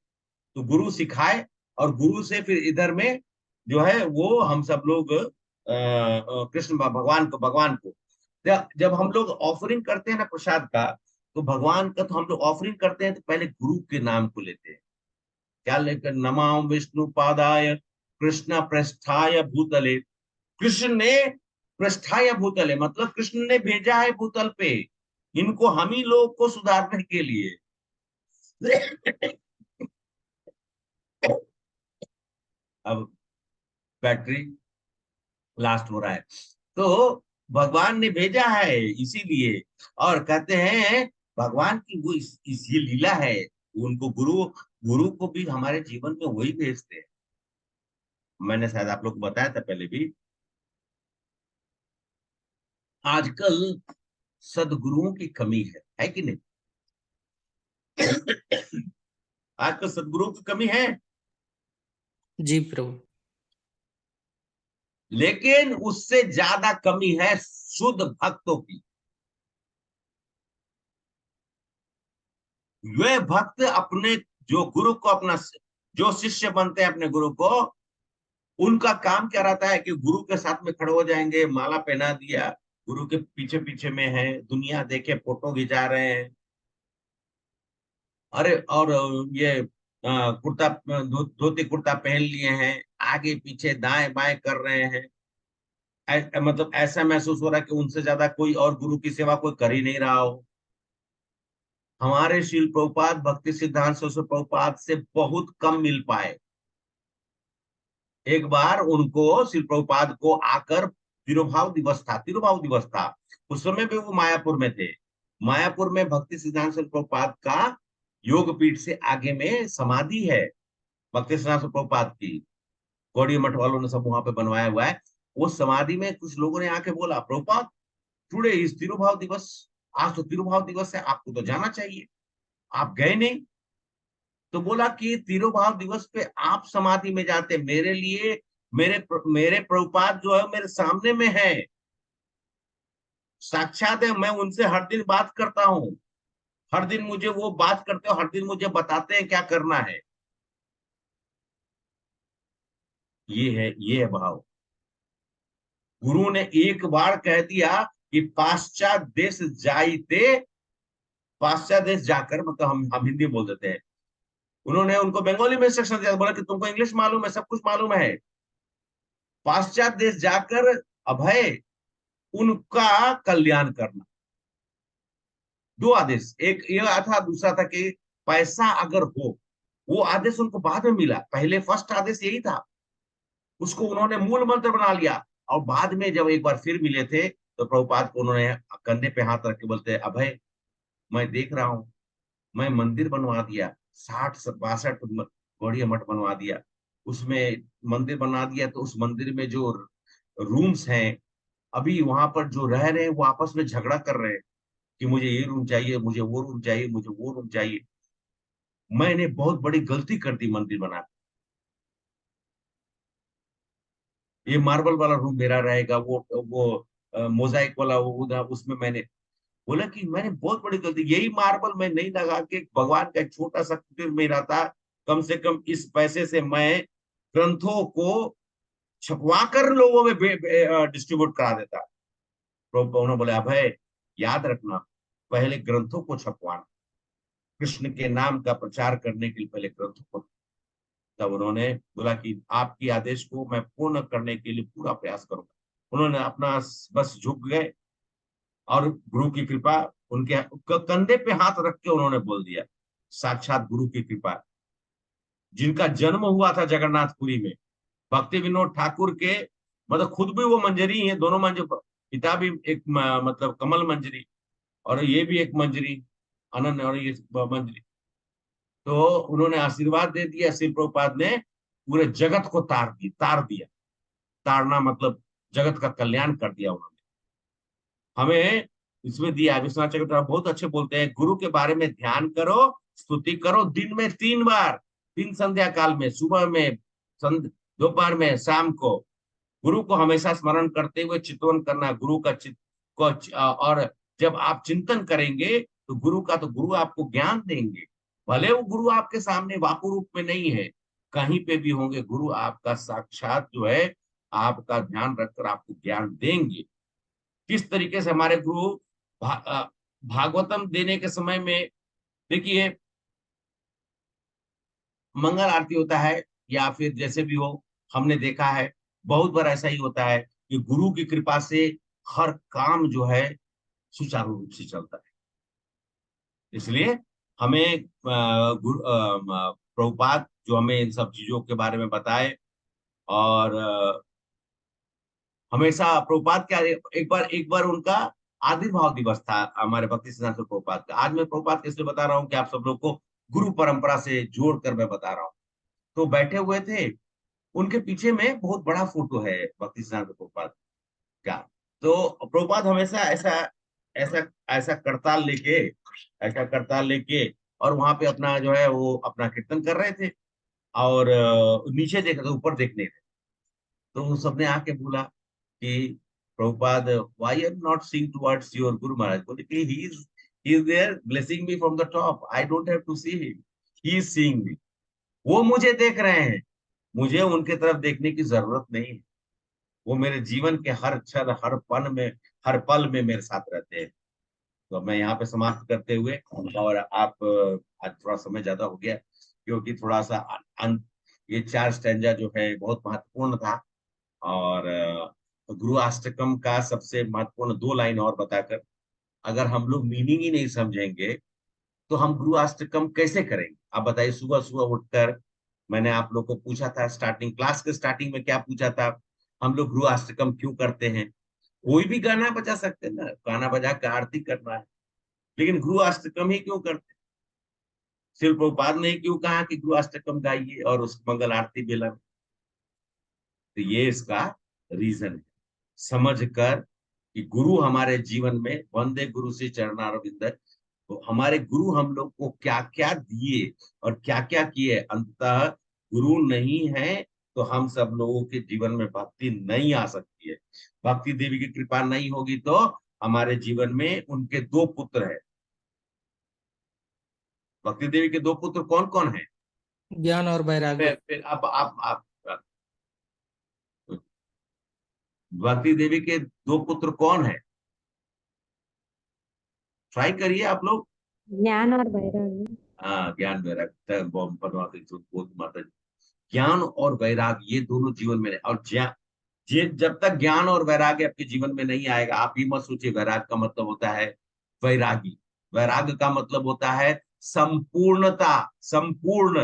S1: तो गुरु सिखाए और गुरु से फिर इधर में जो है वो हम सब लोग कृष्ण भगवान को जब हम लोग ऑफरिंग करते हैं ना प्रसाद का, तो भगवान का तो हम लोग ऑफरिंग करते हैं तो पहले गुरु के नाम को लेते हैं। क्या लेकर, नमाम विष्णु पादाय कृष्ण पृष्ठाय भूतले। कृष्ण ने पृष्ठाय भूतले मतलब कृष्ण ने भेजा है भूतल पे इनको, हम ही लोग को सुधारने के लिए। अब बैटरी लास्ट हो रहा है, तो भगवान ने भेजा है इसीलिए। और कहते हैं भगवान की वो ये लीला है, उनको गुरु को भी हमारे जीवन में वही भेजते हैं। मैंने शायद आप लोग को बताया था पहले भी, आजकल सदगुरुओं की कमी है कि नहीं? आजकल सदगुरुओं की कमी है,
S3: जी प्रभु।
S1: लेकिन उससे ज्यादा कमी है शुद्ध भक्तों की। वे भक्त अपने जो गुरु को अपना, जो शिष्य बनते हैं अपने गुरु को, उनका काम क्या रहता है कि गुरु के साथ में खड़े हो जाएंगे, माला पहना दिया, गुरु के पीछे पीछे में है, दुनिया देखे फोटो खिंचा रहे हैं। अरे और ये कुर्ता धोती कुर्ता पहन लिए हैं, आगे पीछे दाएं बाएं कर रहे हैं। मतलब ऐसा महसूस हो रहा है कि उनसे ज्यादा कोई और गुरु की सेवा कोई कर ही नहीं रहा हो। हमारे श्रील प्रभुपाद भक्ति सिद्धांत सरस्वती प्रभुपाद से बहुत कम मिल पाए। एक बार उनको श्री प्रभुपाद को आकर, तिरुभाव दिवस था, उस समय भी वो मायापुर में थे। मायापुर में भक्ति सिद्धांत सरस्वती प्रभुपाद का योग पीठ से आगे में समाधि है भक्ति सिद्धांत सरस्वती प्रभुपाद की। गौड़ी मठ वालों ने सब वहां पे बनवाया हुआ है। वो समाधि में कुछ लोगों ने आके बोला, प्रभुपाद टुडे इज तिरुभाव दिवस, आज तो तिरुभाव दिवस है, आपको तो जाना चाहिए, आप गए नहीं। तो बोला कि तिरुभाव दिवस पे आप समाधि में जाते, मेरे लिए मेरे प्रभुपाद जो है मेरे सामने में है, साक्षात है, मैं उनसे हर दिन बात करता हूँ, हर दिन मुझे वो बात करते हो, हर दिन मुझे बताते हैं क्या करना है। ये है भाव। गुरु ने एक बार कह दिया कि पाश्चात देश जाइते, पाश्चात देश जाकर, मतलब हम हिंदी बोल देते हैं, उन्होंने उनको बंगाली में इंस्ट्रक्शन दिया, बोला कि तुमको इंग्लिश मालूम है, सब कुछ मालूम है, पाश्चात देश जाकर अभय उनका कल्याण करना। दो आदेश, एक ये था, दूसरा था कि पैसा अगर हो, वो आदेश उनको बाद में मिला, पहले फर्स्ट आदेश यही था, उसको उन्होंने मूल मंत्र बना लिया। और बाद में जब एक बार फिर मिले थे तो प्रभुपाद को उन्होंने कंधे पे हाथ रख के बोलते, अभय मैं देख रहा हूँ, मैं मंदिर बनवा दिया, 60-62 गौड़िया मठ बनवा दिया, उसमें मंदिर बना दिया, तो उस मंदिर में जो रूम्स हैं, अभी वहां पर जो रह रहे हैं वो आपस में झगड़ा कर रहे हैं कि मुझे ये रूम चाहिए, मुझे वो रूम चाहिए, मुझे वो रूम चाहिए। मैंने बहुत बड़ी गलती कर दी मंदिर बना, ये मार्बल वाला रूम मेरा रहेगा, वो मोजाइक वाला वो उधर, उसमें मैंने बोला कि मैंने बहुत बड़ी गलती, यही मार्बल मैं नहीं लगा के भगवान का एक छोटा सा कुटीर में रहता, कम से कम इस पैसे से मैं ग्रंथों को छपवा कर लोगों में डिस्ट्रीब्यूट करा देता। तो उन्होंने बोला, अभय याद रखना, पहले ग्रंथों को छपवाना, कृष्ण के नाम का प्रचार करने के लिए पहले ग्रंथों को। तब उन्होंने बोला कि आपकी आदेश को मैं पूर्ण करने के लिए पूरा प्रयास करूंगा। उन्होंने अपना बस झुक गए और गुरु की कृपा, उनके कंधे पे हाथ रख के उन्होंने बोल दिया, साक्षात गुरु की कृपा, जिनका जन्म हुआ था जगन्नाथपुरी में, भक्ति विनोद ठाकुर के, मतलब खुद भी वो मंजरी है, दोनों मंजरी, पिता भी एक मतलब कमल मंजरी, और ये भी एक मंजरी अनन्य, और ये मंजरी। तो उन्होंने आशीर्वाद दे दिया, श्री प्रभुपाद ने पूरे जगत को तार दिया, तारना मतलब जगत का कल्याण कर दिया उन्होंने हमें। इसमें दिया विश्वनाथ चक्रवर्ती बहुत अच्छे बोलते हैं, गुरु के बारे में ध्यान करो, स्तुति करो, दिन में 3 बार, 3 संध्या काल में, सुबह में, दोपहर में, शाम को, गुरु को हमेशा स्मरण करते हुए चिंतन करना, गुरु का और जब आप चिंतन करेंगे तो गुरु आपको ज्ञान देंगे, भले वो गुरु आपके सामने वाकु रूप में नहीं है, कहीं पे भी होंगे, गुरु आपका साक्षात जो है, आपका ध्यान रखकर आपको ज्ञान देंगे। किस तरीके से हमारे गुरु भागवतम देने के समय में, देखिए मंगल आरती होता है या फिर जैसे भी हो, हमने देखा है बहुत बार ऐसा ही होता है कि गुरु की कृपा से हर काम जो है सुचारू रूप से चलता है। इसलिए हमें प्रभुपाद जो हमें इन सब चीजों के बारे में बताए, और हमेशा प्रभुपाद क्या, एक बार उनका आविर्भाव दिवस था हमारे भक्ति सिद्धांत प्रभुपाद का। आज मैं प्रभुपाद किसलिए बता रहा हूँ कि आप सब लोग को गुरु परंपरा से जोड़कर मैं बता रहा हूँ। तो बैठे हुए थे, उनके पीछे में बहुत बड़ा फोटो है भक्ति सिद्धांत प्रभुपाद का। तो प्रभुपाद हमेशा ऐसा ऐसा ऐसा करताल लेके और वहां पे अपना जो है वो अपना कीर्तन कर रहे थे, और नीचे देख रहे थे, ऊपर देखने थे। तो सबने आके बोला कि Prabhupada, why are not seeing towards your guru Maharaj? बोले कि he is there blessing me from the top, I don't have to see him, he is seeing me. वो मुझे देख रहे हैं, मुझे उनके तरफ देखने की जरूरत नहीं है, वो मेरे जीवन के हर क्षण, हर पल में मेरे साथ रहते हैं। तो मैं यहाँ पे समाप्त करते हुए, और आप आज थोड़ा समय ज्यादा हो गया क्योंकि थोड़ा सा ये 4 स्टैंजा जो है बहुत महत्वपूर्ण था, और गुरु अष्टकम का सबसे महत्वपूर्ण 2 लाइन और बताकर, अगर हम लोग मीनिंग ही नहीं समझेंगे तो हम गुरु अष्टकम कैसे करेंगे? आप बताइए। सुबह सुबह उठकर मैंने आप लोग को पूछा था, स्टार्टिंग क्लास के स्टार्टिंग में क्या पूछा था, हम लोग गुरु अष्टकम क्यों करते हैं? कोई भी गाना बजा सकते हैं ना, गाना बजा के आरती करना है, लेकिन गुरु अष्टकम ही क्यों करते हैं? सिर्फ प्रभुपाद ने क्यों कहा कि गुरु अष्टकम गाइए और उस मंगल आरती बेला में? तो ये इसका रीजन है। समझ कर कि गुरु हमारे जीवन में, वंदे गुरु से चरणारविंद, तो हमारे गुरु हम लोग को क्या क्या दिए और क्या क्या किए। अंततः गुरु नहीं है तो हम सब लोगों के जीवन में भक्ति नहीं आ सकती है। भक्ति देवी की कृपा नहीं होगी तो हमारे जीवन में उनके दो पुत्र हैं। भक्ति देवी के दो पुत्र कौन कौन है?
S3: ज्ञान और वैराग्य।
S1: फिर अब आप भक्ति देवी के दो पुत्र कौन है? ट्राई करिए आप लोग।
S10: ज्ञान और वैराग्य।
S1: हाँ, ज्ञान वैराग्य, माता जी। ज्ञान और वैराग्य ये दोनों जीवन में और जब तक ज्ञान और वैराग्य आपके जीवन में नहीं आएगा, आप ही मत सोचिए वैराग्य का मतलब होता है वैरागी। वैराग्य का मतलब होता है संपूर्णता, संपूर्ण,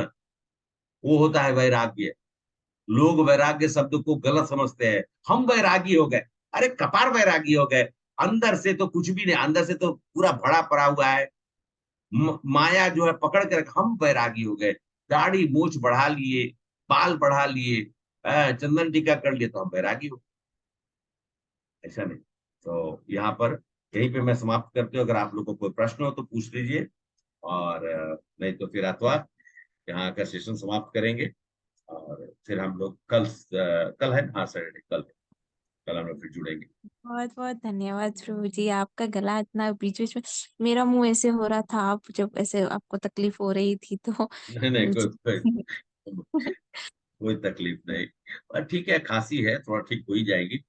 S1: वो होता है वैराग्य। लोग वैराग्य शब्द को गलत समझते हैं। हम वैरागी हो गए, अरे कपार वैरागी हो गए, अंदर से तो कुछ भी नहीं, अंदर से तो पूरा भरा पड़ा हुआ है। माया जो है पकड़ के रख, हम वैरागी हो गए। दाढ़ी मूछ बढ़ा लिए, बाल बढ़ा लिए, चंदन टीका कर लिए तो हम वैरागी हो, ऐसा नहीं। तो यहाँ पर यहीं पे मैं समाप्त करते हूँ। अगर आप लोगों को कोई प्रश्न हो तो पूछ लीजिए, और नहीं तो फिर अथवा यहाँ का सेशन समाप्त करेंगे। और फिर हम लोग कल है, हाँ सैटरडे, कल हम लोग फिर जुड़ेंगे।
S2: बहुत बहुत धन्यवाद प्रभु जी। आपका गला इतना बीच बीच में मेरा मुंह ऐसे हो रहा था, आप जब ऐसे आपको तकलीफ हो रही थी तो
S1: नहीं नहीं,
S2: मुझे
S1: कोई तकलीफ नहीं। और ठीक है, खांसी है, थोड़ा ठीक हो ही जाएगी।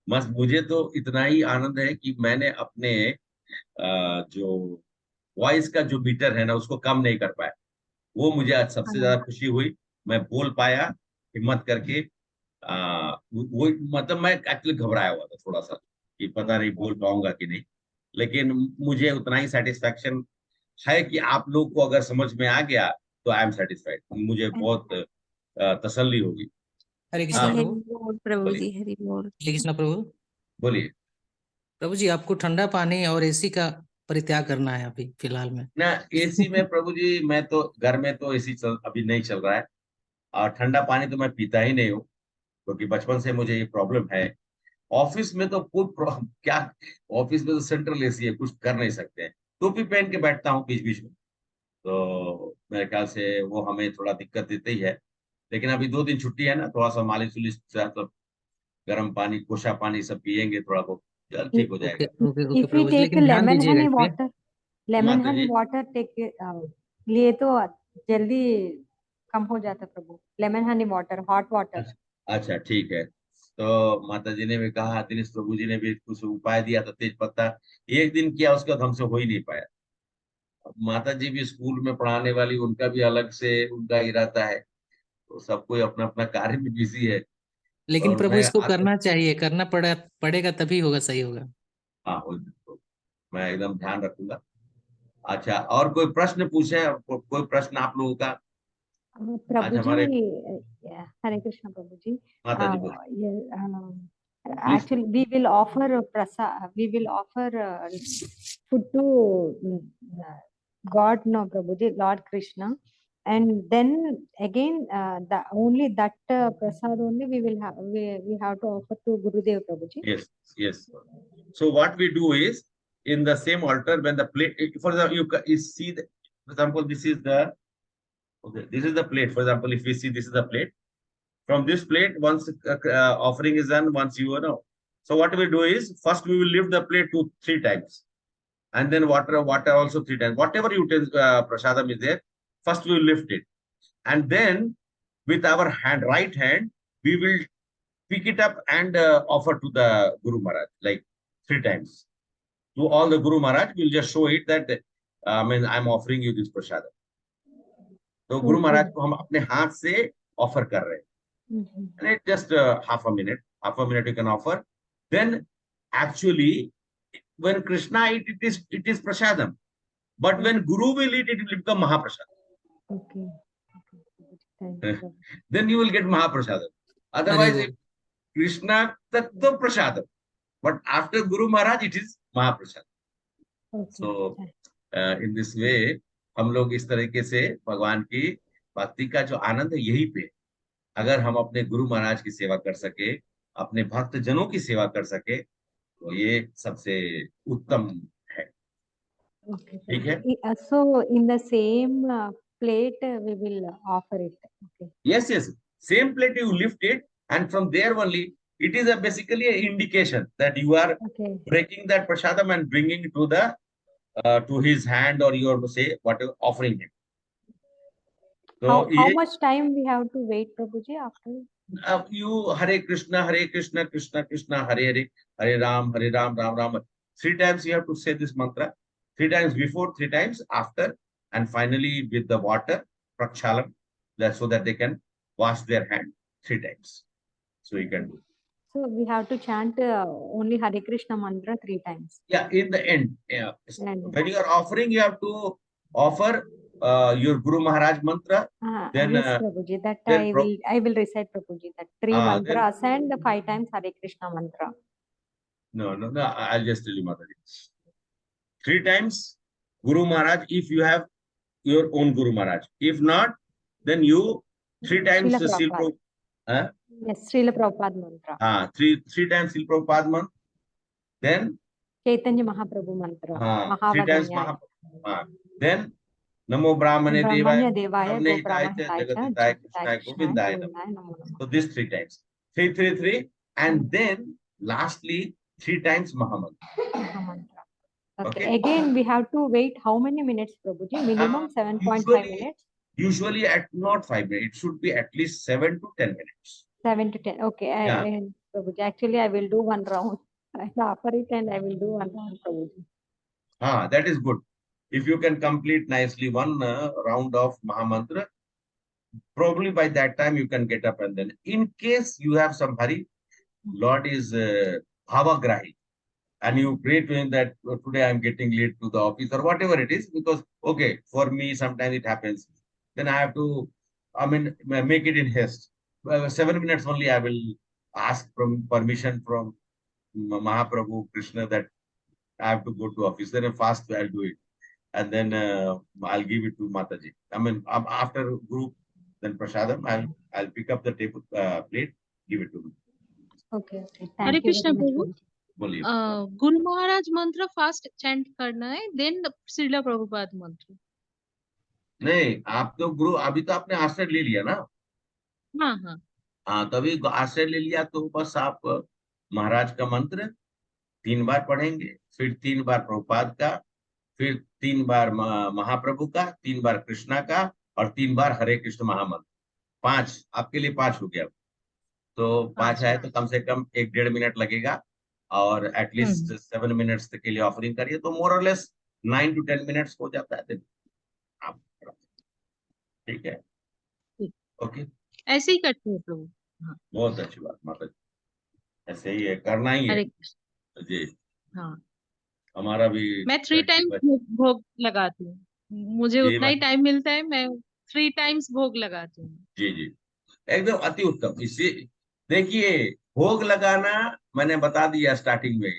S1: बस मुझे तो इतना ही आनंद है कि मैंने अपने जो वॉइस का जो मीटर है ना उसको कम नहीं कर पाया। वो मुझे आज सबसे ज्यादा खुशी हुई। मैं बोल पाया हिम्मत करके। वो मतलब मैं एक्चुअली घबराया हुआ था थोड़ा सा कि पता नहीं बोल पाऊंगा कि नहीं, लेकिन मुझे उतना ही सेटिस्फैक्शन है कि आप लोग को अगर समझ में आ गया तो आई एम सेटिस्फाइड। मुझे बहुत तसल्ली होगी।
S3: हरे
S2: हरि
S3: कृष्णा
S1: हाँ,
S2: हरि
S3: प्रभु।
S2: बोल प्रभु
S1: बोलिए
S2: जी, हरि बोल।
S3: हरे कृष्णा प्रभु।
S1: बोलिए।
S3: प्रभु जी, आपको ठंडा पानी और एसी का परित्याग करना है अभी फिलहाल में।
S1: ना, एसी में प्रभु जी मैं तो घर में तो एसी अभी नहीं चल रहा है। और ठंडा पानी तो मैं पीता ही नहीं हूँ, क्योंकि बचपन से मुझे ये प्रॉब्लम है। ऑफिस में तो क्या, ऑफिस में तो सेंट्रल एसी है, कुछ कर नहीं सकते हैं। टोपी पहन के बैठता हूँ बीच बीच में, तो मेरे ख्याल से वो हमें थोड़ा दिक्कत देते ही है। लेकिन अभी 2 दिन छुट्टी है ना, थोड़ा सा मालिश उलिश तो गर्म पानी, कोसा पानी सब पियेंगे, थोड़ा बहुत जल्द ठीक हो
S3: ओके
S1: जाएगा।
S3: Okay okay
S10: If we
S3: Prabhu ji,
S10: take
S3: लेकिन ध्यान
S10: lemon
S3: दीजिएगा
S10: honey
S3: इस पे।
S10: water, lemon
S1: माता
S10: honey
S1: जी,
S10: water लिए तो जल्दी कम हो जाता प्रभु। Lemon honey water, hot water.
S1: अच्छा अच्छा, ठीक है। तो माता जी ने भी कहा, दिनेश प्रभु जी ने भी कुछ उपाय दिया था, तेज पत्ता। एक दिन किया, उसके बाद हमसे हो ही नहीं पाया। अब माता जी भी स्कूल में पढ़ाने वाली, उनका भी अलग से उनका इरादा है, तो सब कोई अपना अपना कार्य में बिजी है।
S3: लेकिन
S1: और
S3: प्रभु
S1: मैं
S3: इसको
S1: आकर,
S3: करना चाहिए, करना पड़ेगा तभी होगा, सही होगा।
S1: हाँ तो मैं एकदम ध्यान रखूंगा। अच्छा, और कोई प्रश्न पूछे? कोई प्रश्न आप लोगों का? आज
S10: प्रभु जी,
S1: हमारे
S10: हरे कृष्ण प्रभु जी।
S1: माता जी बोले, please.
S10: Actually, we will offer food to God, no Prabhuji, Lord Krishna, and then again the only that prasad only we have to offer to Gurudev Prabhuji.
S1: Yes, yes. So what we do is, in the same altar, when the plate, for example, you see, for example, this is the, okay, this is the plate. For example, if we see this is the plate, from this plate, once offering is done, once you know. So what we do is, first we will lift the plate 3 times, and then water also 3 times. Whatever prasadam is there, first we will lift it, and then with our right hand, we will pick it up and offer to the Guru Maharaj, like 3 times. To all the Guru Maharaj, we'll just show it that I mean, I'm offering you this prasadam. तो गुरु
S10: Okay.
S1: महाराज को हम अपने हाथ से offer कर रहे हैं, and it just half a minute you can offer. Then actually, when Krishna eat, it is prasadam, but when Guru will eat, it will become Mahaprasad.
S10: Okay. Thank you, Prabhu.
S1: Then you will get Mahaprasadam.
S3: अरे
S1: Otherwise,
S3: वो
S1: if Krishna Tattva Prasadam, but after Guru Maharaj, it is Mahaprasad.
S10: Okay.
S1: So in this way, हम लोग इस तरीके से भगवान की भक्ति का जो आनंद है यही पे, अगर हम अपने गुरु महाराज की सेवा कर सके, अपने भक्त जनों की सेवा कर सके, तो ये सबसे उत्तम है।
S10: Okay,
S1: ठीक है?
S10: so in the same plate we will offer it. Okay.
S1: Yes, yes. Same plate you lift it, and from there only it is basically an indication that you are
S10: Okay.
S1: breaking that prasadam and bringing to the to his hand, or you are to say whatever offering him. So
S10: How much time we have to wait, Prabhuji, after?
S1: You Hare Krishna, Krishna Krishna, Hare Hare, Hare Ram, Ram Ram. 3 times you have to say this mantra. 3 times before, 3 times after, and finally with the water, prakshalam, so that they can wash their hand 3 times. So you can do.
S10: So we have to chant only Hare Krishna mantra 3 times.
S1: Yeah, in the end, yeah.
S10: And
S1: When you are offering, you have to offer your Guru Maharaj mantra. Then
S10: yes, Prabhuji, that
S1: then
S10: I will recite, Prabhuji, that 3 mantras and 5 times Hare Krishna mantra.
S1: No, I'll just tell you, Mataji. 3 times Guru Maharaj, if you have your own Guru Maharaj. If not, then you 3 times
S10: Srila
S1: the Srila
S10: Prabhupada. Yes, Srila Prabhupada mantra.
S1: 3 times Srila Prabhupada mantra. Then
S10: Chaitanya Mahaprabhu mantra.
S1: 3 times Mahaprabhu. Then Namo Brahmane
S10: Devaya,
S1: Devaya,
S10: Go Brahmahitaya,
S1: Jagatitaya, Krishnaya, Govindaya. So this 3 times. 3. And then lastly 3 times Mahamantra.
S10: Okay. Again, we have to wait how many minutes, Prabhuji? Minimum 7.5 minutes?
S1: Usually at not 5 minutes. It should be at least 7 to 10 minutes.
S10: 7 to 10. Okay.
S1: Yeah.
S10: Prabhuji, actually, I will do 1 round. I offer it and I will do 1 round, Prabhuji.
S1: That is good. If you can complete nicely 1 round of Mahamantra, probably by that time you can get up, and then in case you have some hurry, Lord is Bhavagrahi, and you pray to him that today I'm getting late to the office or whatever it is, because, okay, for me, sometimes it happens. Then I have to, make it in haste. 7 minutes only I will ask from permission from Mahaprabhu Krishna that I have to go to office. Then fast I'll do it. And then I'll give it to Mataji. After group, then prasadam, I'll pick up the table plate, give it to him.
S10: Okay.
S8: Hare
S10: Thank you
S8: Krishna
S10: very much,
S8: Prabhu.
S1: बोलिए।
S8: Guru Maharaj mantra fast chant करना है, then Srila Prabhupada mantra.
S1: नहीं, आप तो गुरु अभी तो आपने आश्रय ले लिया ना। हाँ, तभी आश्रय ले लिया तो बस आप महाराज का मंत्र 3 बार पढ़ेंगे, फिर 3 बार प्रभुपाद का, फिर 3 बार महाप्रभु का, 3 बार कृष्णा का, और 3 बार हरे कृष्ण महामंत्र। 5 आपके लिए 5 हो गया। तो 5 है तो कम से कम 1-1.5 मिनट लगेगा, और एटलीस्ट 7 मिनट्स के लिए ऑफरिंग करिए तो मोर और लेस 9 to 10 मिनट्स हो जाता है दिन। आप ठीक है? ओके,
S8: ऐसे ही करते हैं प्रभु।
S1: बहुत अच्छी बात माता जी, ऐसे ही है, करना ही है जी।
S8: हाँ,
S1: हमारा भी
S8: मैं 3 टाइम्स भोग लगाती हूँ, मुझे उतना ही टाइम मिलता है, मैं 3 टाइम्स भोग लगाती हूँ।
S1: जी, एकदम अति उत्तम। इसी देखिए, भोग लगाना मैंने बता दिया स्टार्टिंग में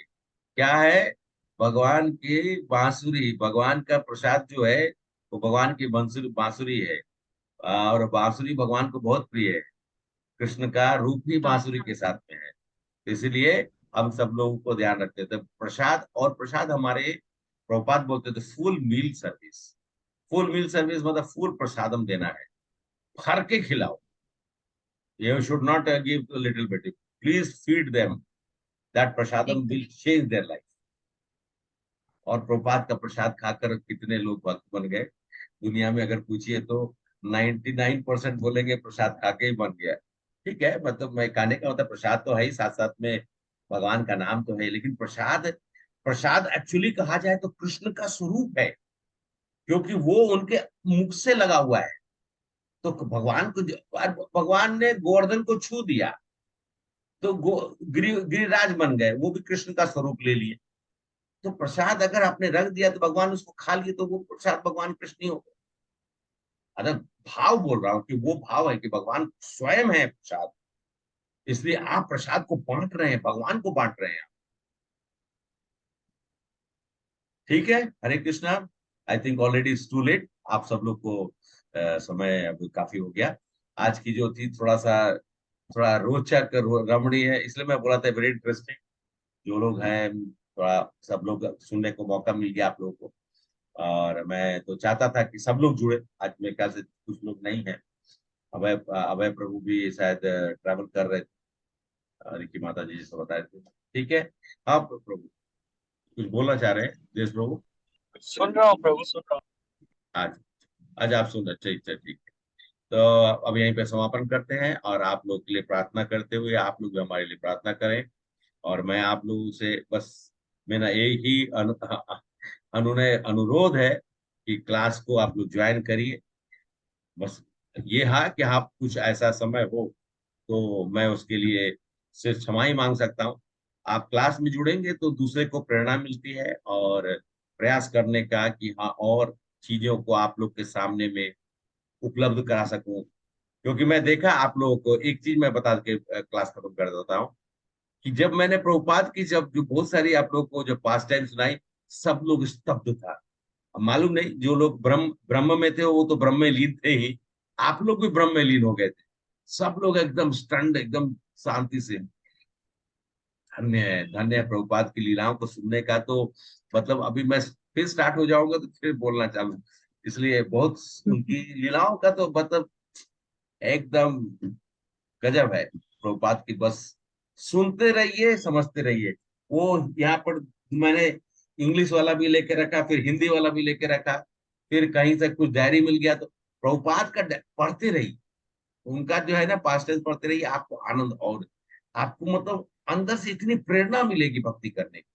S1: क्या है। भगवान की बांसुरी, भगवान का प्रसाद जो है वो भगवान की बांसुरी है, और बांसुरी भगवान को बहुत प्रिय है। कृष्ण का रूप ही बांसुरी के साथ में है, इसलिए हम सब लोगों को ध्यान रखते थे प्रसाद। और प्रसाद हमारे प्रभुपाद बोलते थे full meal service. Full meal service मतलब फुल प्रसादम देना है, भर के खिलाओ। You should not give a little bit. Please feed them. That prasadam will change their life. और प्रभुपाद का प्रसाद खाकर कितने लोग भक्त बन गए दुनिया में, अगर पूछिए तो 99% बोलेंगे प्रसाद खा के ही बन गया। ठीक है, मतलब मैं कहने का मतलब प्रसाद तो है ही, साथ साथ में भगवान का नाम तो है, लेकिन प्रसाद एक्चुअली कहा जाए तो कृष्ण का स्वरूप है, क्योंकि वो उनके मुख से लगा हुआ है। तो भगवान ने गोवर्धन को छू दिया तो गिरिराज बन गए, वो भी कृष्ण का स्वरूप ले लिए। तो प्रसाद अगर आपने रख दिया तो भगवान उसको खा लिए, तो वो प्रसाद भगवान कृष्ण ही हो गए। अरे भाव बोल रहा हूं कि वो भाव है कि भगवान स्वयं है प्रसाद, इसलिए आप प्रसाद को बांट रहे हैं, भगवान को बांट रहे हैं। ठीक है, Hare Krishna. I think already it's too late. आप सब लोग को समय अब काफी हो गया। आज की जो थी थोड़ा सा थोड़ा रोचक रमणीय है, इसलिए मैं बोला था वेरी इंटरेस्टिंग। जो लोग हैं थोड़ा सब लोग सुनने को मौका मिल गया आप लोगों को, और मैं तो चाहता था कि सब लोग जुड़े। आज मेरे ख्याल से कुछ लोग नहीं है। अभय अभय प्रभु भी शायद ट्रैवल कर रहे थे, रिकी माता जी जैसे बताए थे। ठीक है, आप प्रभु कुछ बोलना चाह रहे हैं देश प्रभु?
S11: सुन रहा हूँ प्रभु, सुन रहा हूँ।
S1: आज आज आप सुन रहे, ठीक है ठीक है। तो अब यहीं पे समापन करते हैं, और आप लोग के लिए प्रार्थना करते हुए आप लोग भी हमारे लिए प्रार्थना करें। और मैं आप लोगों से बस मेरा यही अनुरोध है कि क्लास को आप लोग ज्वाइन करिए। बस ये है कि आप कुछ ऐसा समय हो तो मैं उसके लिए सिर्फ क्षमा ही मांग सकता हूँ। आप क्लास में जुड़ेंगे तो दूसरे को प्रेरणा मिलती है और प्रयास करने का कि हाँ और चीजों को आप लोग के सामने में उपलब्ध करा सकूं। क्योंकि मैं देखा आप लोगों को एक चीज मैं बता के क्लास खत्म कर देता हूँ कि जब मैंने प्रभुपाद की जब जो बहुत सारी आप लोग को जो पास्ट टाइम सुनाई, सब लोग स्तब्ध था। अब मालूम नहीं, जो लोग ब्रह्म ब्रह्म में थे वो तो ब्रह्म में लीन थे ही, आप लोग भी ब्रह्म में लीन हो गए थे। सब लोग एकदम स्टंड, एकदम शांति से। धन्य है, धन्य है प्रभुपाद की लीलाओं को सुनने का। तो मतलब अभी मैं फिर स्टार्ट हो जाऊंगा तो फिर बोलना चालू, इसलिए बहुत उनकी लीलाओं का तो मतलब एकदम गजब है प्रभुपाद की। बस सुनते रहिए, समझते रहिए। वो यहाँ पर मैंने इंग्लिश वाला भी लेके रखा, फिर हिंदी वाला भी लेके रखा, फिर कहीं से कुछ डायरी मिल गया तो प्रभुपाद का पढ़ते रहिए। उनका जो है ना पास्ट टेंस पढ़ते रहिए, आपको आनंद और आपको मतलब अंदर से इतनी प्रेरणा मिलेगी भक्ति करने की।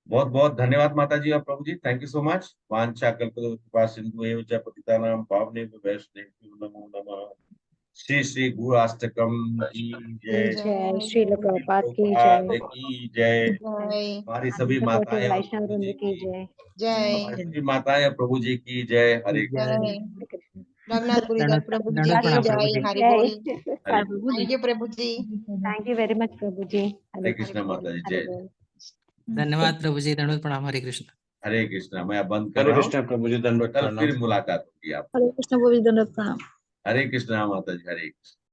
S1: बहुत बहुत धन्यवाद माता जी और प्रभु जी, थैंक यू सो मच। वांछा कल्पतरु सिंधु एव च पतितानां पावनेभ्यो वैष्णवेभ्यो नमो नमः। श्री श्री गुरु अष्टकम की जय।
S10: जय श्रील प्रभुपाद की
S1: प्रभुपाद
S10: जय।
S1: की जय।
S7: जय
S1: हमारी सभी
S10: सपोर्टिव
S1: माताएं और
S10: वैष्णव
S1: प्रभु जी
S10: वृंद की
S1: की,
S10: जय।
S7: जय
S1: हमारी सभी माताएं और प्रभु जी की जय। हरे कृष्ण।
S7: जय रघुनाथ गुरुदेव प्रभु जी
S3: दंडवत
S7: की
S3: प्रणाम प्रभु
S7: जय।
S3: जी।
S7: हरि
S10: जय।
S7: बोल।
S1: हरे
S8: प्रभु जी।
S7: थैंक यू प्रभु जी।
S10: थैंक यू वेरी मच प्रभु जी।
S1: हरे कृष्ण माता जी,
S10: हरि
S1: जय।
S10: बोल।
S3: धन्यवाद प्रभु जी, दंडवत प्रणाम। हरे कृष्ण।
S1: हरे कृष्ण। मैं अब बंद कर
S11: हरे
S1: रहा हूँ,
S11: कृष्ण प्रभु जी, दंडवत
S1: कल
S11: प्रणाम।
S1: फिर मुलाकात होगी आप।
S5: हरे कृष्ण, गोविंद दंडवत प्रणाम।
S1: हरे कृष्ण माता जी, हरे कृष्ण।